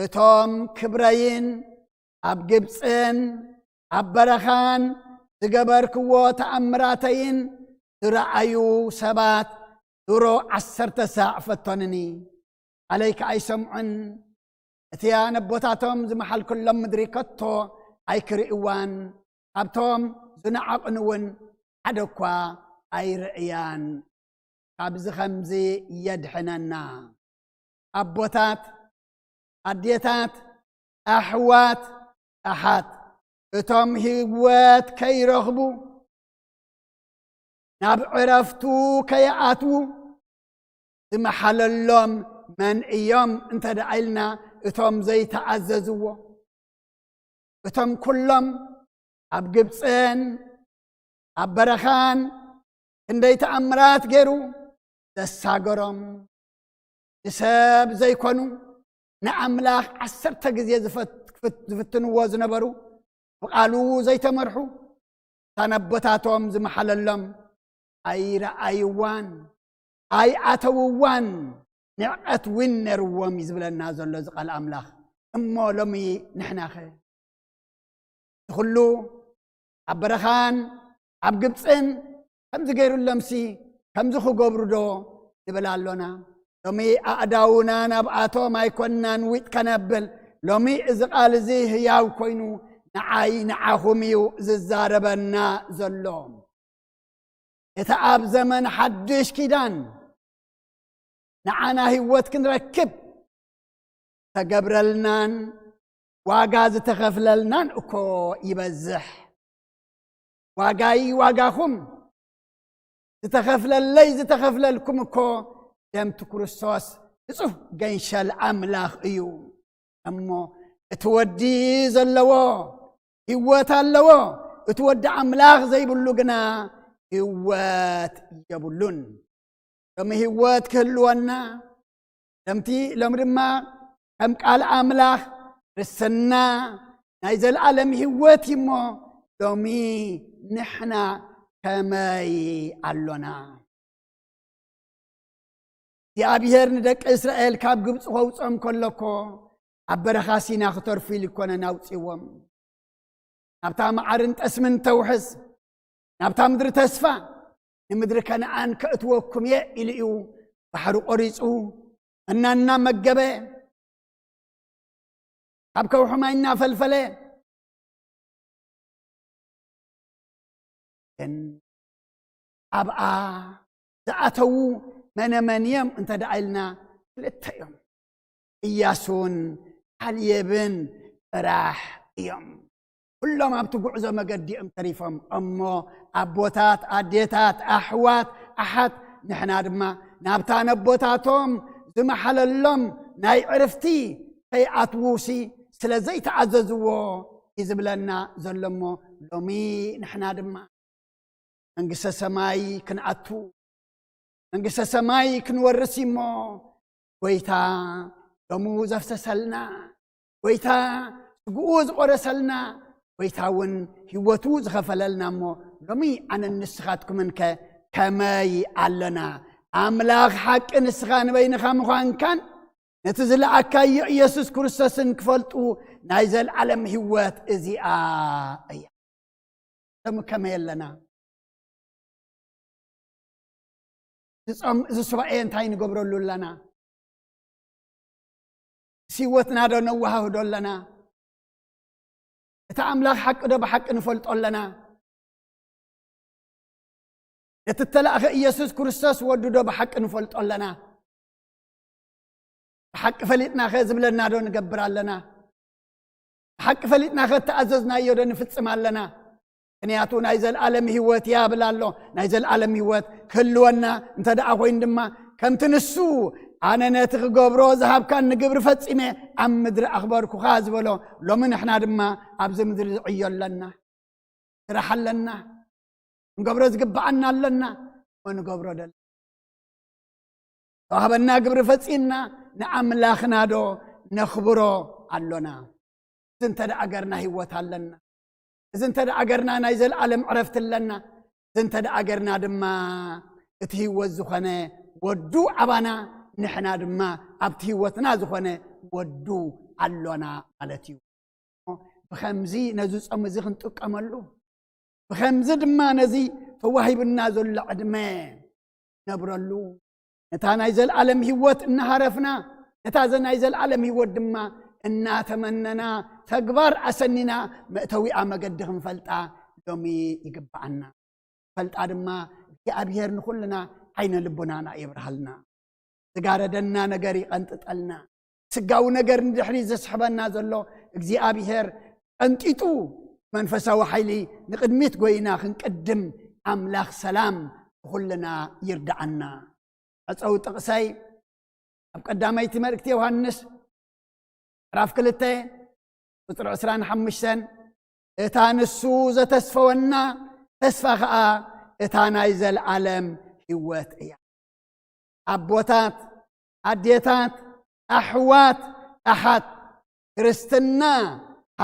እቶም ክብረይን ኣብ ግብፅን ኣብ በረኻን ዝገበርክዎ ተኣምራተይን ዝረአዩ ሰባት ድሮ 10 ሰዓት ፈተኑኒ عليك ኣይሰምዑን እትያ ነቦታቶም ዝመሓልኩሎም ምድሪ ከቶ ኣይክርእዋን ኣብቶም ዝነዓቕንውን ሓደ እኳ ኣይርእያን ካብዚ ኸምዚ የድሕነና ኣቦታት ኣዴታት ኣሕዋት ኣሓት እቶም ህይወት ከይረኽቡ ናብ ዕረፍቱ ከይኣትዉ ዝመሓለሎም መን እዮም እንተደኣኢልና እቶም ዘይተኣዘዝዎ እቶም ኩሎም ኣብ ግብፅን ኣብ በረኻን እንደይ ተኣምራት ገይሩ ዘሳገሮም ንሰብ ዘይኮኑ ንኣምላኽ 10 ግዜ ዝፍትንዎ ዝነበሩ ብቓሉ ዘይተመርሑ ታነቦታቶም ዝመሓለሎም ኣይረኣይዋን ኣይኣተውዋን ንዕቀት ውን ነርዎም እዩ ዝብለና ዘሎ እዚ ቃል ኣምላኽ እሞ ሎሚ ንሕናኸ ኩሉ ኣብ በረኻን ኣብ ግብፅን ከምዚ ገይሩሎምሲ ከምዚ ክገብሩ ዶ ንብል ኣሎና ሎሚ ኣእዳውና ናብኣቶም ኣይኮንናን ዊጥ ከነብል ሎሚ እዚ ቃል እዚ ህያው ኮይኑ ንዓይ ንዓኹም እዩ ዝዛረበና ዘሎ እቲ ኣብ ዘመን ሓድሽ ኪዳን ንዓና ህይወት ክንረክብ ተገብረልናን ዋጋ ዝተኸፍለልናን እኮ ይበዝሕ ዋጋይ ዋጋኹም ዝተኸፍለለይ ዝተኸፍለልኩም እኮ ደምቲ ክርስቶስ እጹፍ ገንሸል ኣምላኽ እዩ እሞ እቲ ወዲ ዘለዎ ህይወት ኣለዎ እቲ ወዲ ኣምላኽ ዘይብሉ ግና ህይወት የብሉን ሎሚ ህይወት ክህልወና ሎሚ ድማ ከም ቃል ኣምላኽ ርስና ናይ ዘለዓለም ህይወት እሞ ሎሚ ንሕና ከመይ ኣሎና እግዚአብሔር ንደቂ እስራኤል ካብ ግብፅ ከውፅኦም ከለኮ ኣብ በረኻ ሲና ክተርፉ ኢሉ ኮነ ኣውፂዎም ናብታ መዓርን ጠስምን ተውሕዝ ናብታ ምድሪ ተስፋ ንምድሪ ከነዓን ከእትወኩም እየ ኢሉ እዩ ባሕሪ ቆሪፁ እናና መገበ ካብ ከውሒ ማይ እናፈልፈለ ኣብኣ ዝኣተዉ መነመንዮም እንተደኣይልና ክልተ እዮም ኢያሱን ካሌብን ጥራሕ እዮም ኩሎም ኣብቲ ጉዕዞ መገዲኦም ተሪፎም እሞ ኣቦታት ኣዴታት ኣሕዋት ኣሓት ንሕና ድማ ናብታ ነቦታቶም ዝመሓለሎም ናይ ዕርፍቲ ከይኣትዉሲ ስለ ዘይተዓዘዝዎ ይዝብለና ዘሎ እሞ ሎሚ ንሕና ድማ መንግስተ ሰማይ ክንኣቱ መንግስተ ሰማይ ክንወርስ እሞ ጎይታ ሎሙ ዘፍሰሰልና ጎይታ ስግኡ ዝቆረሰልና ጎይታ እውን ህይወቱ ዝኸፈለልና እሞ ሎሚ ኣነ ንስኻትኩምን ከመይ ኣለና ኣምላኽ ሓቂ ንስኻ ንበይንኻ ምዃንካን ነቲ ዝለኣካዮ ኢየሱስ ክርስቶስን ክፈልጡ ናይ ዘለዓለም ህይወት እዚኣ እያ ሎሚ ከመይ ኣለና እዚ ሱባኤ እንታይ ንገብረሉ ኣለና ህይወትና ዶ ነወሃህዶ ኣለና እቲ ኣምላኽ ሓቂ ዶ ብሓቂ ንፈልጦ ኣለና ነቲ ተላእኸ ኢየሱስ ክርስቶስ ወዱ ዶ ብሓቂ ንፈልጦ ኣለና ብሓቂ ፈሊጥና ኸ ዝብለና ዶ ንገብር ኣለና ብሓቂ ፈሊጥና ኸ ተኣዘዝናዮ ዶ ንፍጽም ኣለና ምክንያቱ ናይ ዘለዓለም ህይወት ያብል ኣሎ ናይ ዘለዓለም ህይወት ክህልወና እንተ ደኣ ኮይኑ ድማ ከምቲ ንሱ ኣነ ነቲ ክገብሮ ዝሃብካ ንግብሪ ፈጺመ ኣብ ምድሪ ኣኽበርኩኻ ዝበሎ ሎሚ ንሕና ድማ ኣብዚ ምድሪ ዝዕዮ ኣለና ስራሕ ኣለና ንገብሮ ዝግባኣና ኣለና ወንገብሮ ደለ ተዋህበና ግብሪ ፈጺምና ንኣምላኽና ዶ ነኽብሮ ኣሎና እዚ እንተ ደኣ ገርና ህይወት ኣለና እዚ እንተ ደኣ ገርና ናይ ዘለዓለም ዕረፍቲ ኣለና እዚ እንተ ደኣ ገርና ድማ እቲ ህይወት ዝኾነ ወዱ ዓባና ንሕና ድማ ኣብቲ ህይወትና ዝኾነ ወዱ ኣሎና ማለት እዩ ብኸምዚ ነዚ ጾም እዚ ክንጥቀመሉ ብኸምዚ ድማ ነዚ ተዋሂብና ዘሎ ዕድመ ነብረሉ ነታ ናይ ዘለዓለም ህይወት እናሃረፍና ነታ ናይ ዘለዓለም ህይወት ድማ እናተመነና ተግባር ኣሰኒና መእተዊኣ መገዲ ክንፈልጣ ሎሚ ይግባኣና ፈልጣ ድማ እግዚኣብሔር ንኹልና ዓይነ ልቡናና የብርሃልና ዝጋረደና ነገር ይቐንጥጠልና ስጋዊ ነገር ንድሕሪ ዘስሕበና ዘሎ እግዚኣብሔር ቀንጢጡ መንፈሳዊ ሓይሊ ንቅድሚት ጎይና ክንቅድም ኣምላኽ ሰላም ኩልና ይርዳዓና ኣፀው ጥቕሰይ ኣብ ቀዳማይቲ መልእክቲ ዮሃንስ ምዕራፍ 2 ቁፅሪ 25 እታ ንሱ ዘተስፈወና ተስፋ ከዓ እታ ናይ ዘለዓለም ህይወት እያ ኣቦታት ኣዴታት ኣሕዋት ኣሓት ክርስትና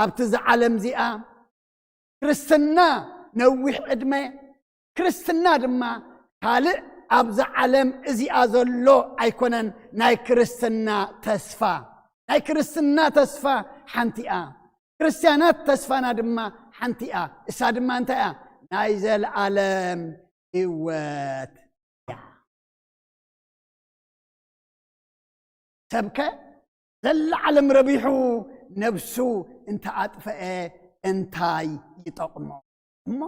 ኣብቲ ዝዓለም እዚኣ ክርስትና ነዊሕ ዕድመ ክርስትና ድማ ካልእ ኣብዚ ዓለም እዚኣ ዘሎ ኣይኮነን ናይ ክርስትና ተስፋ ናይ ክርስትና ተስፋ ሓንቲ እያ ክርስቲያናት ተስፋና ድማ ሓንቲ እያ እሳ ድማ እንታይ እያ ናይ ዘለዓለም ህይወት እያ ሰብከ ዘለዓለም ረቢሑ ነብሱ እንተኣጥፈአ እንታይ ይጠቕሞ እሞ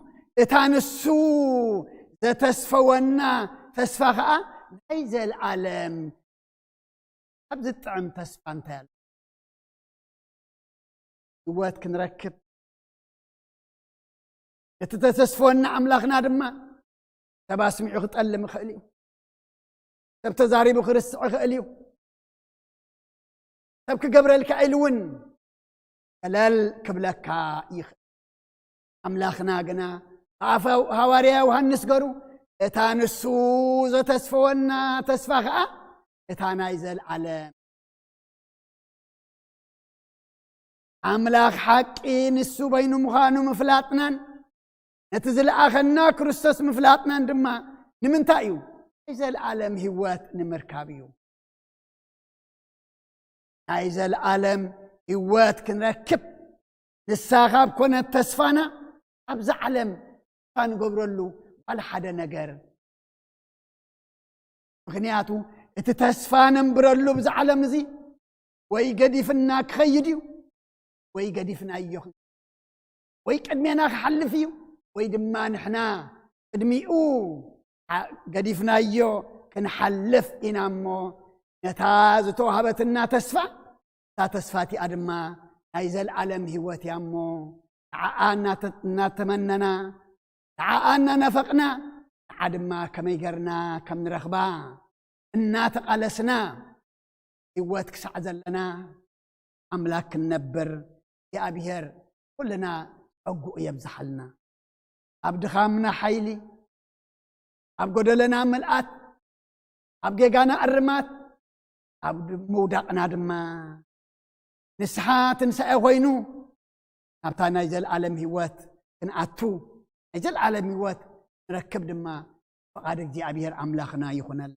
እታ ንሱ ዘተስፈወና ተስፋ ከዓ ናይ ዘለዓለም ኣብ ዝጥዕም ተስፋ እንታይ ኣለ ህይወት ክንረክብ እቲ ተተስፈወና ኣምላኽና ድማ ሰብ ኣስሚዑ ክጠልም ይኽእል እዩ ሰብ ተዛሪቡ ክርስዕ ይኽእል እዩ ሰብ ክገብረልካ ኢሉ እውን ቀለል ክብለካ ይኽእል ኣምላኽና ግና ኣፈ ሃዋርያ ዮሃንስ ገሩ እታ ንሱ ዘተስፈወና ተስፋ ከዓ እታ ናይ ዘለዓለም ኣምላኽ ሓቂ ንሱ በይኑ ምዃኑ ምፍላጥናን ነቲ ዝለኣኸና ክርስቶስ ምፍላጥናን ድማ ንምንታይ እዩ ናይ ዘለዓለም ህይወት ንምርካብ እዩ ናይ ዘለዓለም ህይወት ክንረክብ ንሳ ካብ ኮነት ተስፋና ኣብዚ ዓለም ንገብረሉ ዋላ ሓደ ነገር ምክንያቱ እቲ ተስፋ ነንብረሉ ብዚ ዓለም እዚ ወይ ገዲፍና ክኸይድ እዩ ወይ ገዲፍና እዮ ወይ ቅድሜና ክሓልፍ እዩ ወይ ድማ ንሕና ቅድሚኡ ገዲፍናዮ ክንሓልፍ ኢና እሞ ነታ ዝተዋሃበትና ተስፋ እታ ተስፋቲ ድማ ናይ ዘለዓለም ህይወት እያ እሞ ንዓኣ እናተመነና ንዓኣ እናነፈቕና ንዓ ድማ ከመይ ገርና ከም ንረኽባ እናተቓለስና ህይወት ክሳዕ ዘለና ኣምላክ ክንነብር እግዚኣብሔር ኩልና ፀጉኡ የብዝሓልና ኣብ ድኻምና ሓይሊ ኣብ ጎደለና መልኣት ኣብ ጌጋና እርማት ኣብ ምውዳቕና ድማ ንስሓ ትንሳኤ ኮይኑ ናብታ ናይ ዘለዓለም ህይወት ክንኣቱ ናይ ዘለዓለም ህይወት ንረክብ ድማ ፈቓድ እግዚኣብሔር ኣምላኽና ይኹነል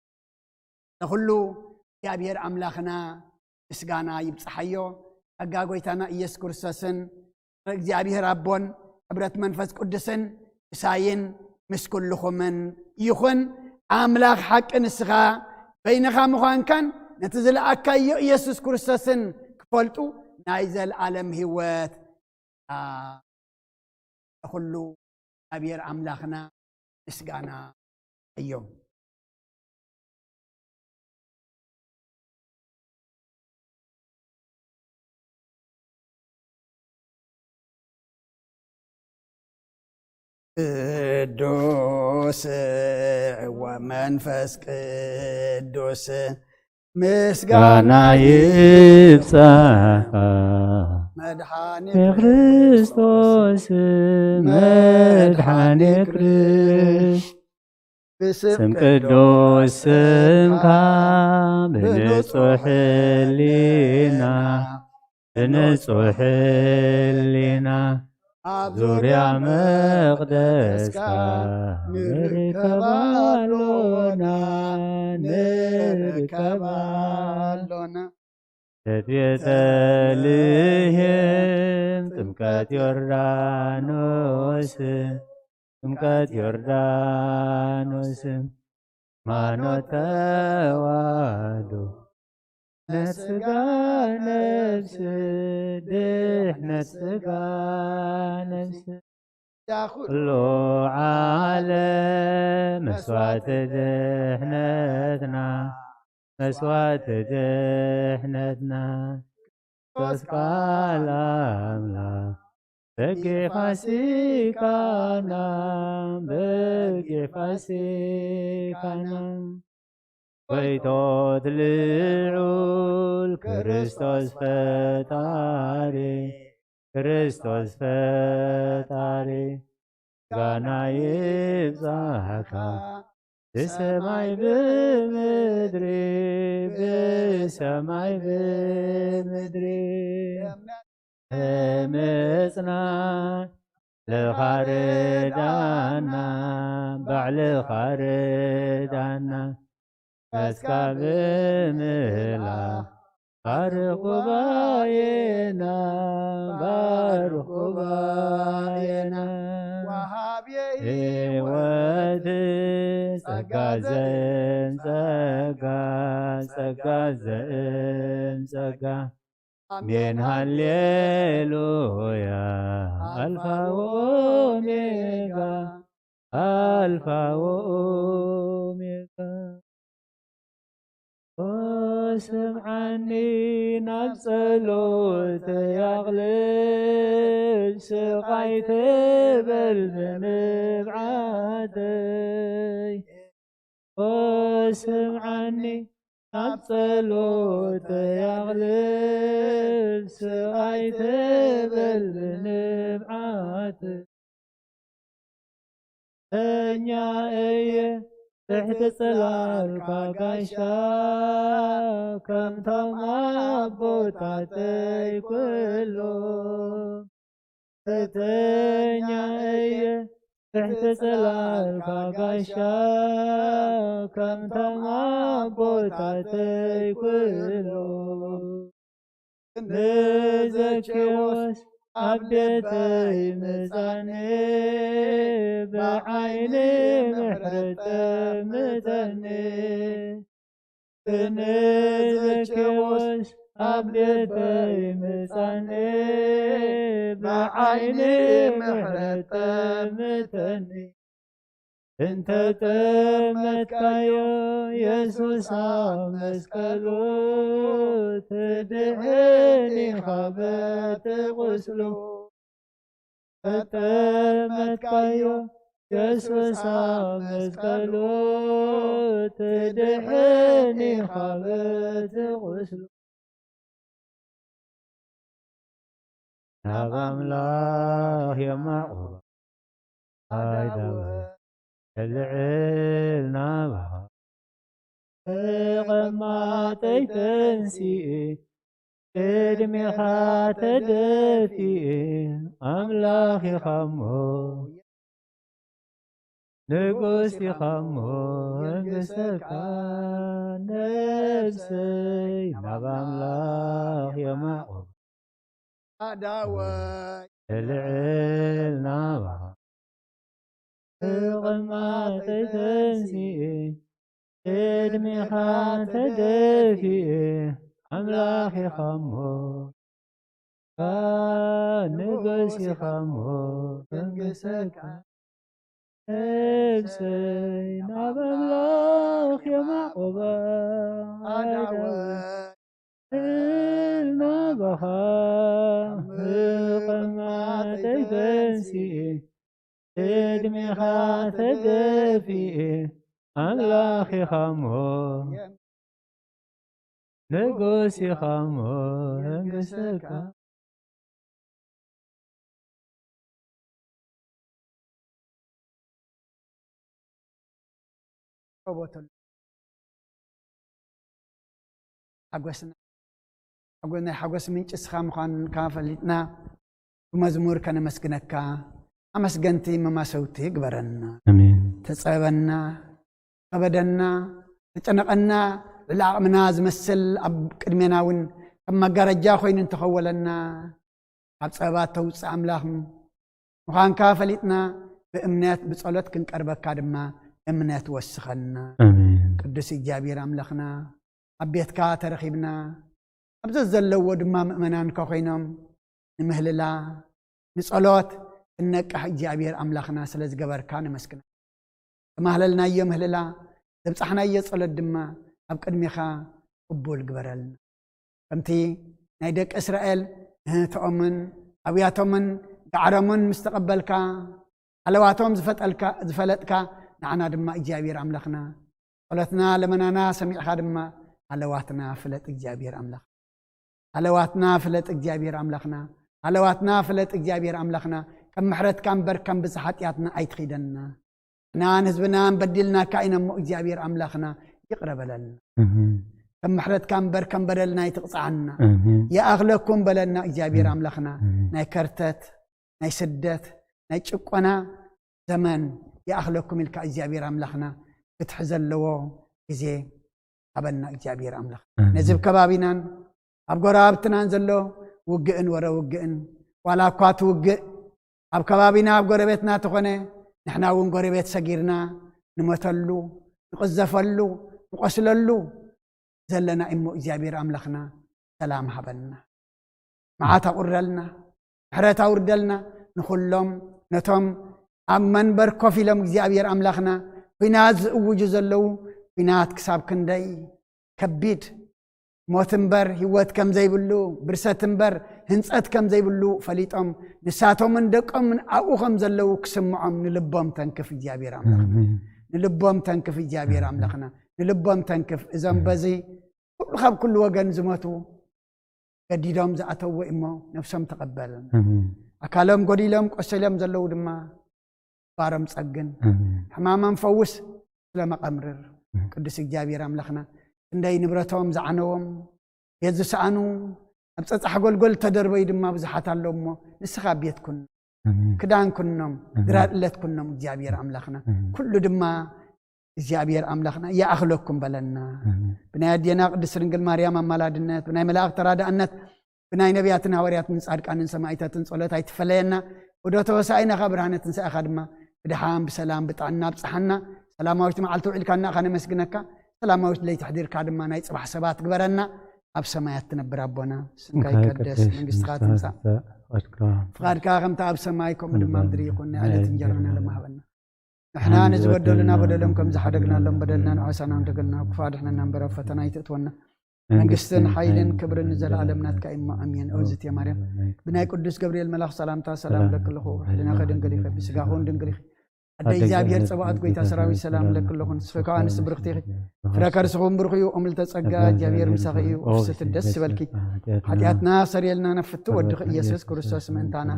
ለኹሉ እግዚኣብሔር ኣምላኽና ምስጋና ይብፅሓዮ ጸጋ ጎይታና ኢየሱስ ክርስቶስን እግዚአብሔር አቦን ሕብረት መንፈስ ቅዱስን እሳይን ምስ ኩልኹምን ይኹን አምላክ ሐቅ ንስኻ በይንኻ ምዃንካን ነቲ ዝለኣካዮ ኢየሱስ ክርስቶስን ክፈልጡ ናይ ዘለዓለም ህይወት ኩሉ እግዚአብሔር አምላክና ምስጋና እዩ ቅዱስ ወመንፈስ ቅዱስ ምስጋና ይብጻሕ መድኃኔ ክርስቶስ መድኃኔ ክርስቶስ ስም ቅዱስ ስምካ ብንጹሕ ሕሊና ብንጹሕ ሕሊና ዙሪያ መቅደስካ ንርከባሎና ቤተልሔም ጥምቀት ዮርዳኖስ ሃይማኖት ተዋህዶ ነስጋ ነፍስ ድሕነት ስጋ ነፍስ ኩሉ ዓለም መስዋዕቲ ድሕነትና ክርስቶስ ቃል አምላክ በጌ ፋሲካና ወይቶት ልዑል ክርስቶስ ፈጣሪ ጋና ይብጻሕካ በሰማይ በምድሪ እምጽናዕ ለኻርዳና ባዕልኻ ርዳና መስካብ ምላኽ ባርኹ ባየና ሕይወት ጸጋ ዘእንጸጋ አሜን ሃሌሉያ አልፋ ወኦሜጋ ስምዓኒ ናብ ጸሎት ያቕልል ስቓይ ትበል ብምብዓተይ ስምዓኒ ናብ ጸሎት ያቕልል ስቓይ ትበል ብምብዓተይ እኛ እየ تحت ጽላልካ ጋሻ ከምቶም ኣቦታተይ ኩሉ እተኛ እየ ትሕቲ ጽላልካ ጋሻ ከምቶም ኣቦታተይ ኩሉ ንዘኬዎስ አብደተይ ምጻኔ በዓይኒ ምሕረት ምተኒ ንዘኬዎስ አብደተይ ምጻኔ በዓይኒ ምሕረት ምተኒ እንተ ጠመትካዮ ኢየሱስ ኣብ መስቀሉ ትድሕኒኻ በቲ ቁስሉ ተጠመትካዮ ኢየሱስ ኣብ መስቀሉ ትድሕኒኻ በቲ ቁስሉ ናብ ኣምላኽ የማዕቑባ ኣይዳወ ልዕል ናባኻ ተቐማጠይ ተንሲኤ ቅድሜኻ ተደፊኤ ኣምላኽ ኢኻ እሞ ንጉስ ኢኻ እሞ መንግሥተካ ነብሰይ ናብ ኣምላኽ የማዕቑባ ልዕል ናባኻ ተቐማጠይ ተንሲኤ ቅድሜኻ ተደፊኤ ኣምላኽ ኢኻ እሞ ንጉስ ኢኻ እሞ መንግሥተካ ነብሰይ ናብ ኣምላኽ የማዕቑባ ልዕል ናባኻ ተቐማጠይ ተንሲኤ ቅድሜኻ ተደፊኤ ኣምላኽ ኢኻ እሞ ንጉስ ኢኻ እሞ መንግሥተካ ናይ ሓጎስ ምንጭ እስኻ ምዃንካ ፈሊጥና ብመዝሙር ከነመስግነካ ኣመስገንቲ መማሰውቲ ግበረና ተጸበና ከበደና ተጨነቐና ልዓቕምና ዝመስል ኣብ ቅድሜና እውን ከም መጋረጃ ኮይኑ እንተኸወለና ኣብ ጸባት ተውፅእ ኣምላኽ ምዃንካ ፈሊጥና ብእምነት ብጸሎት ክንቀርበካ ድማ እምነት ወስኸና ቅዱስ እግዚኣብሔር ኣምላኽና ኣብ ቤትካ ተረኺብና ኣብዚ ዘለዎ ድማ ምእመናንካ ኮይኖም ንምህልላ ንጸሎት እነቃሕ እግዚኣብሔር ኣምላኽና ስለ ዝገበርካ ንመስግና ተማህለልናዮ ምህልላ ዘብፃሕናዮ ጸሎት ድማ ኣብ ቅድሚኻ ቅቡል ግበረልና ከምቲ ናይ ደቂ እስራኤል ንህተኦምን ኣብያቶምን ዳዕሮምን ምስ ተቐበልካ ኣለዋቶም ዝፈለጥካ ንዓና ድማ እግዚኣብሔር ኣምላኽና ጸሎትና ለመናና ሰሚዕኻ ድማ ኣለዋትና ፍለጥ እግዚኣብሔር ኣምላኽ ኣለዋትና ፍለጥ እግዚኣብሔር ኣምላኽና ኣለዋትና ፍለጥ እግዚኣብሔር ኣምላኽና ከም ምሕረትካ እምበር ከም ብዝሓጢኣትና ኣይትኺደና ናን ህዝብናን በዲልናካ ኢና እሞ እግዚኣብሔር ኣምላኽና ይቕረበለና ከም ምሕረትካ እምበር ከም በደልና ይትቕፅዓና ይኣኽለኩም በለና እግዚኣብሔር ኣምላኽና ናይ ከርተት ናይ ስደት ናይ ጭቆና ዘመን ይኣኽለኩም ኢልካ እግዚኣብሔር ኣምላኽና ክትሕ ዘለዎ ግዜ ሃበና እግዚኣብሔር ኣምላኽ ነዚ ከባቢናን ኣብ ጎረባብትናን ዘሎ ውግእን ወረ ውግእን ዋላ እኳ ትውግእ ኣብ ከባቢና ኣብ ጎረቤትና ተኾነ ንሕና እውን ጎረቤት ሰጊርና ንሞተሉ ንቕዘፈሉ ንቆስለሉ ዘለና እሞ እግዚኣብሔር ኣምላኽና ሰላም ሃበና መዓት ኣቁረልና ምሕረት ኣውርደልና ንኹሎም ነቶም ኣብ መንበር ኮፍ ኢሎም እግዚኣብሔር ኣምላኽና ኩናት ዝእውጁ ዘለው ኩናት ክሳብ ክንደይ ከቢድ ሞት እምበር ህይወት ከም ዘይብሉ ብርሰት እምበር ህንፀት ከም ዘይብሉ ፈሊጦም ንሳቶምን ደቆምን ኣብኡ ከም ዘለው ክስምዖም ንልቦም ተንክፍ እግዚኣብሔር ኣምላኽና ንልቦም ተንክፍ እግዚኣብሔር ኣምላኽና ንልቦም ተንክፍ እዞም በዚ ኩሉ ካብ ኩሉ ወገን ዝመቱ ገዲዶም ዝኣተዎ እሞ ነፍሶም ተቐበል ኣካሎም ጎዲሎም ቆሰሎም ዘለው ድማ ባሮም ፀግን ሕማሞም ፈውስ ስለመቐምርር ቅዱስ እግዚኣብሔር ኣምላኽና እንደይ ንብረቶም ዝዓነዎም ቤት ዝሰኣኑ ኣብ ፀፃሕ ጎልጎል ተደርበዩ ድማ ብዙሓት ኣለዎ እሞ ንስኻ ቤት ኩን ክዳን ኩኖም ግራድለት ኩኖም እግዚኣብሔር ኣምላኽና ኩሉ ድማ እግዚኣብሔር ኣምላኽና ይኣኽለኩም በለና ብናይ ኣዴና ቅድስት ድንግል ማርያም ኣማላድነት ብናይ መላእኽቲ ተራዳእነት ብናይ ነቢያትን ሃዋርያትን ጻድቃንን ሰማዕታትን ጸሎት ኣይትፈለየና ወደ ተወሳኢና ብርሃነ ትንሣኤኻ ድማ ብድሓን ብሰላም ብጥዕና ብፅሓና ሰላማዊት መዓልቲ ውዒልካና ኸ ነመስግነካ ሰላማዊት ለይቲ ሕዲርካ ድማ ናይ ጽባሕ ሰባት ግበረና ኣብ ሰማያት ትነብር ኣቦና ስምካ ይቀደስ መንግስትኻ ትምጻእ ፍቃድካ ከምቲ ኣብ ሰማይ ከምኡ ድማ ምድሪ ይኹን ዕለት እንጀራና ለማሃበና نحن نزبدلنا بدلهم كم زحدقنا لهم بدلنا نعسنا ندقلنا كفادحنا ننبر فتنا يتتونا መንግስትን ኃይልን ክብርን ዘለዓለምናት ከኢማ አሜን ኦዝት የማርያም ብናይ ቅዱስ ገብርኤል መልአክ ሰላምታ ሰላም ለክልኹ ሕልና ከድንግል ይኸ ብስጋኹን ድንግል ይኸ አደ እግዚአብሔር ጽባኦት ጎይታ ሰራዊት ሰላም ለክልኹን ስፈካንስ ብርክቲ ይኸ ፍረከርስኹም ብርኽዩ እምል ተጸጋ እግዚአብሔር ምሳኺዩ ፍስት ደስ በልኪ ኃጢአትና ሰሪየልና ነፍቱ ወድኽ ኢየሱስ ክርስቶስ መንታና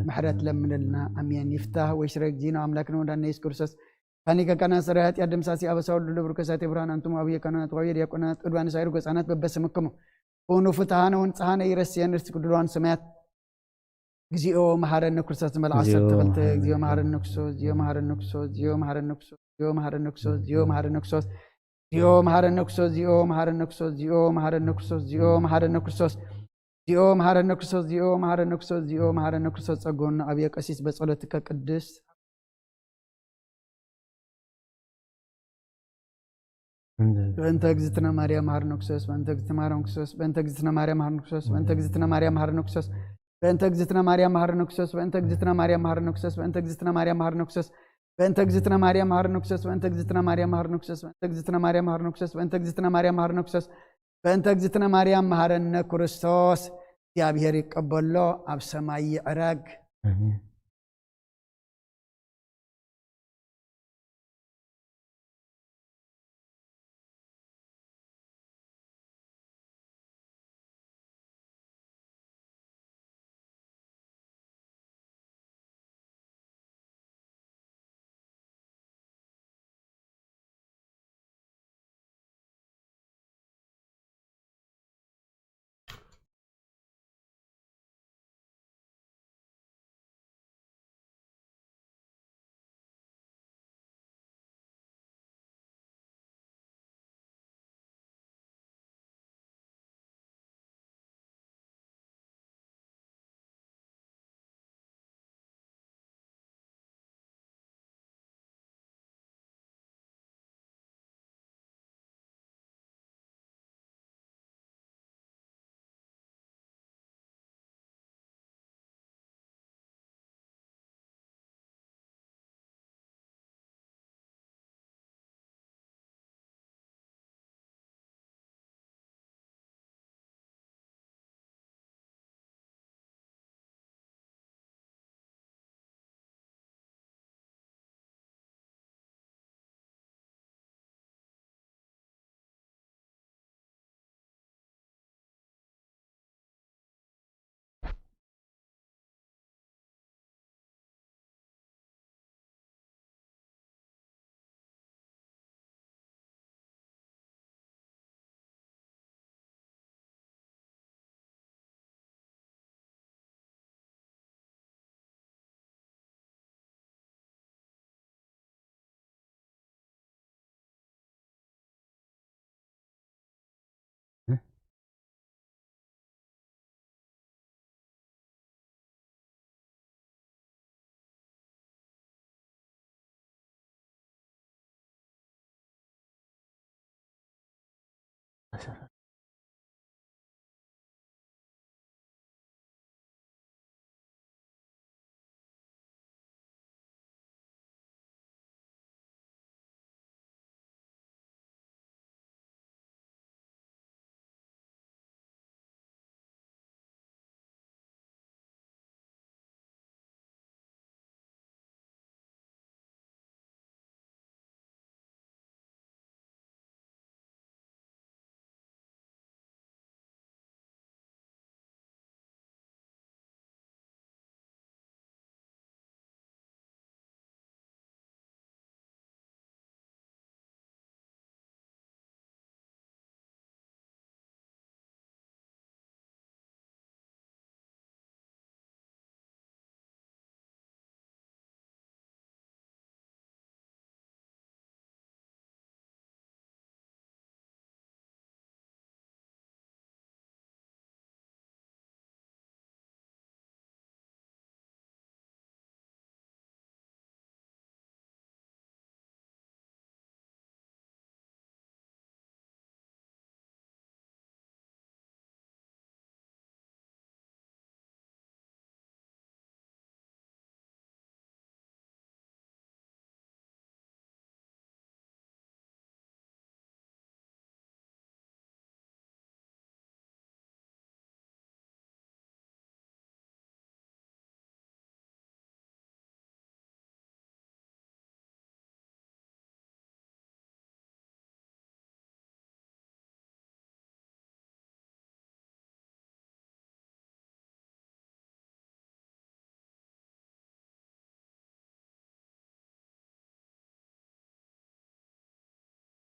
ምሕረት ለምንልና አሜን ይፍታህ ወይሽረግ ጂና አምላክና ወዳና ኢየሱስ ክርስቶስ ካኒ ከቀና ሰራያት ያደምሳሲ አበሳው ለብሩ ከሳቴ ብርሃን አንቱም አብየ ከናት ወይ ዲያቆናት ቅዱሳን ሳይሩ ገጻናት በበስምክሙ ሆኖ ፍትሃነ ወንጻሃነ ይረስየን እርስ ቅዱሳን ሰማያት እግዚኦ መሐረነ ክርስቶስ መልአሰ ተፈልተ እግዚኦ መሐረነ ክርስቶስ እግዚኦ መሐረነ ክርስቶስ እግዚኦ መሐረነ ክርስቶስ እግዚኦ መሐረነ ክርስቶስ እግዚኦ መሐረነ ክርስቶስ እግዚኦ መሐረነ ክርስቶስ እግዚኦ መሐረነ ክርስቶስ እግዚኦ መሐረነ ክርስቶስ እግዚኦ መሐረነ ክርስቶስ እግዚኦ መሐረነ ክርስቶስ እግዚኦ መሐረነ ክርስቶስ እግዚኦ መሐረነ ክርስቶስ ጸጎና አብየ ቀሲስ በጸሎትከ ቅዱስ በእንተ እግዝእትነ ማርያም መሐረነ ክርስቶስ በእንተ እግዝእትነ ማርያም ክርስቶስ በእንተ እግዝእትነ ማርያም መሐረነ ክርስቶስ በእንተ እግዝእትነ ማርያም መሐረነ ክርስቶስ በእንተ እግዝእትነ ማርያም መሐረነ ክርስቶስ በእንተ እግዝእትነ ማርያም መሐረነ ክርስቶስ በእንተ እግዝእትነ ማርያም መሐረነ ክርስቶስ በእንተ እግዝእትነ ማርያም መሐረነ ክርስቶስ በእንተ እግዝእትነ ማርያም መሐረነ ክርስቶስ በእንተ እግዝእትነ ማርያም መሐረነ ክርስቶስ በእንተ እግዝእትነ ማርያም መሐረነ ክርስቶስ በእንተ እግዝእትነ ማርያም መሐረነ ክርስቶስ እግዚአብሔር ይቀበሎ አብ ሰማይ ይዕረግ አሜን